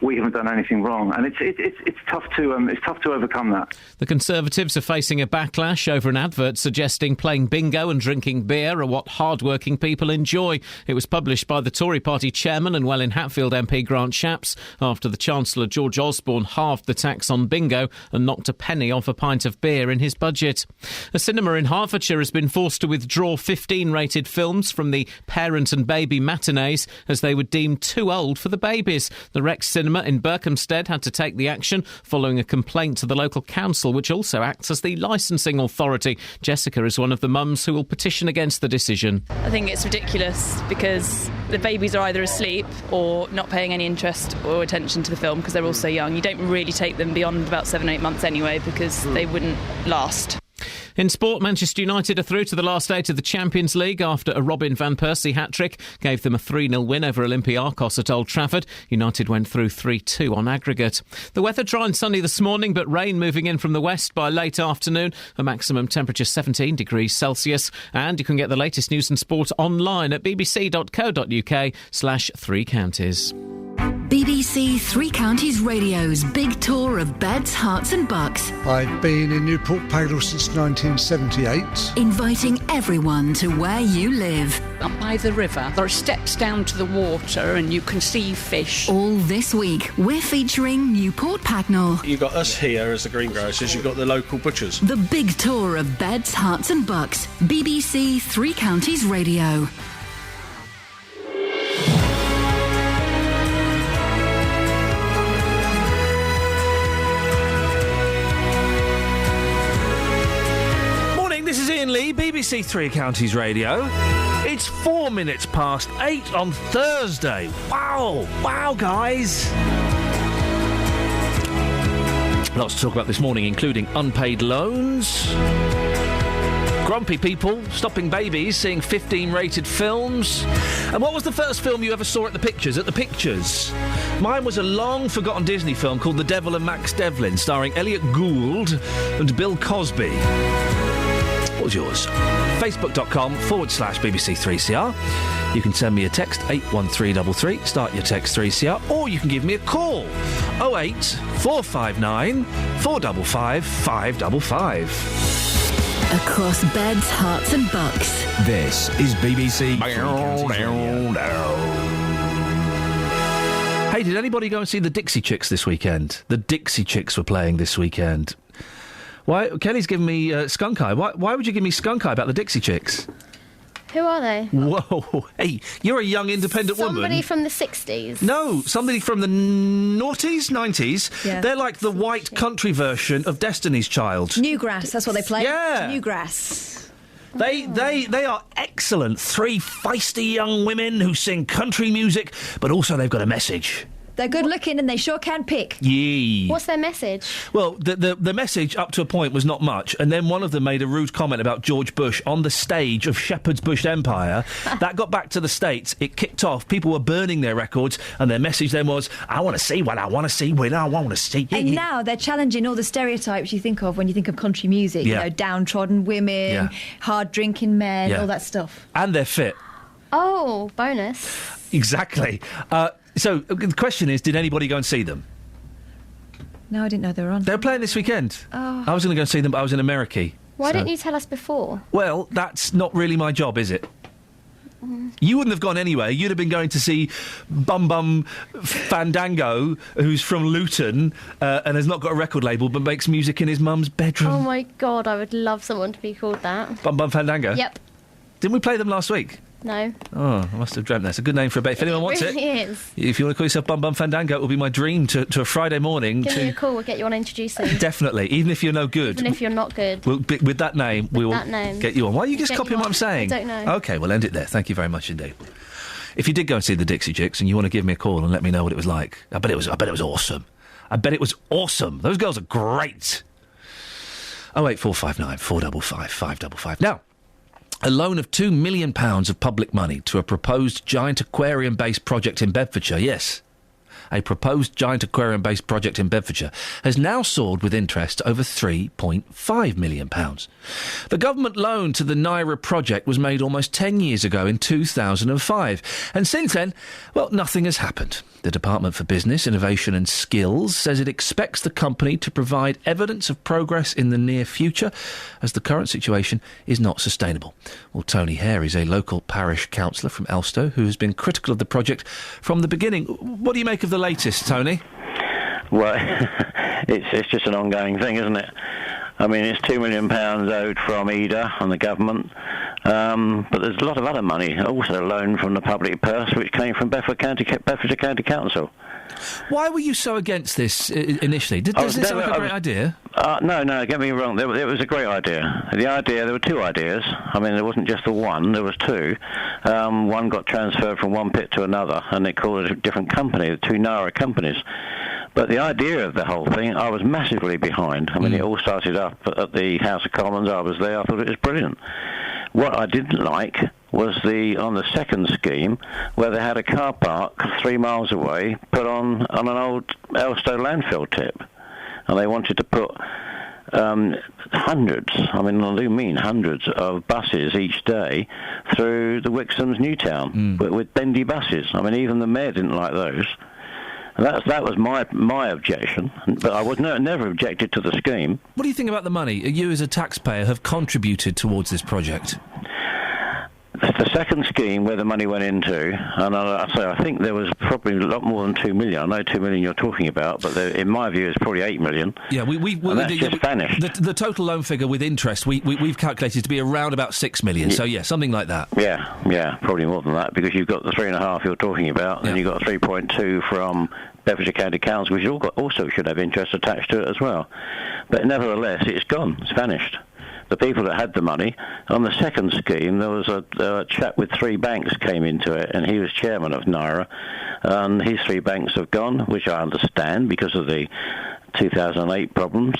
We haven't done anything wrong, and it's tough to overcome that. The Conservatives are facing a backlash over an advert suggesting playing bingo and drinking beer are what hard-working people enjoy. It was published by the Tory party chairman and Welwyn-Hatfield MP Grant Shapps after the Chancellor George Osborne halved the tax on bingo and knocked a penny off a pint of beer in his budget. A cinema in Hertfordshire has been forced to withdraw 15 rated films from the parent and baby matinees as they were deemed too old for the babies. The Rex Cinema in Berkhamsted had to take the action following a complaint to the local council, which also acts as the licensing authority. Jessica is one of the mums who will petition against the decision. I think it's ridiculous because the babies are either asleep or not paying any interest or attention to the film because they're all so young. You don't really take them beyond about 7 or 8 months anyway because they wouldn't last. In sport, Manchester United are through to the last 8 of the Champions League after a Robin van Persie hat-trick gave them a 3-0 win over Olympiacos at Old Trafford. United went through 3-2 on aggregate. The weather dry and sunny this morning, but rain moving in from the west by late afternoon. A maximum temperature 17 degrees Celsius. And you can get the latest news and sport online at bbc.co.uk/3 counties. BBC Three Counties Radio's big tour of beds, hearts and bucks. I've been in Newport Pagnell since 1978. Inviting everyone to where you live. Up by the river, there are steps down to the water and you can see fish. All this week, we're featuring Newport Pagnell. You've got us here as the greengrocers, you've got the local butchers. The big tour of beds, hearts and bucks. BBC Three Counties Radio. This is Iain Lee, BBC Three Counties Radio. It's 4 minutes past 8 on Thursday. Wow, guys. Lots to talk about this morning, including unpaid loans, grumpy people, stopping babies, seeing 15-rated films. And what was the first film you ever saw at the Pictures? Mine was a long-forgotten Disney film called The Devil and Max Devlin, starring Elliot Gould and Bill Cosby. What was yours? Facebook.com/BBC3CR. You can send me a text, 81333, start your text 3CR, or you can give me a call, 08 459 455 555. Across beds, hearts and bucks. This is BBC. Hey, did anybody go and see the Dixie Chicks this weekend? The Dixie Chicks were playing this weekend. Why? Kelly's giving me skunk eye. Why would you give me skunk eye about the Dixie Chicks? Who are they? Whoa. Hey, you're a young independent woman. Somebody from the 60s? No, somebody from the noughties, 90s. Yeah. They're like the white country version of Destiny's Child. Newgrass, that's what they play. Yeah. Newgrass. They are excellent. 3 feisty young women who sing country music, but also they've got a message. They're good looking and they sure can pick. Yee. What's their message? Well, the message up to a point was not much, and then one of them made a rude comment about George Bush on the stage of Shepherd's Bush Empire. That got back to the States. It kicked off. People were burning their records, and their message then was, I want to see what I want to see when I want to see. And now they're challenging all the stereotypes you think of when you think of country music. Yeah. You know, downtrodden women, hard drinking men, all that stuff. And they're fit. Oh, bonus. Exactly. So the question is, did anybody go and see them? No, I didn't know they were on. They're playing this weekend. Oh. I was going to go and see them, but I was in America. Why didn't you tell us before? Well, that's not really my job, is it? You wouldn't have gone anyway. You'd have been going to see Bum Fandango, who's from Luton and has not got a record label but makes music in his mum's bedroom. Oh my God, I would love someone to be called that. Bum Fandango? Yep. Didn't we play them last week? No. Oh, I must have dreamt that. It's a good name for a bait. If anyone wants it, really is. If you want to call yourself Bum Fandango, it will be my dream to a Friday morning. Give me a call, we'll get you on introducing. Definitely, even if you're no good. Even if you're not good. With that name, we will get you on. Why are you just copying what I'm saying? I don't know. OK, we'll end it there. Thank you very much indeed. If you did go and see the Dixie Chicks and you want to give me a call and let me know what it was like, I bet it was awesome. I bet it was awesome. Those girls are great. 08459 455 555. Now, a loan of £2 million of public money to a proposed giant aquarium-based project in Bedfordshire, yes, a proposed giant aquarium-based project in Bedfordshire, has now soared with interest to over £3.5 million. The government loan to the Naira project was made almost 10 years ago in 2005, and since then, well, nothing has happened. The Department for Business, Innovation and Skills says it expects the company to provide evidence of progress in the near future, as the current situation is not sustainable. Well, Tony Hare is a local parish councillor from Elstow who has been critical of the project from the beginning. What do you make of the latest, Tony? Well, it's just an ongoing thing, isn't it? I mean, it's £2 million owed from EDA and the government, but there's a lot of other money also loaned from the public purse, which came from Bedfordshire County Council. Why were you so against this initially? Does this sound like a great idea? No, get me wrong. It was a great idea. There were 2 ideas. I mean, there wasn't just the one, there was 2. One got transferred from one pit to another, and they called it a different company, the 2 Naira companies. But the idea of the whole thing, I was massively behind. I mean, it all started up at the House of Commons. I was there. I thought it was brilliant. What I didn't like was on the second scheme, where they had a car park 3 miles away put on an old Elstow landfill tip. And they wanted to put hundreds, I mean, I do mean hundreds of buses each day through the Wixham's Newtown with bendy buses. I mean, even the mayor didn't like those. And that was my objection, but I was never objected to the scheme. What do you think about the money? You, as a taxpayer, have contributed towards this project. The second scheme, where the money went into, and I think there was probably a lot more than 2 million. I know 2 million you're talking about, but in my view, it's probably 8 million. Yeah, that's just vanished. The total loan figure with interest, we've calculated to be around about 6 million. So yeah, something like that. Yeah, probably more than that, because you've got the 3.5 you're talking about, and you've got 3.2 from Bedfordshire County Council, which also should have interest attached to it as well. But nevertheless, it's gone. It's vanished. The people that had the money, on the second scheme, there was a chap with 3 banks came into it, and he was chairman of NIRA, and his 3 banks have gone, which I understand because of the 2008 problems,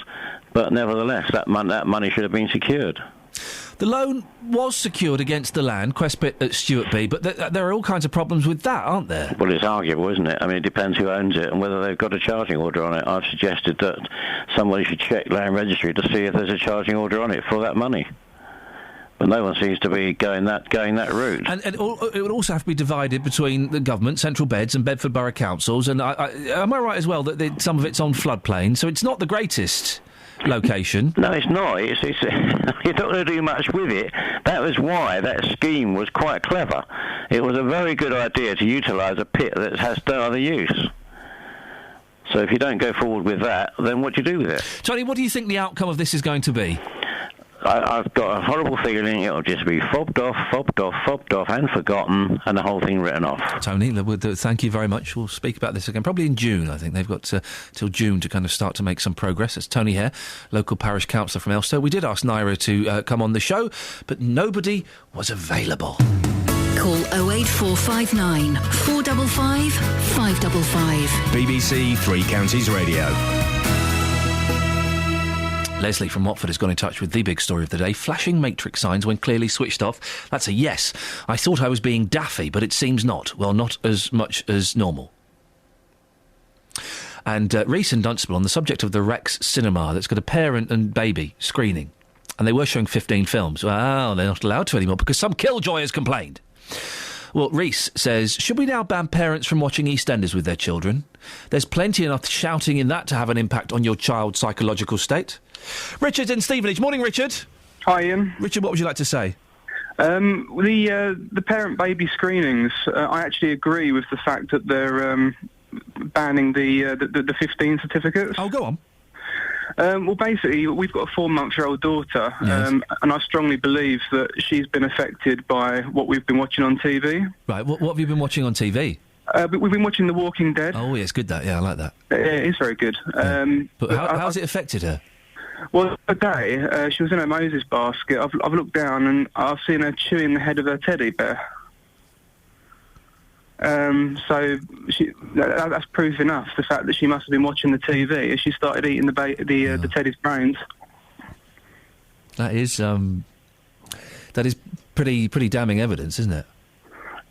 but nevertheless, that money should have been secured. The loan was secured against the land, Questpit at Stuartby, but there are all kinds of problems with that, aren't there? Well, it's arguable, isn't it? I mean, it depends who owns it and whether they've got a charging order on it. I've suggested that somebody should check Land Registry to see if there's a charging order on it for that money. But no one seems to be going that route. And it would also have to be divided between the government, Central Beds, and Bedford Borough Councils. And am I right as well that some of it's on floodplain, so it's not the greatest location? No, it's not. You're not going to do much with it. That was why that scheme was quite clever. It was a very good idea to utilise a pit that has no other use. So if you don't go forward with that, then what do you do with it? Tony, what do you think the outcome of this is going to be? I've got a horrible feeling it'll just be fobbed off, and forgotten, and the whole thing written off. Tony, thank you very much. We'll speak about this again, probably in June, I think. They've got till June to kind of start to make some progress. It's Tony Hare, local parish councillor from Elstow. We did ask NIRA to come on the show, but nobody was available. Call 08459 455 555. BBC Three Counties Radio. Leslie from Watford has gone in touch with the big story of the day. Flashing matrix signs when clearly switched off. That's a yes. I thought I was being daffy, but it seems not. Well, not as much as normal. And Reese and Dunstable on the subject of the Rex Cinema that's got a parent and baby screening. And they were showing 15 films. Well, they're not allowed to anymore because some killjoy has complained. Well, Reese says, should we now ban parents from watching EastEnders with their children? There's plenty enough shouting in that to have an impact on your child's psychological state. Richard in Stevenage. Morning, Richard. Hi, Ian. Richard, what would you like to say? The parent-baby screenings, I actually agree with the fact that they're banning the 15 certificates. Oh, go on. Well, basically, we've got a 4-month-old daughter, Yes. and I strongly believe that she's been affected by what we've been watching on TV. Right, what have you been watching on TV? We've been watching The Walking Dead. Oh, yeah, it's good, that. Yeah, I like that. It is very good. But how's it affected her? Well, today, she was in her Moses basket. I've looked down and I've seen her chewing the head of her teddy bear. So that's proof enough, the fact that she must have been watching the TV as she started eating the teddy's brains. That is pretty damning evidence, isn't it?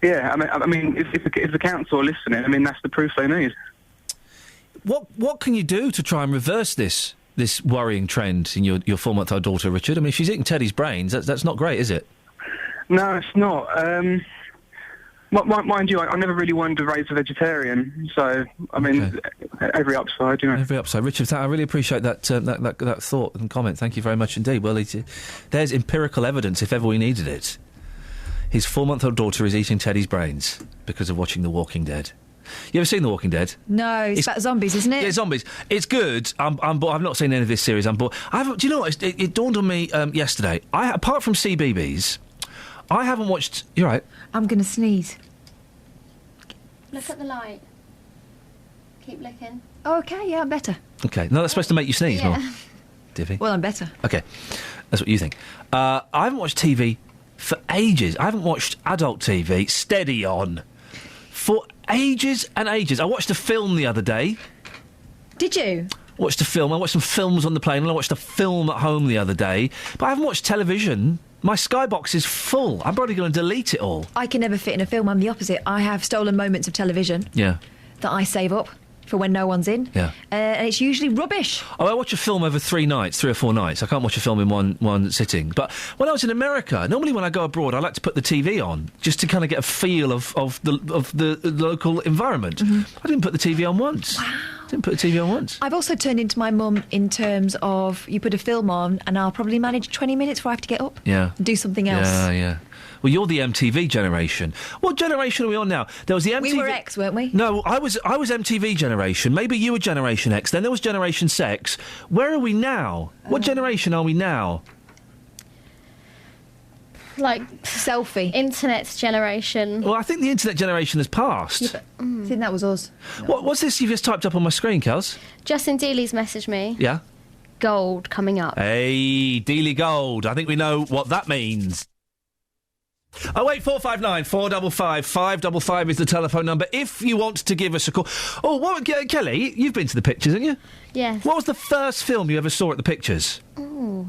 Yeah, I mean, if the council are listening, I mean, that's the proof they need. What can you do to try and reverse this worrying trend in your 4-month-old daughter, Richard? I mean, if she's eating Teddy's brains, that's not great, is it? No, it's not. Mind you, I never really wanted to raise a vegetarian, so, I mean, every upside, you know. Every upside. Richard, I really appreciate that thought and comment. Thank you very much indeed. Well, there's empirical evidence, if ever we needed it. His 4-month-old daughter is eating Teddy's brains because of watching The Walking Dead. You ever seen The Walking Dead? No, it's about zombies, isn't it? Yeah, zombies. It's good. I'm bored. I've not seen any of this series. I'm bored. Do you know what? It dawned on me yesterday. Apart from CBeebies, I haven't watched... You're right. I'm going to sneeze. Look at the light. Keep looking. Oh, okay, yeah, I'm better. Okay. No, that's supposed to make you sneeze more. Divvy. Well, I'm better. Okay. That's what you think. I haven't watched TV for ages. I haven't watched adult TV steady on for ages and ages. I watched a film the other day. Did you? Watched a film. I watched some films on the plane, and I watched a film at home the other day. But I haven't watched television. My Skybox is full. I'm probably going to delete it all. I can never fit in a film. I'm the opposite. I have stolen moments of television Yeah. that I save up for when no one's in. Yeah. And it's usually rubbish. Oh, I watch a film over 3 or 4 nights. I can't watch a film in one sitting. But when I was in America, normally when I go abroad, I like to put the TV on just to kind of get a feel of the local environment. Mm-hmm. I didn't put the TV on once. Wow. Didn't put the TV on once. I've also turned into my mum in terms of you put a film on and I'll probably manage 20 minutes before I have to get up. Yeah. And do something else. Yeah. Well, you're the MTV generation. What generation are we on now? There was the MTV... We were X, weren't we? No, I was MTV generation. Maybe you were Generation X. Then there was Generation Sex. Where are we now? What generation are we now? Like selfie. Internet generation. Well, I think the internet generation has passed. Yeah, I think that was us. What's this you've just typed up on my screen, Kels? Justin Dealey's messaged me. Yeah. Gold coming up. Hey, Dealey Gold. I think we know what that means. 08459 455 555 is the telephone number if you want to give us a call. Oh, Kelly, you've been to the pictures, haven't you? Yes. What was the first film you ever saw at the pictures? Ooh.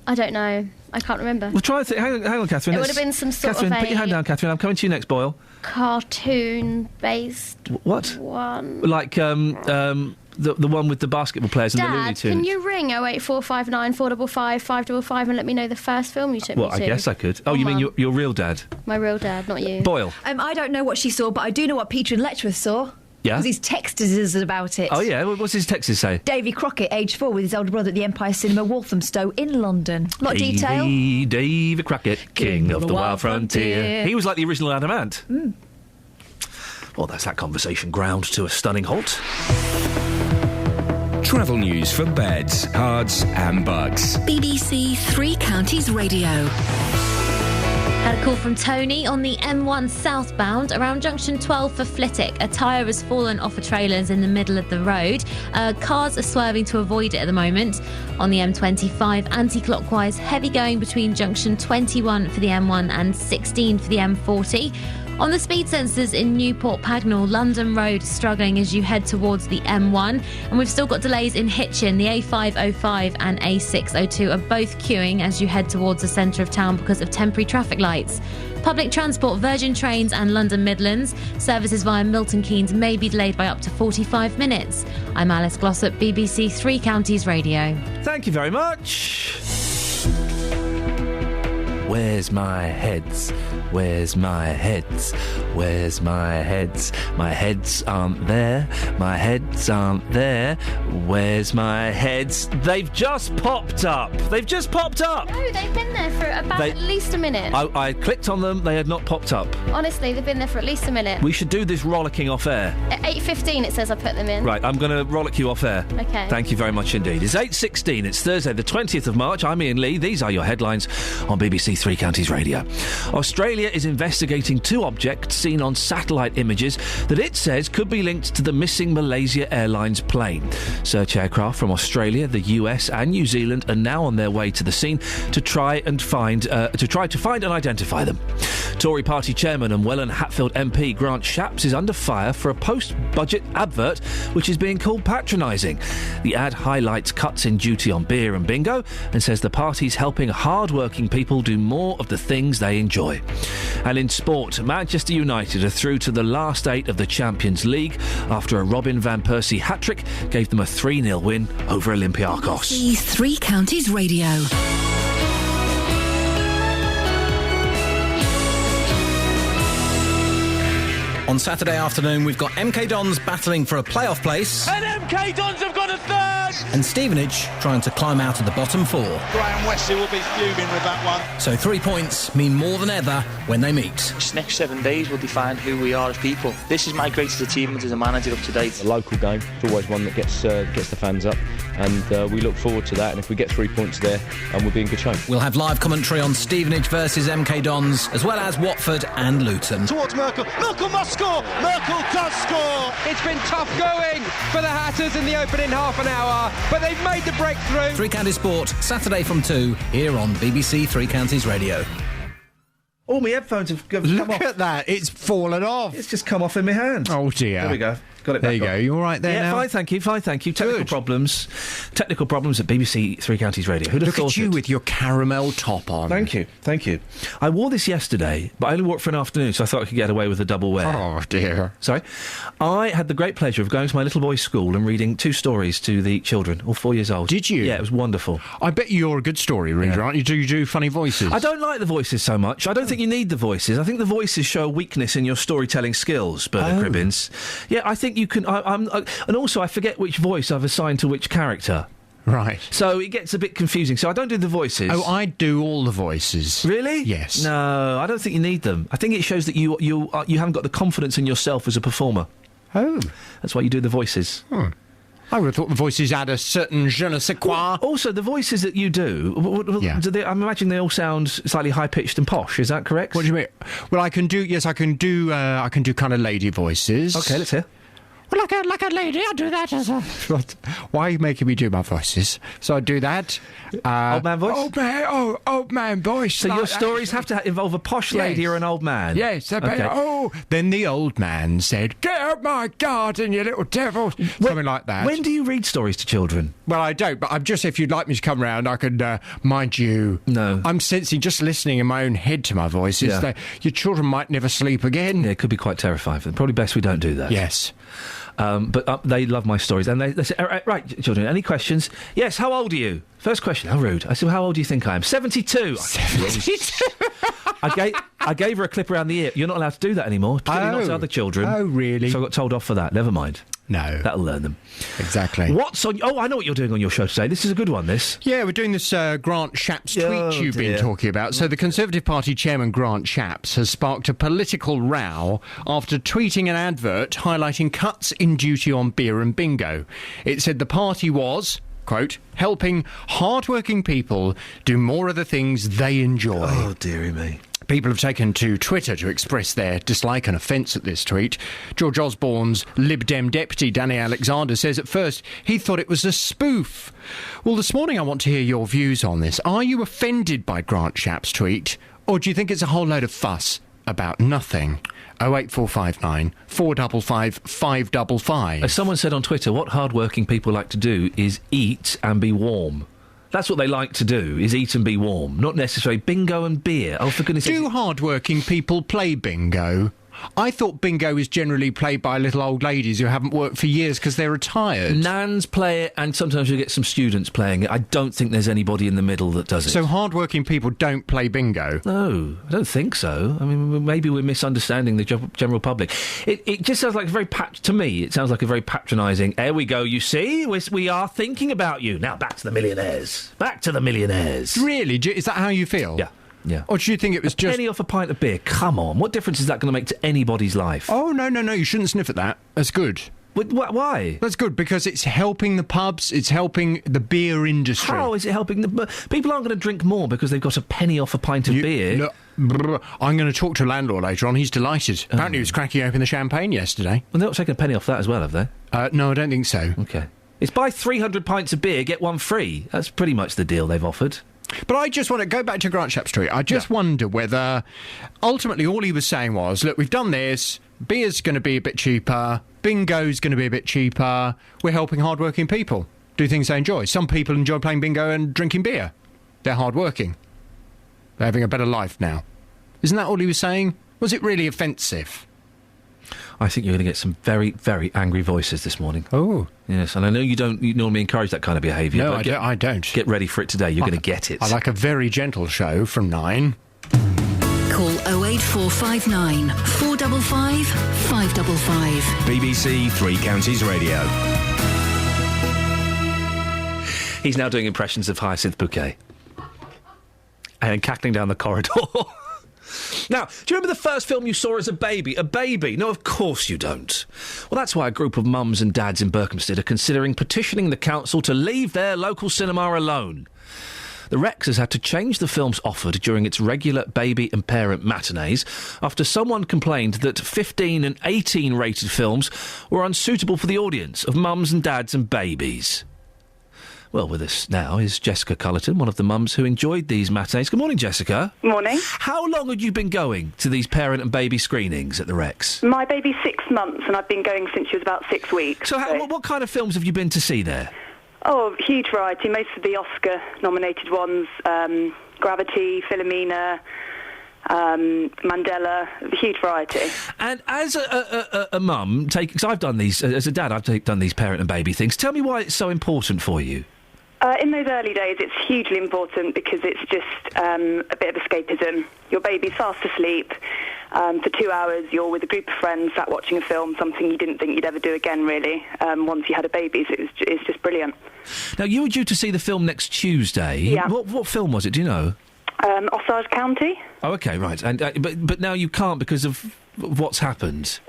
I don't know. I can't remember. Well, try and think. Hang on, Catherine. It would have been some sort Catherine, of put your hand down, Catherine. I'm coming to you next, Boyle. Cartoon-based What? one. Like, the one with the basketball players and the Looney Dad, Tunes. can you ring 08459 455 555 and let me know the first film you took me Well, to? I guess I could. Oh, you mean your real dad? My real dad, not you. Boyle. I don't know what she saw, but I do know what Peter and Letchworth saw. Yeah? Because he's texted us about it. Oh, yeah? What's his texts say? Davy Crockett, aged 4, with his older brother at the Empire Cinema, Walthamstow, in London. Lot of detail. Davy Crockett, king of the wild frontier. He was like the original Adam Ant. Mm. Well, that's that conversation ground to a stunning halt. Travel news for beds, cards and bugs. BBC Three Counties Radio. Had a call from Tony on the M1 southbound around junction 12 for Flitwick. A tyre has fallen off a trailer's in the middle of the road. Cars are swerving to avoid it at the moment. On the M25, anti-clockwise, heavy going between junction 21 for the M1 and 16 for the M40. On the speed sensors in Newport Pagnell, London Road struggling as you head towards the M1. And we've still got delays in Hitchin. The A505 and A602 are both queuing as you head towards the centre of town because of temporary traffic lights. Public transport, Virgin Trains and London Midlands. Services via Milton Keynes may be delayed by up to 45 minutes. I'm Alice Glossop, BBC Three Counties Radio. Thank you very much. Where's my heads? Where's my heads? Where's my heads? My heads aren't there. My heads aren't there. Where's my heads? They've just popped up. They've just popped up. No, they've been there for about at least a minute. I clicked on them. They had not popped up. Honestly, they've been there for at least a minute. We should do this rollicking off air. At 8:15 it says I put them in. Right, I'm going to rollick you off air. Okay. Thank you very much indeed. It's 8:16. It's Thursday, the 20th of March. I'm Iain Lee. These are your headlines on BBC Three Counties Radio. Australia is investigating 2 objects seen on satellite images that it says could be linked to the missing Malaysia Airlines plane. Search aircraft from Australia, the US and New Zealand are now on their way to the scene to try to find and identify them. Tory party chairman and Welland Hatfield MP Grant Shapps is under fire for a post-budget advert which is being called patronising. The ad highlights cuts in duty on beer and bingo and says the party's helping hard-working people do more of the things they enjoy. And in sport, Manchester United are through to the last 8 of the Champions League after a Robin van Persie hat-trick gave them a 3-0 win over Olympiacos. BBC Three Counties Radio. On Saturday afternoon, we've got MK Dons battling for a playoff place. And MK Dons have got a third! And Stevenage trying to climb out of the bottom 4. Graham Wesley will be fuming with that one. So 3 points mean more than ever when they meet. This next 7 days will define who we are as people. This is my greatest achievement as a manager up to date. A local game, it's always one that gets the fans up, and we look forward to that. And if we get 3 points there, we'll be in good shape. We'll have live commentary on Stevenage versus MK Dons, as well as Watford and Luton. Towards Merkel. Merkel must score! Merkel does score! It's been tough going for the Hatters in the opening half an hour, but they've made the breakthrough. Three Counties Sport, Saturday from 2, here on BBC Three Counties Radio. Oh, my headphones have come off. Look at that, it's fallen off. It's just come off in my hand. Oh, dear. There we go. Got it There back you on. go. You all right there Yeah, now? fine, thank you. Technical problems at BBC Three Counties Radio. Who'd have Look thought at you it? with your caramel top on. Thank you. I wore this yesterday, but I only wore it for an afternoon, so I thought I could get away with a double wear. Oh, dear. Sorry. I had the great pleasure of going to my little boy's school and reading 2 stories to the children, all 4 years old. Did you? Yeah, it was wonderful. I bet you're a good story reader, aren't you? Do you do funny voices? I don't like the voices so much. I don't think you need the voices. I think the voices show a weakness in your storytelling skills, Bernard Cribbins. Yeah, I think you can... and also, I forget which voice I've assigned to which character. Right. So it gets a bit confusing. So I don't do the voices. Oh, I do all the voices. Really? Yes. No, I don't think you need them. I think it shows that you haven't got the confidence in yourself as a performer. Oh. That's why you do the voices. I would have thought the voices had a certain je ne sais quoi. Well, also, the voices that you do, I'm imagining they all sound slightly high-pitched and posh. Is that correct? What do you mean? Well, I can do kind of lady voices. Okay, let's hear. Well, like a lady, I do that as a... Why are you making me do my voices? So I do that. Old man voice? Old man voice. So your stories have to involve a posh lady or an old man? Yes. Okay. Then the old man said, "Get out my garden, you little devil." Something like that. When do you read stories to children? Well, I don't, but I'm just, if you'd like me to come round, I could, mind you... No. I'm sensing, just listening in my own head to my voices, that your children might never sleep again. Yeah, it could be quite terrifying. Probably best we don't do that. Yes. But they love my stories. And they say, right, children, any questions? Yes, how old are you? First question, how rude. I said, well, how old do you think I am? 72. 72? I gave her a clip around the ear. You're not allowed to do that anymore, particularly not to other children. Oh, really? So I got told off for that. Never mind. No. That'll learn them. Exactly. What's on... Oh, I know what you're doing on your show today. This is a good one, this. Yeah, we're doing this Grant Shapps tweet you've been talking about. So the Conservative Party chairman, Grant Shapps, has sparked a political row after tweeting an advert highlighting cuts in duty on beer and bingo. It said the party was... quote, helping hard-working people do more of the things they enjoy. Oh, dearie me. People have taken to Twitter to express their dislike and offence at this tweet. George Osborne's Lib Dem deputy, Danny Alexander, says at first he thought it was a spoof. Well, this morning I want to hear your views on this. Are you offended by Grant Shapps' tweet, or do you think it's a whole load of fuss about nothing? 08459 455 555. As someone said on Twitter, what hard-working people like to do is eat and be warm. That's what they like to do, is eat and be warm. Not necessarily bingo and beer. Oh, for goodness sake. Do hard-working people play bingo? I thought bingo is generally played by little old ladies who haven't worked for years because they're retired. Nans play it, and sometimes you get some students playing it. I don't think there's anybody in the middle that does it. So hard-working people don't play bingo? No, I don't think so. I mean, maybe we're misunderstanding the general public. It just sounds like to me, it sounds like a very patronising, there we go, you see, we are thinking about you. Now, back to the millionaires. Back to the millionaires. Really? Is that how you feel? Yeah. Yeah. Or do you think it was just... penny off a pint of beer? Come on. What difference is that going to make to anybody's life? Oh, no. You shouldn't sniff at that. That's good. Why? That's good, because it's helping the pubs, it's helping the beer industry. How is it helping people aren't going to drink more because they've got a penny off a pint of beer. Look, I'm going to talk to a landlord later on. He's delighted. Apparently he was cracking open the champagne yesterday. Well, they're not taking a penny off that as well, have they? No, I don't think so. Okay. It's buy 300 pints of beer, get one free. That's pretty much the deal they've offered. But I just want to go back to Grant Shapps' tweet. I just wonder whether ultimately all he was saying was, look, we've done this, beer's going to be a bit cheaper, bingo's going to be a bit cheaper, we're helping hard-working people do things they enjoy. Some people enjoy playing bingo and drinking beer. They're hard-working. They're having a better life now. Isn't that all he was saying? Was it really offensive? I think you're going to get some very, very angry voices this morning. Oh. Yes, and I know you normally encourage that kind of behaviour. No, I don't. Get ready for it today. You're going to get it. I like a very gentle show from 9. Call 08459 455 555. BBC Three Counties Radio. He's now doing impressions of Hyacinth Bouquet. And cackling down the corridor. Now, do you remember the first film you saw as a baby? A baby? No, of course you don't. Well, that's why a group of mums and dads in Berkhamsted are considering petitioning the council to leave their local cinema alone. The Rex has had to change the films offered during its regular baby and parent matinees after someone complained that 15 and 18 rated films were unsuitable for the audience of mums and dads and babies. Well, with us now is Jessica Cullerton, one of the mums who enjoyed these matinees. Good morning, Jessica. Morning. How long had you been going to these parent and baby screenings at the Rex? My baby's 6 months, and I've been going since she was about 6 weeks. So what kind of films have you been to see there? Oh, huge variety. Most of the Oscar-nominated ones, Gravity, Philomena, Mandela, a huge variety. And as a mum, because I've done these, as a dad, I've done these parent and baby things. Tell me why it's so important for you. In those early days, it's hugely important because it's just a bit of escapism. Your baby's fast asleep. For 2 hours, you're with a group of friends, sat watching a film, something you didn't think you'd ever do again, really, once you had a baby. So it's just brilliant. Now, you were due to see the film next Tuesday. Yeah. What film was it, do you know? Osage County. Oh, OK, right. And but now you can't because of what's happened.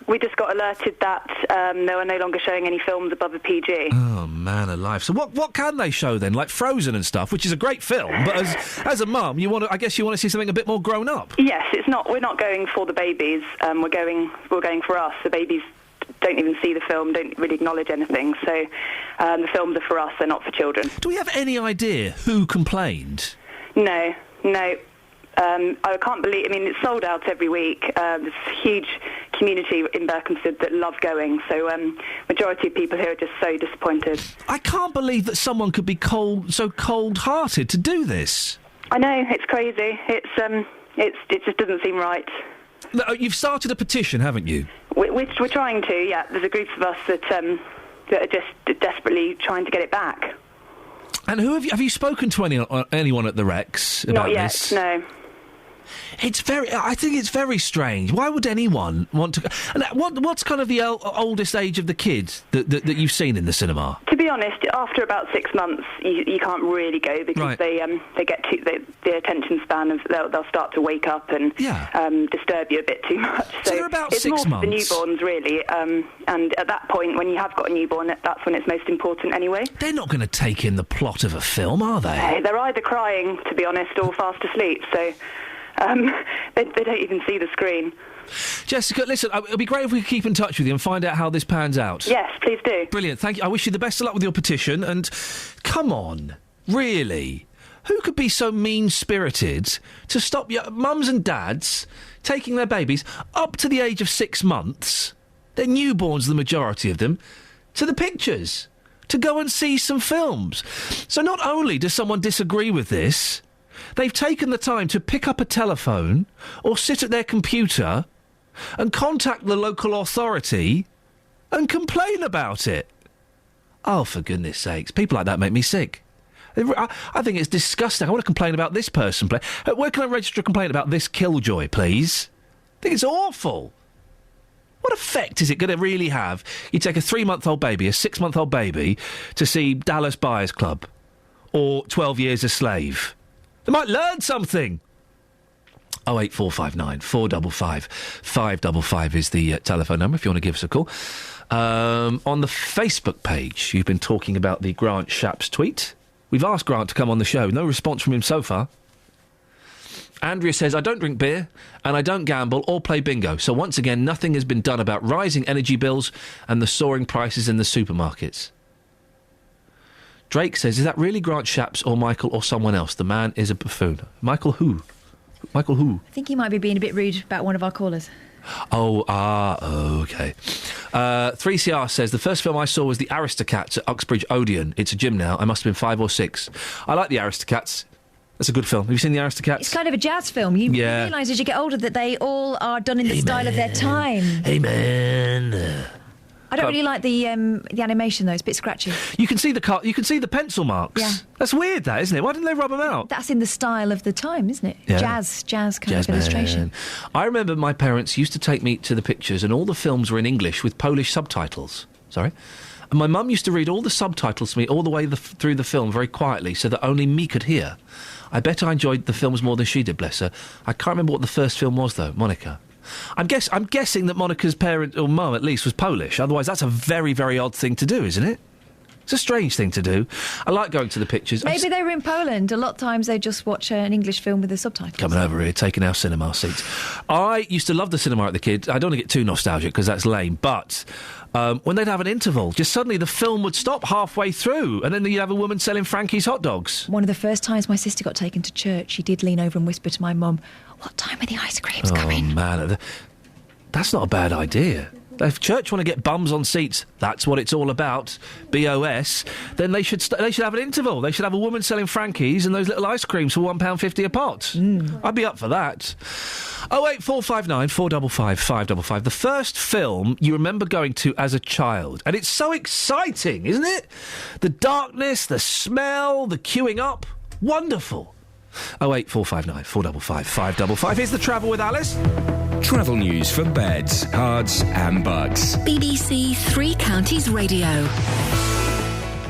We just got alerted that they were no longer showing any films above a PG. Oh, man alive. So what can they show then? Like Frozen and stuff, which is a great film, but as a mum, I guess you want to see something a bit more grown up. Yes, we're not going for the babies. We're going for us. The babies don't even see the film, don't really acknowledge anything. So the films are for us, they're not for children. Do we have any idea who complained? No. I can't believe... I mean, it's sold out every week. There's a huge community in Berkhamsted that love going, so majority of people here are just so disappointed. I can't believe that someone could be so cold-hearted to do this. I know, it's crazy. It just doesn't seem right. You've started a petition, haven't you? We're trying to, yeah. There's a group of us that are just desperately trying to get it back. And have you spoken to anyone at the Rex about this? Not yet, no. I think it's very strange. Why would anyone want to... And what's kind of the oldest age of the kids that you've seen in the cinema? To be honest, after about 6 months, you can't really go because they get the attention span of they'll start to wake up and disturb you a bit too much. So they're about it's 6 more for the months. newborns, really. And at that point, when you have got a newborn, that's when it's most important anyway. They're not going to take in the plot of a film, are they? They're either crying, to be honest, or fast asleep. So. They don't even see the screen. Jessica, listen, it'd be great if we could keep in touch with you and find out how this pans out. Yes, please do. Brilliant, thank you. I wish you the best of luck with your petition, and come on, really? Who could be so mean-spirited to stop your mums and dads taking their babies up to the age of 6 months, they're newborns, the majority of them, to the pictures, to go and see some films? So not only does someone disagree with this... They've taken the time to pick up a telephone or sit at their computer and contact the local authority and complain about it. Oh, for goodness sakes. People like that make me sick. I think it's disgusting. I want to complain about this person. Where can I register a complaint about this killjoy, please? I think it's awful. What effect is it going to really have? You take a 3-month-old baby, a 6-month-old baby, to see Dallas Buyers Club or 12 Years a Slave. They might learn something. 08459 455 555 is the telephone number if you want to give us a call. On the Facebook page, you've been talking about the Grant Shapps tweet. We've asked Grant to come on the show. No response from him so far. Andrea says, I don't drink beer and I don't gamble or play bingo. So once again, nothing has been done about rising energy bills and the soaring prices in the supermarkets. Drake says, is that really Grant Shapps or Michael or someone else? The man is a buffoon. Michael who? Michael who? I think he might be being a bit rude about one of our callers. OK. 3CR says, the first film I saw was The Aristocats at Uxbridge Odeon. It's a gym now. I must have been 5 or 6. I like The Aristocats. That's a good film. Have you seen The Aristocats? It's kind of a jazz film. You realise as you get older that they all are done in the style of their time. Hey, man. I don't really like the animation though. It's a bit scratchy. You can see the pencil marks. Yeah, that's weird, that isn't it? Why didn't they rub them out? That's in the style of the time, isn't it? Yeah. Jazz kind of illustration. I remember my parents used to take me to the pictures, and all the films were in English with Polish subtitles. Sorry. And my mum used to read all the subtitles to me all the way through the film very quietly, so that only me could hear. I bet I enjoyed the films more than she did, bless her. I can't remember what the first film was though. Monica. I'm guessing that Monica's parent, or mum at least, was Polish. Otherwise, that's a very, very odd thing to do, isn't it? It's a strange thing to do. I like going to the pictures. Maybe they were in Poland. A lot of times they just watch an English film with the subtitles. Coming over here, taking our cinema seats. I used to love the cinema at the kid. I don't want to get too nostalgic because that's lame, but when they'd have an interval, just suddenly the film would stop halfway through and then you'd have a woman selling Frankie's hot dogs. One of the first times my sister got taken to church, she did lean over and whisper to my mum, "What time are the ice creams coming?" Oh, man. That's not a bad idea. If church want to get bums on seats, that's what it's all about, BOS, then they should have an interval. They should have a woman selling Frankies and those little ice creams for £1.50 a pot. I'd be up for that. 08459 455 555. The first film you remember going to as a child. And it's so exciting, isn't it? The darkness, the smell, the queuing up. Wonderful. 08459 455 555. Here's the travel with Alice. Travel news for beds, cards and bugs. BBC Three Counties Radio.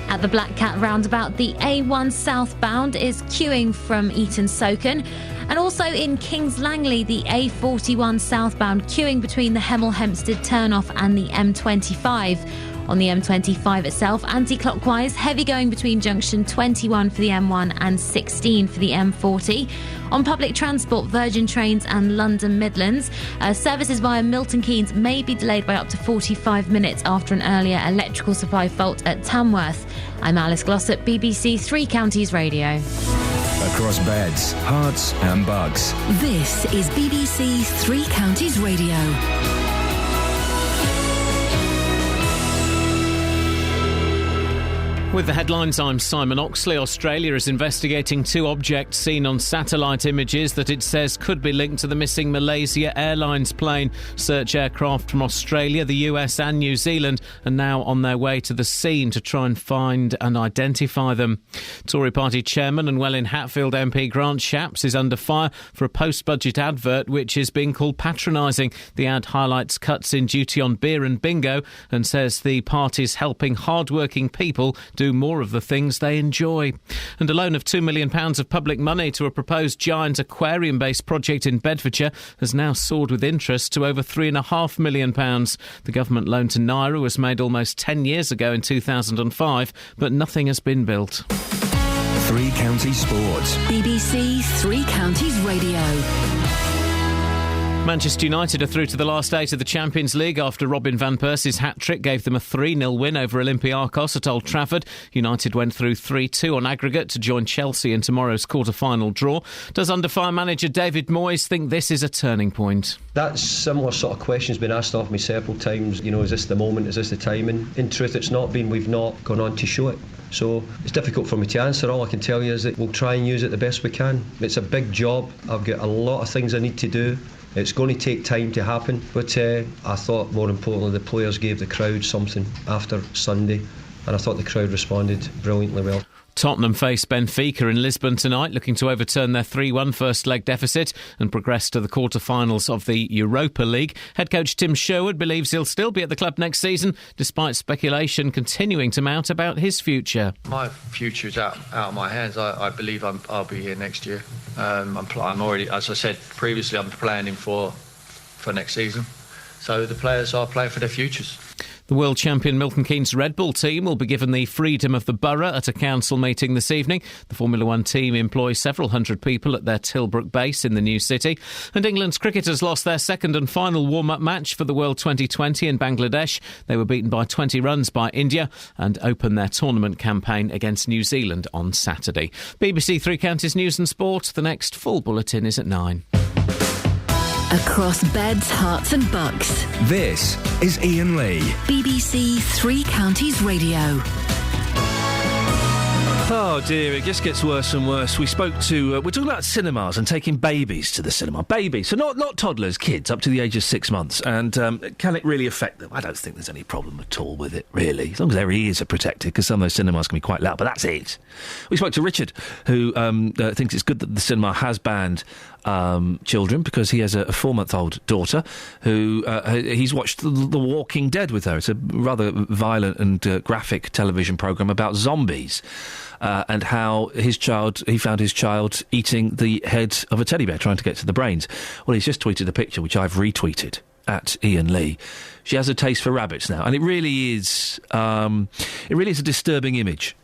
At the Black Cat roundabout, the A1 southbound is queuing from Eton Soken. And also in Kings Langley, the A41 southbound queuing between the Hemel Hempstead turnoff and the M25. On the M25 itself, anti-clockwise, heavy going between junction 21 for the M1 and 16 for the M40. On public transport, Virgin Trains and London Midlands, services via Milton Keynes may be delayed by up to 45 minutes after an earlier electrical supply fault at Tamworth. I'm Alice Glossop, BBC Three Counties Radio. Across beds, hearts and bugs. This is BBC Three Counties Radio. With the headlines, I'm Simon Oxley. Australia is investigating two objects seen on satellite images that it says could be linked to the missing Malaysia Airlines plane. Search aircraft from Australia, the US and New Zealand are now on their way to the scene to try and find and identify them. Tory party chairman and Welwyn-Hatfield MP Grant Shapps is under fire for a post-budget advert which is being called patronising. The ad highlights cuts in duty on beer and bingo and says the party's helping hard-working people do more of the things they enjoy. And a loan of £2 million of public money to a proposed giant aquarium-based project in Bedfordshire has now soared with interest to over £3.5 million. The government loan to Naira was made almost 10 years ago in 2005, but nothing has been built. Three Counties Sports. BBC Three Counties Radio. Manchester United are through to the last eight of the Champions League after Robin van Persie's hat-trick gave them a 3-0 win over Olympiacos at Old Trafford. United went through 3-2 on aggregate to join Chelsea in tomorrow's quarter-final draw. Does under-fire manager David Moyes think this is a turning point? That similar sort of question's been asked of me several times. You know, is this the moment? Is this the timing? In truth, it's not been. We've not gone on to show it. So it's difficult for me to answer. All I can tell you is that we'll try and use it the best we can. It's a big job. I've got a lot of things I need to do. It's going to take time to happen, but I thought more importantly the players gave the crowd something after Sunday, and I thought the crowd responded brilliantly well. Tottenham face Benfica in Lisbon tonight, looking to overturn their 3-1 first-leg deficit and progress to the quarter-finals of the Europa League. Head coach Tim Sherwood believes he'll still be at the club next season, despite speculation continuing to mount about his future. My future's out of my hands. I believe I'll be here next year. I'm already, as I said previously, I'm planning for next season. So the players are playing for their futures. The world champion Milton Keynes Red Bull team will be given the freedom of the borough at a council meeting this evening. The Formula One team employs several hundred people at their Tilbrook base in the new city. And England's cricketers lost their second and final warm-up match for the World 2020 in Bangladesh. They were beaten by 20 runs by India and open their tournament campaign against New Zealand on Saturday. BBC Three Counties News and Sport. The next full bulletin is at 9. Across beds, hearts and bucks. This is Iain Lee. BBC Three Counties Radio. Oh dear, it just gets worse and worse. We're talking about cinemas and taking babies to the cinema. Babies, so not toddlers, kids up to the age of 6 months. And can it really affect them? I don't think there's any problem at all with it, really. As long as their ears are protected, because some of those cinemas can be quite loud, but that's it. We spoke to Richard, who thinks it's good that the cinema has banned children, because he has a 4-month-old daughter who he's watched The Walking Dead with her. It's a rather violent and graphic television programme about zombies. And how he found his child eating the head of a teddy bear, trying to get to the brains. Well, he's just tweeted a picture, which I've retweeted. at Iain Lee. She has a taste for rabbits now, and it really is a disturbing image,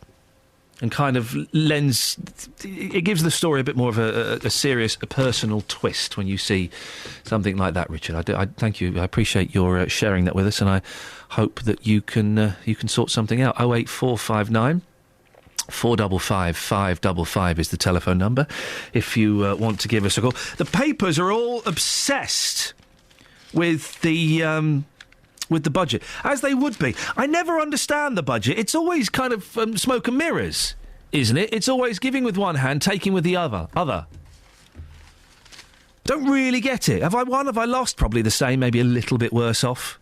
and kind of it gives the story a bit more of a serious, a personal twist when you see something like that, Richard. I thank you. I appreciate your sharing that with us, and I hope that you can sort something out. 08459 455 555 is the telephone number if you want to give us a call. The papers are all obsessed with the budget, as they would be. I never understand the budget. It's always kind of smoke and mirrors, isn't it? It's always giving with one hand, taking with the other. Don't really get it. Have I won? Have I lost? Probably the same, maybe a little bit worse off.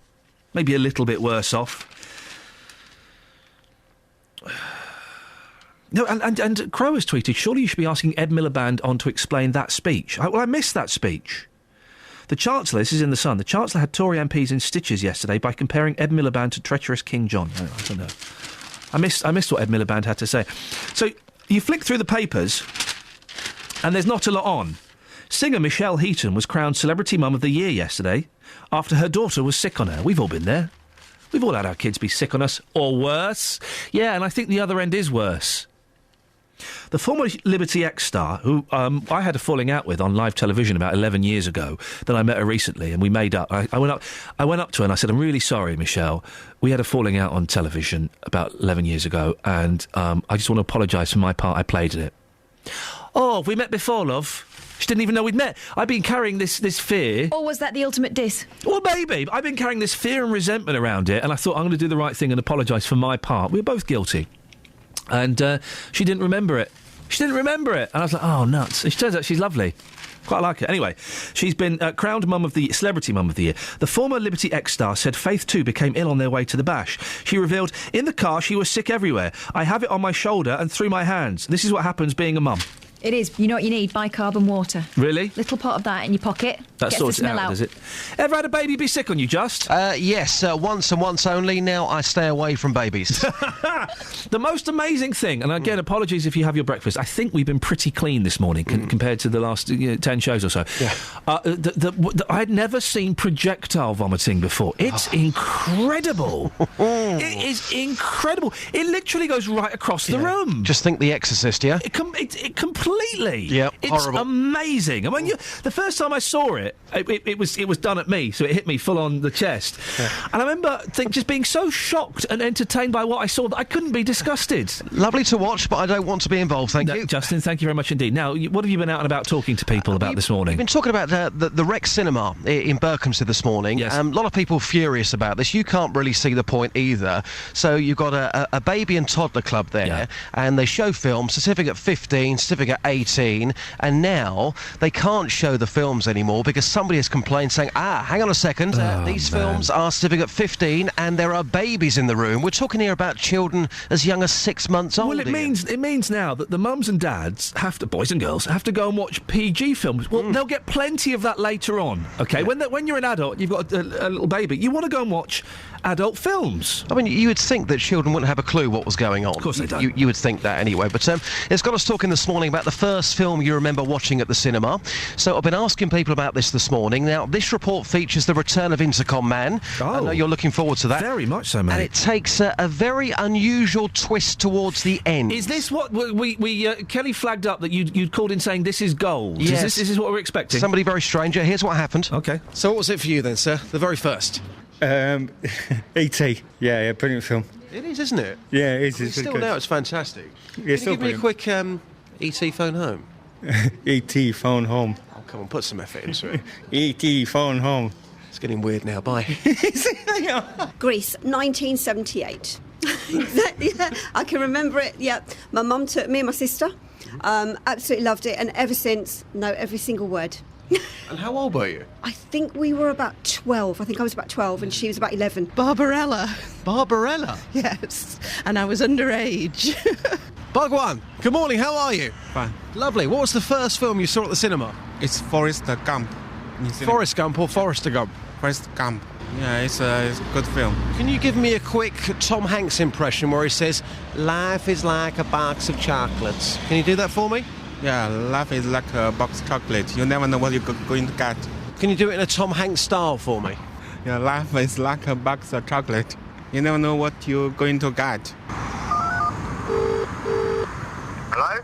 No, and Crow has tweeted, surely you should be asking Ed Miliband on to explain that speech. I missed that speech. The Chancellor, this is in The Sun, the Chancellor had Tory MPs in stitches yesterday by comparing Ed Miliband to treacherous King John. I don't know. I missed what Ed Miliband had to say. So you flick through the papers and there's not a lot on. Singer Michelle Heaton was crowned Celebrity Mum of the Year yesterday after her daughter was sick on her. We've all been there. We've all had our kids be sick on us, or worse. Yeah, and I think the other end is worse. The former Liberty X star, who I had a falling out with on live television about 11 years ago, then I met her recently and we made up. I went up to her and I said, I'm really sorry, Michelle. We had a falling out on television about 11 years ago and I just want to apologise for my part. I played in it. Oh, have we met before, love? She didn't even know we'd met. I've been carrying this fear. Or was that the ultimate diss? Well, maybe. I've been carrying this fear and resentment around it and I thought I'm going to do the right thing and apologise for my part. We were both guilty. And she didn't remember it. And I was like, oh, nuts. And she turns out she's lovely. Quite like her. Anyway, she's been crowned Celebrity Mum of the Year. The former Liberty X star said Faith too became ill on their way to the bash. She revealed, in the car she was sick everywhere. I have it on my shoulder and through my hands. This is what happens being a mum. It is. You know what you need? Bicarb water. Really? Little pot of that in your pocket. That sorts it out, does it? Ever had a baby be sick on you, Just? Yes, once and once only. Now I stay away from babies. The most amazing thing, and again, apologies if you have your breakfast, I think we've been pretty clean this morning compared to the last 10 shows or so. Yeah. I'd never seen projectile vomiting before. It's incredible. It is incredible. It literally goes right across the room. Just think The Exorcist, yeah? It completely. Yeah, it's horrible. Amazing. I mean, the first time I saw it was done at me, so it hit me full on the chest. Yeah. And I remember just being so shocked and entertained by what I saw that I couldn't be disgusted. Lovely to watch, but I don't want to be involved, thank you. Justin, thank you very much indeed. Now, what have you been out and about talking to people about this morning? We've been talking about the Rex Cinema in Berkhamsted this morning. Yes. A lot of people furious about this. You can't really see the point either. So you've got a baby and toddler club there, and they show films, certificate 15, certificate 18, and now they can't show the films anymore because somebody has complained saying, hang on a second, these films are certificate 15 and there are babies in the room. We're talking here about children as young as 6 months old. Well, it means now that the mums and dads boys and girls have to go and watch PG films. Well, they'll get plenty of that later on, OK? Yeah. When you're an adult, you've got a little baby, you want to go and watch adult films. I mean, you would think that children wouldn't have a clue what was going on. Of course they don't. You would think that anyway. But it's got us talking this morning about the first film you remember watching at the cinema. So I've been asking people about this morning. Now, this report features the return of Intercom Man. Oh. I know you're looking forward to that. Very much so, mate. And it takes a very unusual twist towards the end. Is this what we Kelly flagged up that you'd called in saying this is gold? Yes. Is this what we're expecting? Somebody very strange. Here's what happened. OK. So what was it for you then, sir? The very first? E.T. Yeah, brilliant film. It is, isn't it? Yeah, it is. It's still now, it's fantastic. Yeah, Can you give me a quick E.T. phone home? E.T. phone home. Oh, come on, put some effort into it. E.T. phone home. It's getting weird now, bye. Greece, 1978. Yeah, I can remember it, yeah. My mum took me and my sister. Absolutely loved it, and ever since, know every single word. And how old were you? I think we were about 12. I think I was about 12 and she was about 11. Barbarella. Barbarella? Yes, and I was underage. Bhagwan, good morning, how are you? Fine. Lovely. What was the first film you saw at the cinema? It's Forrest Gump. Forrest Gump or Forrester Gump? Forrest Gump. Yeah, it's a good film. Can you give me a quick Tom Hanks impression where he says, life is like a box of chocolates? Can you do that for me? Yeah, life is like a box of chocolate. You never know what you're going to get. Can you do it in a Tom Hanks style for me? Your life is like a box of chocolate. You never know what you're going to get. Hello?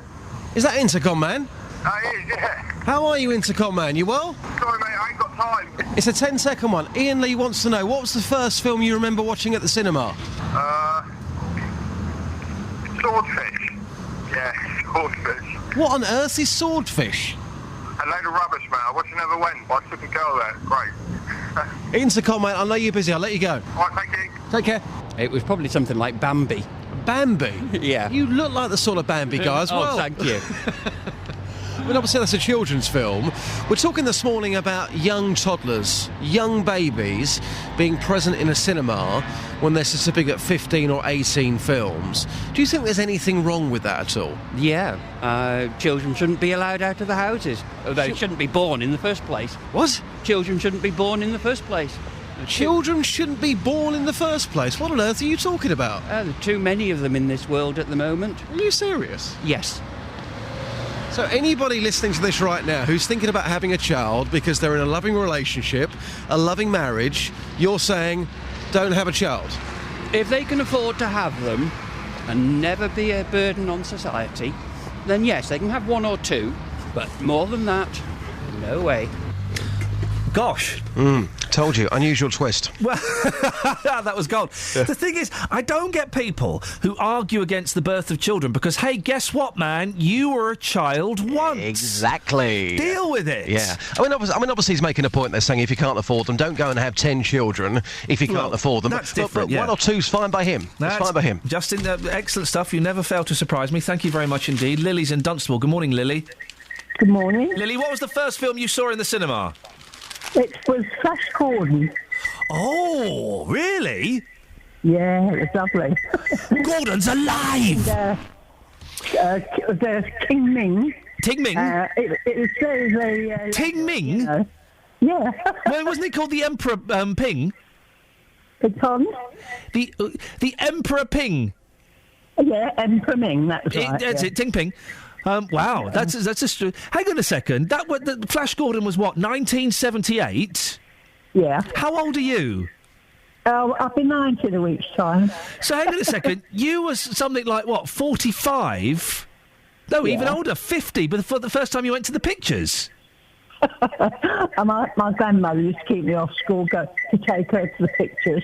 Is that Intercom Man? It is, yeah. How are you, Intercom Man? You well? Sorry, mate, I ain't got time. It's a 10-second one. Ian Lee wants to know, what was the first film you remember watching at the cinema? Swordfish. Yeah, Swordfish. What on earth is Swordfish? A load of rubbish, mate. I wish I never went, but I took a girl there. Great. Intercom, mate, I know you're busy. I'll let you go. All right, thank you. Take care. It was probably something like Bambi. Bambi? Yeah. You look like the sort of Bambi guy as well. Oh, thank you. I mean, obviously that's a children's film. We're talking this morning about young toddlers, young babies being present in a cinema when there's a certificate 15 or 18 films. Do you think there's anything wrong with that at all? Yeah. Children shouldn't be allowed out of the houses. They shouldn't be born in the first place. What? Children shouldn't be born in the first place. Children shouldn't be born in the first place? What on earth are you talking about? There are too many of them in this world at the moment. Are you serious? Yes. So anybody listening to this right now who's thinking about having a child because they're in a loving relationship, a loving marriage, you're saying, don't have a child? If they can afford to have them and never be a burden on society, then yes, they can have one or two, but more than that, no way. Gosh. Told you, unusual twist. Well, that was gold. Yeah. The thing is, I don't get people who argue against the birth of children because, hey, guess what, man? You were a child once. Exactly. Deal with it. Yeah. I mean, obviously he's making a point there saying if you can't afford them, don't go and have 10 children if you can't afford them. That's different, but 1 or 2's fine by him. That's fine by him. Justin, excellent stuff. You never fail to surprise me. Thank you very much indeed. Lily's in Dunstable. Good morning, Lily. Good morning. Lily, what was the first film you saw in the cinema? It was Flash Gordon. Oh, really? Yeah, it was lovely. Gordon's alive! And, there's King Ming. Ting Ming? It was very... Ting Ming? Yeah. Well, wasn't he called the Emperor Ping? Pardon? The Emperor Ping. Yeah, Emperor Ming, that's right. That's it, Ting Ping. Wow, that's a... Hang on a second. The Flash Gordon was what, 1978? Yeah. How old are you? I'll be 90 in a week's time. So hang on a second. You was something like, what, 45? No, even older, 50, but for the first time you went to the pictures. My grandmother used to keep me off school to take her to the pictures.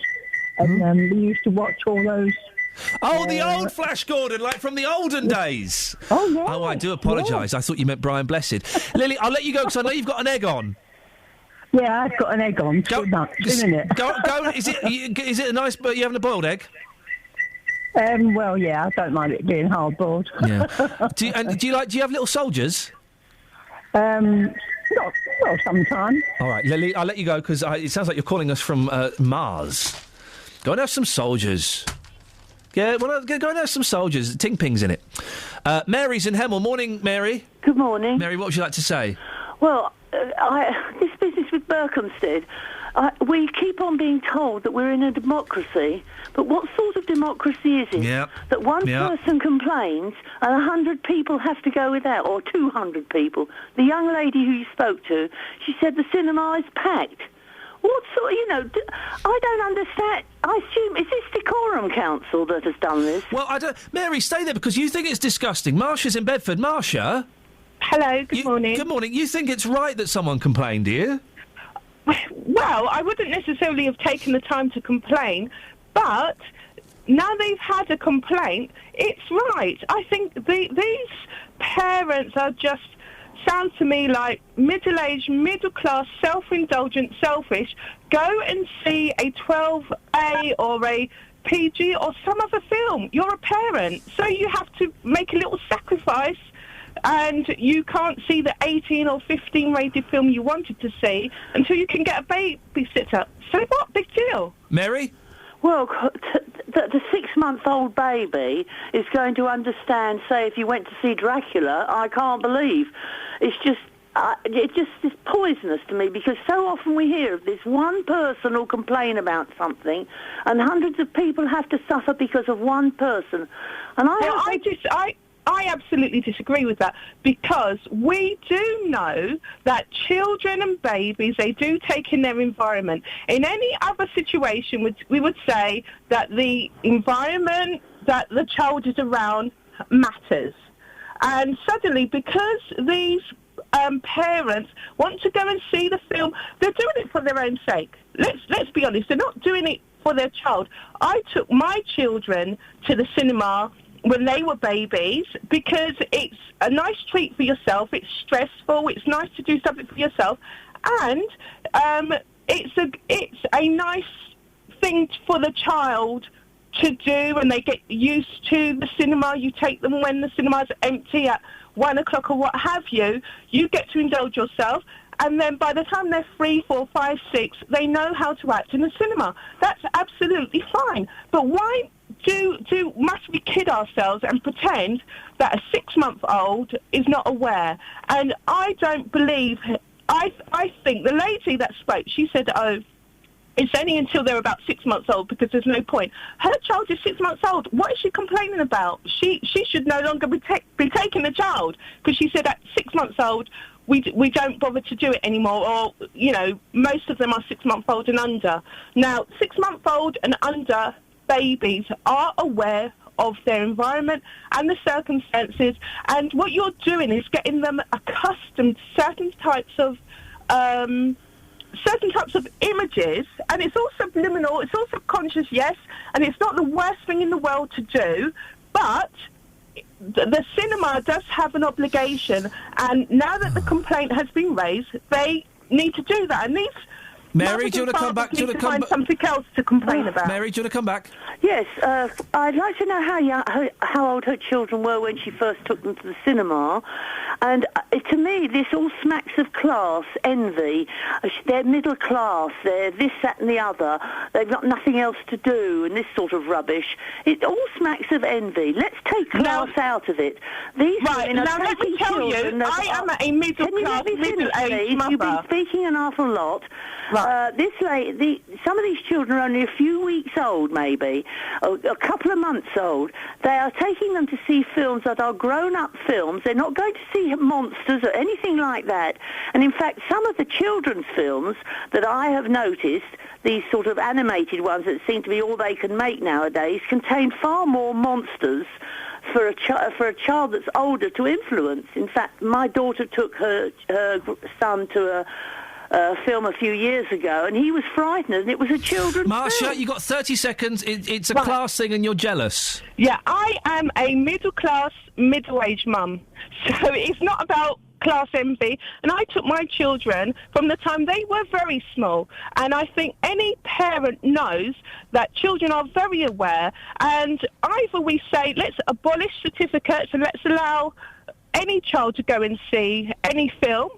And we used to watch all those... Oh, the old Flash Gordon, like from the olden days. Oh, yeah. Oh, I do apologise. Yeah. I thought you meant Brian Blessed. Lily, I'll let you go because I know you've got an egg on. Yeah, I've got an egg on. Go, isn't it? Go. Is it a nice... You having a boiled egg? Well, yeah, I don't mind it being hard-boiled. Yeah. Do you have little soldiers? Not sometimes. All right, Lily, I'll let you go because it sounds like you're calling us from Mars. Go and have some soldiers. Yeah, well, go and have some soldiers. Ting Ping's in it. Mary's in Hemel. Morning, Mary. Good morning. Mary, what would you like to say? Well, this business with Berkhamsted, we keep on being told that we're in a democracy, but what sort of democracy is it? Yep. That one person complains and 100 people have to go without, or 200 people. The young lady who you spoke to, she said the cinema is packed. What sort of, I don't understand. I assume, is this Decorum Council that has done this? Well, I don't... Mary, stay there because you think it's disgusting. Marsha's in Bedford. Marsha? Hello, good morning. Good morning. You think it's right that someone complained, do you? Well, I wouldn't necessarily have taken the time to complain, but now they've had a complaint, it's right. I think these parents are just... sound to me like middle-aged, middle-class, self-indulgent, selfish. Go and see a 12A or a PG or some other film. You're a parent, so you have to make a little sacrifice, and you can't see the 18 or 15 rated film you wanted to see until you can get a babysitter. So what? Big deal. Mary? Well, the 6-month-old baby is going to understand, say, if you went to see Dracula, I can't believe. It's just, it just is poisonous to me because so often we hear of this one person who'll complain about something and hundreds of people have to suffer because of one person. And I absolutely disagree with that, because we do know that children and babies, they do take in their environment. In any other situation, we would say that the environment that the child is around matters. And suddenly, because these parents want to go and see the film, they're doing it for their own sake. Let's be honest, they're not doing it for their child. I took my children to the cinema when they were babies because it's a nice treat for yourself. It's stressful. It's nice to do something for yourself, and it's a nice thing for the child to do, and they get used to the cinema. You take them when the cinema's empty at 1 o'clock or what have you. You get to indulge yourself, and then by the time they're 3, 4, 5, 6, they know how to act in the cinema. That's absolutely fine. But why must we kid ourselves and pretend that a 6-month-old is not aware? And I don't believe. I think the lady that spoke, she said, "Oh, it's only until they're about 6 months old because there's no point." Her child is 6 months old. What is she complaining about? She should no longer be taking the child, because she said at 6 months old we don't bother to do it anymore, or, you know, most of them are 6-month-old and under. Now, 6-month-old and under babies are aware of their environment and the circumstances, and what you're doing is getting them accustomed to certain types of images, and it's all subliminal, it's all subconscious, yes, and it's not the worst thing in the world to do, but the cinema does have an obligation, and now that the complaint has been raised, they need to do that. And these Mary, do you want to come back? Do you want to find something else to complain about? Mary, do you want to come back? Yes, I'd like to know how old her children were when she first took them to the cinema. And to me, this all smacks of class, envy. They're middle class, they're this, that and the other. They've got nothing else to do and this sort of rubbish. It all smacks of envy. Let's take class out of it. These women are now let me tell you, I am a middle class, middle-aged mother. You've been speaking an awful lot. This lady, some of these children are only a few weeks old, maybe, a couple of months old. They are taking them to see films that are grown-up films. They're not going to see monsters or anything like that. And in fact, some of the children's films that I have noticed, these sort of animated ones that seem to be all they can make nowadays, contain far more monsters for a child that's older to influence. In fact, my daughter took her son to a film a few years ago, and he was frightened, and it was a children's Marcia, you got 30 seconds. It's a class thing, and you're jealous. Yeah, I am a middle-class, middle-aged mum, so it's not about class envy. And I took my children from the time they were very small, and I think any parent knows that children are very aware, and either we say, let's abolish certificates and let's allow any child to go and see any film,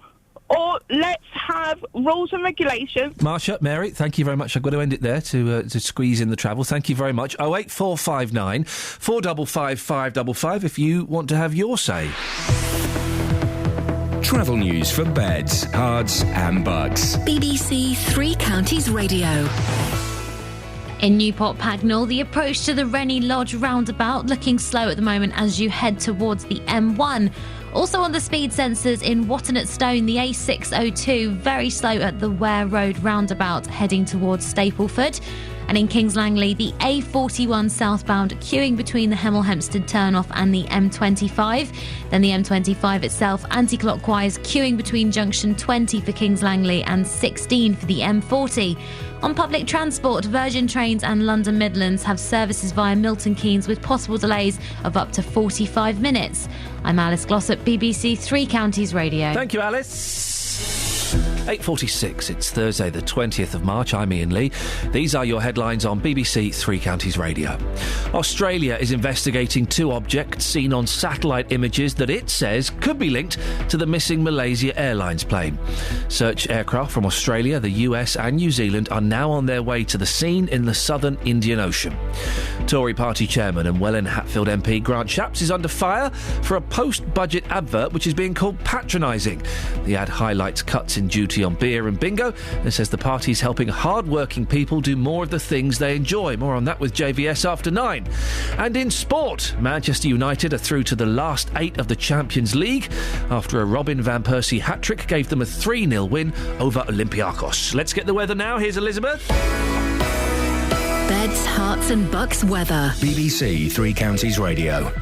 or let's have rules and regulations. Marcia, Mary, thank you very much. I've got to end it there to squeeze in the travel. Thank you very much. 08459 455 555 if you want to have your say. Travel news for beds, cards and bugs. BBC Three Counties Radio. In Newport Pagnell, the approach to the Rennie Lodge roundabout looking slow at the moment as you head towards the M1. Also on the speed sensors in Watton Stone, the A602 very slow at the Ware Road roundabout heading towards Stapleford. And in Kings Langley, the A41 southbound queuing between the Hemel Hempstead turnoff and the M25. Then the M25 itself anti-clockwise queuing between junction 20 for Kings Langley and 16 for the M40. On public transport, Virgin Trains and London Midlands have services via Milton Keynes with possible delays of up to 45 minutes. I'm Alice Glossop, BBC Three Counties Radio. Thank you, Alice. 8:46. It's Thursday, the 20th of March. I'm Iain Lee. These are your headlines on BBC Three Counties Radio. Australia is investigating 2 objects seen on satellite images that it says could be linked to the missing Malaysia Airlines plane. Search aircraft from Australia, the US and New Zealand are now on their way to the scene in the southern Indian Ocean. Tory party chairman and Welwyn Hatfield MP Grant Shapps is under fire for a post-budget advert which is being called patronising. The ad highlights cuts in in duty on beer and bingo, and says the party's helping hard-working people do more of the things they enjoy. More on that with JVS after 9. And in sport, Manchester United are through to the last 8 of the Champions League after a Robin van Persie hat-trick gave them a 3-0 win over Olympiacos. Let's get the weather now. Here's Elizabeth. Beds, Hearts and Bucks weather. BBC Three Counties Radio.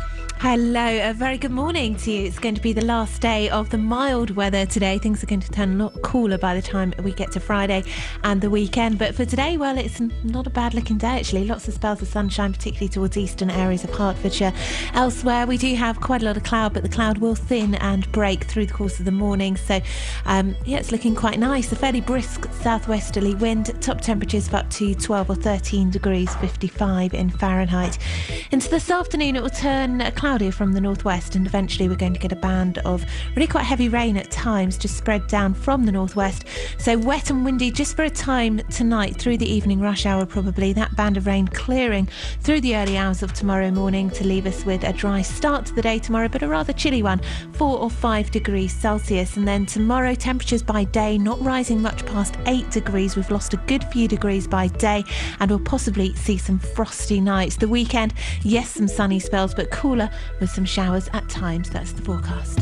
Hello, a very good morning to you. It's going to be the last day of the mild weather today. Things are going to turn a lot cooler by the time we get to Friday and the weekend. But for today, well, it's not a bad looking day actually. Lots of spells of sunshine, particularly towards eastern areas of Hertfordshire. Elsewhere, we do have quite a lot of cloud, but the cloud will thin and break through the course of the morning. So, it's looking quite nice. A fairly brisk southwesterly wind. Top temperatures of up to 12 or 13 degrees, 55 in Fahrenheit. Into this afternoon, it will turn cloudy from the northwest, and eventually we're going to get a band of really quite heavy rain at times, just spread down from the northwest. So wet and windy just for a time tonight through the evening rush hour probably. That band of rain clearing through the early hours of tomorrow morning to leave us with a dry start to the day tomorrow, but a rather chilly one, 4 or 5 degrees Celsius. And then tomorrow, temperatures by day not rising much past 8 degrees. We've lost a good few degrees by day, and we'll possibly see some frosty nights. The weekend, yes, some sunny spells, but cooler with some showers at times. That's the forecast.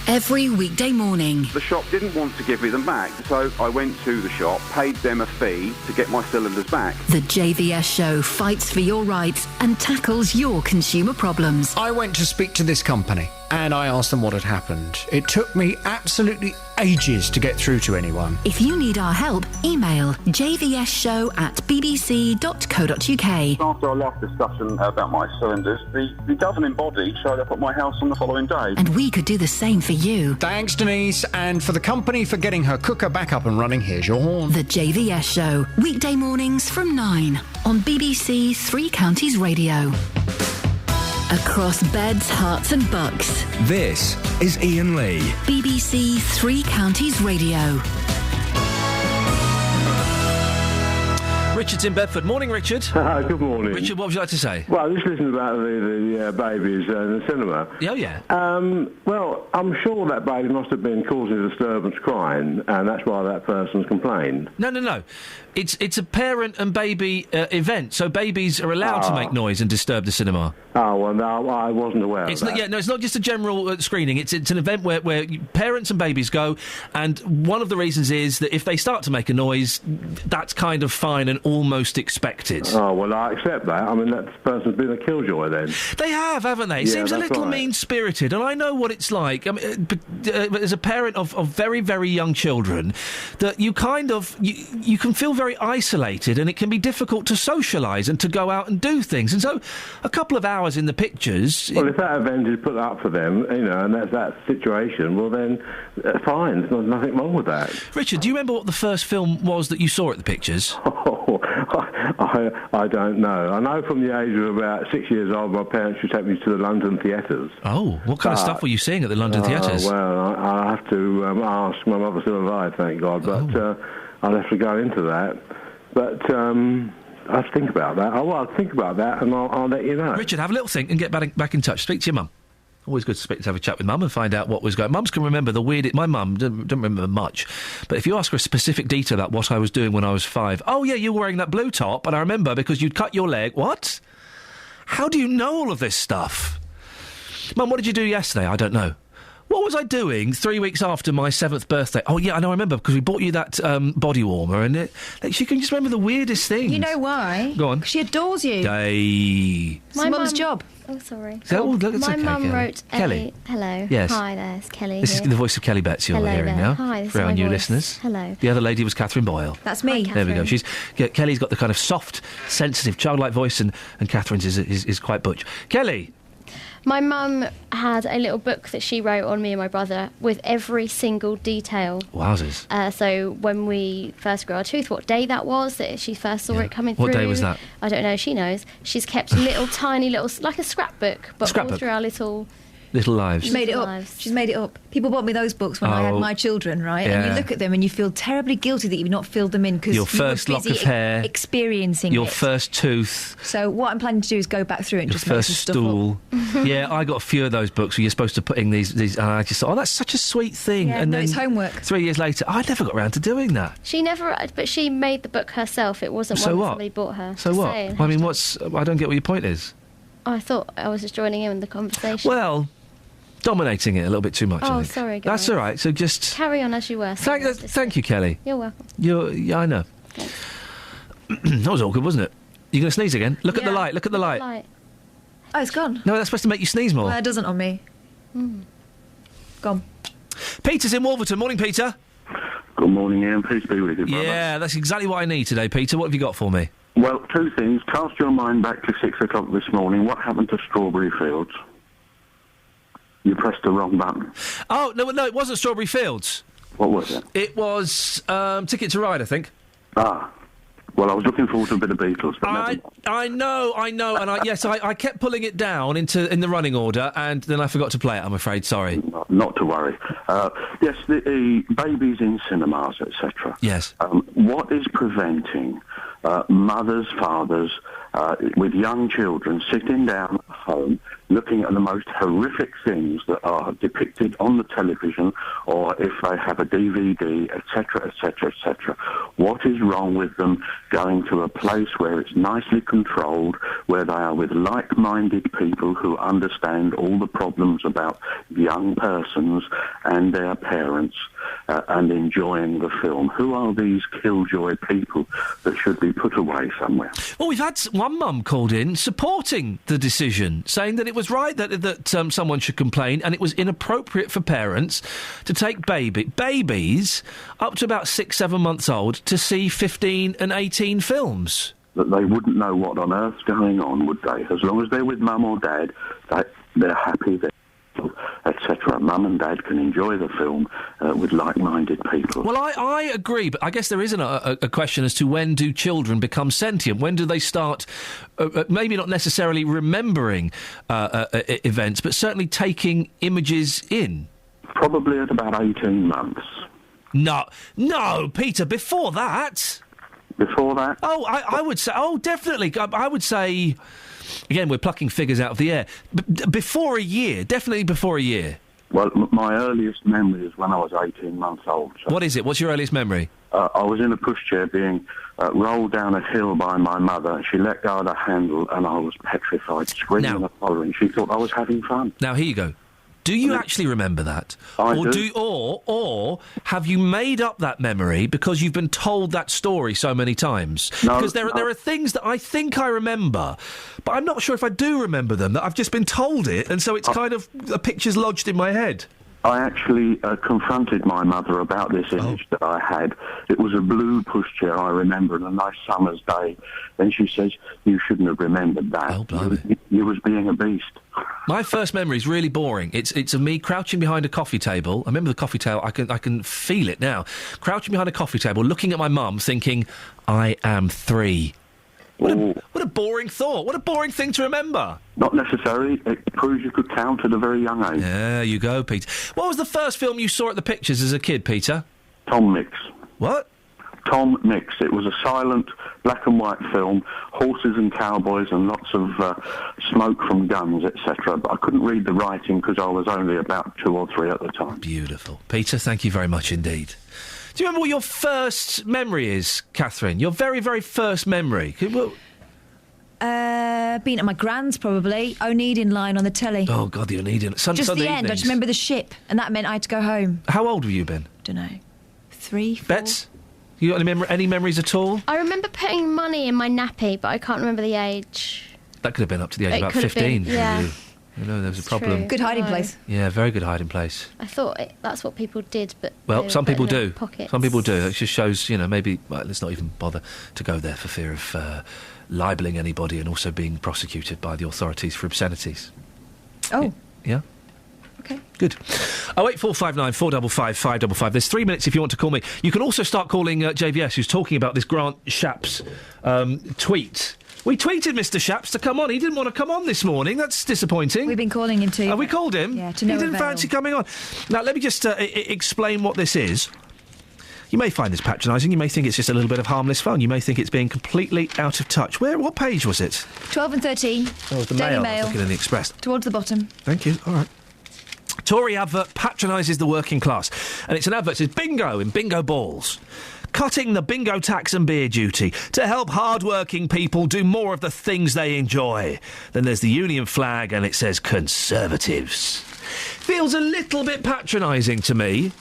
Every weekday morning. The shop didn't want to give me them back, so I went to the shop, paid them a fee to get my cylinders back. The JVS show fights for your rights and tackles your consumer problems. I went to speak to this company and I asked them what had happened. It took me absolutely ages to get through to anyone. If you need our help, email jvsshow@bbc.co.uk. After our last discussion about my cylinders, the governing body showed up at my house on the following day. And we could do the same for you. Thanks, Denise, and for the company for getting her cooker back up and running. Here's your horn. The JVS show, weekday mornings from 9 on BBC Three Counties Radio. Across beds, hearts and bucks. This is Iain Lee. BBC Three Counties Radio. Richard's in Bedford. Morning, Richard. Good morning. Richard, what would you like to say? Well, just listening about the babies in the cinema. Oh, yeah. Well, I'm sure that baby must have been causing disturbance crying, and that's why that person's complained. No. It's a parent and baby event, so babies are allowed to make noise and disturb the cinema. Oh, well, no, I wasn't aware of that. It's not just a general screening. It's an event where parents and babies go, and one of the reasons is that if they start to make a noise, that's kind of fine and almost expected. Oh, well, I accept that. I mean, that person's been a killjoy then. They have, haven't they? It seems a little mean-spirited, and I know what it's like. I mean, as a parent of very, very young children, that you kind of... You can feel very isolated, and it can be difficult to socialise and to go out and do things. And so a couple of hours in the pictures... Well, if that event is put up for them, and that's that situation, well then, fine. There's nothing wrong with that. Richard, do you remember what the first film was that you saw at the pictures? I don't know. I know from the age of about 6 years old, my parents used to take me to the London theatres. Oh, what kind of stuff were you seeing at the London theatres? Well, I have to ask. My mother's still alive, thank God, but I'll have to go into that. But I have to think about that. I'll think about that, and I'll let you know. Richard, have a little think and get back in touch. Speak to your mum. Always good to have a chat with mum and find out what was going on. Mums can remember the weirdest... My mum don't remember much, but if you ask her a specific detail about what I was doing when I was 5... Oh, yeah, you were wearing that blue top, and I remember because you'd cut your leg... What? How do you know all of this stuff? Mum, what did you do yesterday? I don't know. What was I doing 3 weeks after my 7th birthday? Oh, yeah, I know, I remember, because we bought you that body warmer, and she can just remember the weirdest things. You know why? Go on. She adores you. It's my mum's job. Oh, sorry. My mum wrote Kelly. Hello. Yes. Hi there, it's Kelly. This is the voice of Kelly Betts you're hearing now. Hi, this for is our my new voice. listeners. Hello. The other lady was Catherine Boyle. That's me. There we go. Kelly's got the kind of soft, sensitive, childlike voice, and Catherine's is quite butch. Kelly. My mum had a little book that she wrote on me and my brother with every single detail. Wowzers. So when we first grew our tooth, what day that was that she first saw it coming through. What day was that? I don't know, she knows. She's kept tiny little, like a scrapbook, but all through our little Little Lives. She's made it up. She's made it up. People bought me those books when I had my children, right? Yeah. And you look at them and you feel terribly guilty that you've not filled them in because Your first lock of hair. Experiencing Your it. first tooth. So what I'm planning to do is go back through it and Your just make first some stuff stool. up. Yeah, I got a few of those books where you're supposed to put in these and I just thought, that's such a sweet thing. Yeah, and no, then it's homework. 3 years later, I never got around to doing that. She never, but she made the book herself. It wasn't So one what? that somebody bought her. So Just what? saying. I mean, I don't get what your point is. I thought I was just joining in the conversation. Well, dominating it a little bit too much, I Oh, think. sorry, guys. That's all right, so just... Carry on as you were. Thank you, Kelly. You're welcome. Yeah, I know. That was awkward, wasn't it? You're going to sneeze again? Look at the light, look at the light. Oh, it's gone. No, that's supposed to make you sneeze more. Well, it doesn't on me. Gone. Peter's in Wolverton. Morning, Peter. Good morning, Ian. Please be with you, brother. Yeah, that's exactly what I need today, Peter. What have you got for me? Well, two things. Cast your mind back to 6 o'clock this morning. What happened to Strawberry Fields? You pressed the wrong button. Oh, no, it wasn't Strawberry Fields. What was it? It was Ticket to Ride, I think. Ah. Well, I was looking forward to a bit of Beatles, but never mind. I know, and I kept pulling it down in the running order, and then I forgot to play it, I'm afraid, sorry. Not to worry. Yes, the babies in cinemas, etc. Yes. What is preventing mothers, fathers, with young children sitting down at home looking at the most horrific things that are depicted on the television, or if they have a DVD, etc., etc., etc. What is wrong with them going to a place where it's nicely controlled, where they are with like-minded people who understand all the problems about young persons and their parents, and enjoying the film? Who are these killjoy people that should be put away somewhere? Well, we've had one mum called in supporting the decision, saying that it was right that someone should complain, and it was inappropriate for parents to take babies up to about 6-7 months old to see 15 and 18 films. That they wouldn't know what on earth's going on, would they? As long as they're with mum or dad, they're happy, etc. Mum and dad can enjoy the film with like-minded people. Well, I agree, but I guess there isn't a question as to when do children become sentient? When do they start, maybe not necessarily remembering events, but certainly taking images in? Probably at about 18 months. No, Peter, before that. Before that? Oh, I would say, definitely. I would say... Again, we're plucking figures out of the air. Before a year, definitely before a year. Well, my earliest memory is when I was 18 months old. So what is it? What's your earliest memory? I was in a pushchair being rolled down a hill by my mother. She let go of the handle and I was petrified, screaming and hollering. She thought I was having fun. Now, here you go. Do you actually remember that? I do. Or have you made up that memory because you've been told that story so many times? No, because there are things that I think I remember, but I'm not sure if I do remember them, that I've just been told it, and so it's kind of a picture's lodged in my head. I actually confronted my mother about this image that I had. It was a blue pushchair, I remember, on a nice summer's day. Then she says, you shouldn't have remembered that. Oh, blimey. You was being a beast. My first memory is really boring. It's of me crouching behind a coffee table. I remember the coffee table. I can feel it now. Crouching behind a coffee table, looking at my mum, thinking, I am 3. What a boring thought. What a boring thing to remember. Not necessarily. It proves you could count at a very young age. There you go, Peter. What was the first film you saw at the pictures as a kid, Peter? Tom Mix. What? Tom Mix. It was a silent black and white film, horses and cowboys and lots of smoke from guns, etc. But I couldn't read the writing because I was only about 2 or 3 at the time. Beautiful. Peter, thank you very much indeed. Do you remember what your first memory is, Catherine? Your very, very first memory? Being at my grand's, probably. O'Needin line on the telly. Oh, God, the O'Needin. Just the Sunday end. evenings. I just remember the ship, and that meant I had to go home. How old were you, Ben? Don't know. 3, 4... Bets? You got any memories at all? I remember putting money in my nappy, but I can't remember the age. That could have been up to the age of about 15. Yeah. You know, there was a problem. True. Good hiding place. Yeah, very good hiding place. I thought that's what people did, but... Well, some people do. Pockets. Some people do. It just shows, maybe... Well, let's not even bother to go there for fear of libelling anybody and also being prosecuted by the authorities for obscenities. Oh. Yeah? OK. Good. 08459 455 555. There's 3 minutes if you want to call me. You can also start calling JVS, who's talking about this Grant Shapps tweet We tweeted Mr. Shapps to come on. He didn't want to come on this morning. That's disappointing. We've been calling him to. Have we called him? Yeah, to no He didn't avail. fancy coming on. Now, let me just explain what this is. You may find this patronising. You may think it's just a little bit of harmless fun. You may think it's being completely out of touch. What page was it? 12 and 13. Oh, the Daily Mail. Mail. Looking in the Express. Towards the bottom. Thank you. All right. Tory advert patronises the working class. And it's an advert that says bingo in bingo balls. Cutting the bingo tax and beer duty to help hard-working people do more of the things they enjoy. Then there's the union flag and it says Conservatives. Feels a little bit patronising to me.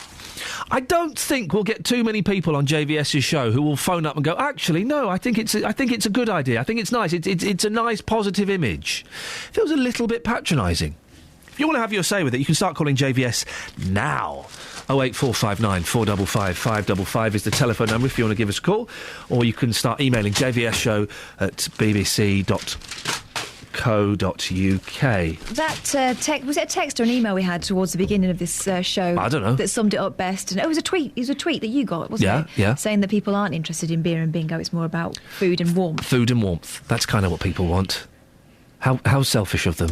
I don't think we'll get too many people on JVS's show who will phone up and go, actually, no, I think it's a good idea. I think it's nice. It's a nice, positive image. Feels a little bit patronising. If you want to have your say with it, you can start calling JVS now. 08459 455 555 is the telephone number if you want to give us a call. Or you can start emailing jvsshow@bbc.co.uk. That was it a text or an email we had towards the beginning of this show? I don't know. That summed it up best. And it was a tweet. It was a tweet that you got, wasn't it? Yeah. Saying that people aren't interested in beer and bingo. It's more about food and warmth. Food and warmth. That's kind of what people want. How selfish of them.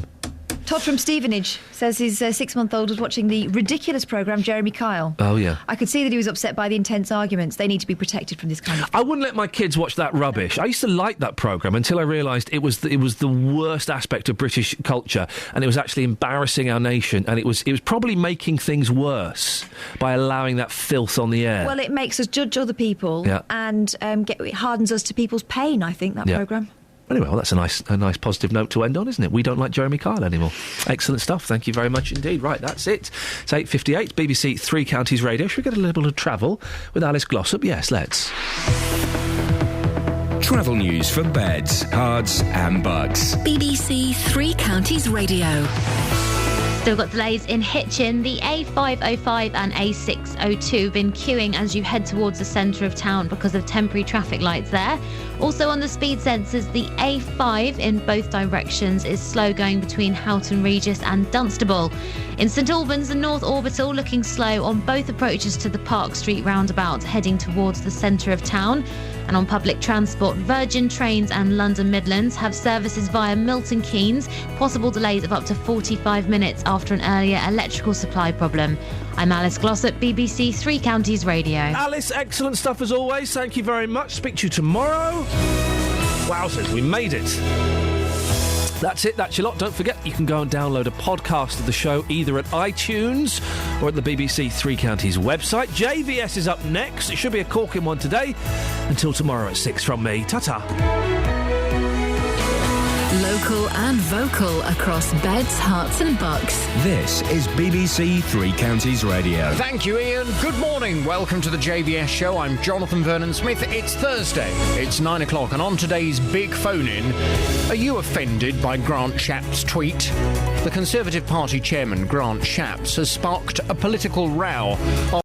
Todd from Stevenage says his 6-month-old was watching the ridiculous programme Jeremy Kyle. Oh, yeah. I could see that he was upset by the intense arguments. They need to be protected from this kind of... I wouldn't let my kids watch that rubbish. I used to like that programme until I realised it was the worst aspect of British culture, and it was actually embarrassing our nation, and it was probably making things worse by allowing that filth on the air. Well, it makes us judge other people and it hardens us to people's pain, I think, that programme. Anyway, well, that's a nice positive note to end on, isn't it? We don't like Jeremy Kyle anymore. Excellent stuff. Thank you very much indeed. Right, that's it. It's 8:58, BBC Three Counties Radio. Should we get a little bit of travel with Alice Glossop? Yes, let's. Travel news for beds, cards and bugs. BBC Three Counties Radio. Still got delays in Hitchin. The A505 and A602 been queuing as you head towards the centre of town because of temporary traffic lights there. Also on the speed sensors, the A5 in both directions is slow going between Houghton Regis and Dunstable. In St Albans, the North Orbital looking slow on both approaches to the Park Street roundabout heading towards the centre of town. And on public transport, Virgin Trains and London Midlands have services via Milton Keynes. Possible delays of up to 45 minutes after an earlier electrical supply problem. I'm Alice Glossop, BBC Three Counties Radio. Alice, excellent stuff as always. Thank you very much. Speak to you tomorrow. Wowzers, we made it. That's it, that's your lot. Don't forget, you can go and download a podcast of the show either at iTunes or at the BBC Three Counties website. JVS is up next. It should be a corking one today. Until tomorrow at 6 from me. Ta-ta. Local and vocal across beds, hearts and bucks. This is BBC Three Counties Radio. Thank you, Iain. Good morning. Welcome to the JVS show. I'm Jonathan Vernon-Smith. It's Thursday. It's 9 o'clock, and on today's big phone-in, are you offended by Grant Shapps' tweet? The Conservative Party chairman, Grant Shapps, has sparked a political row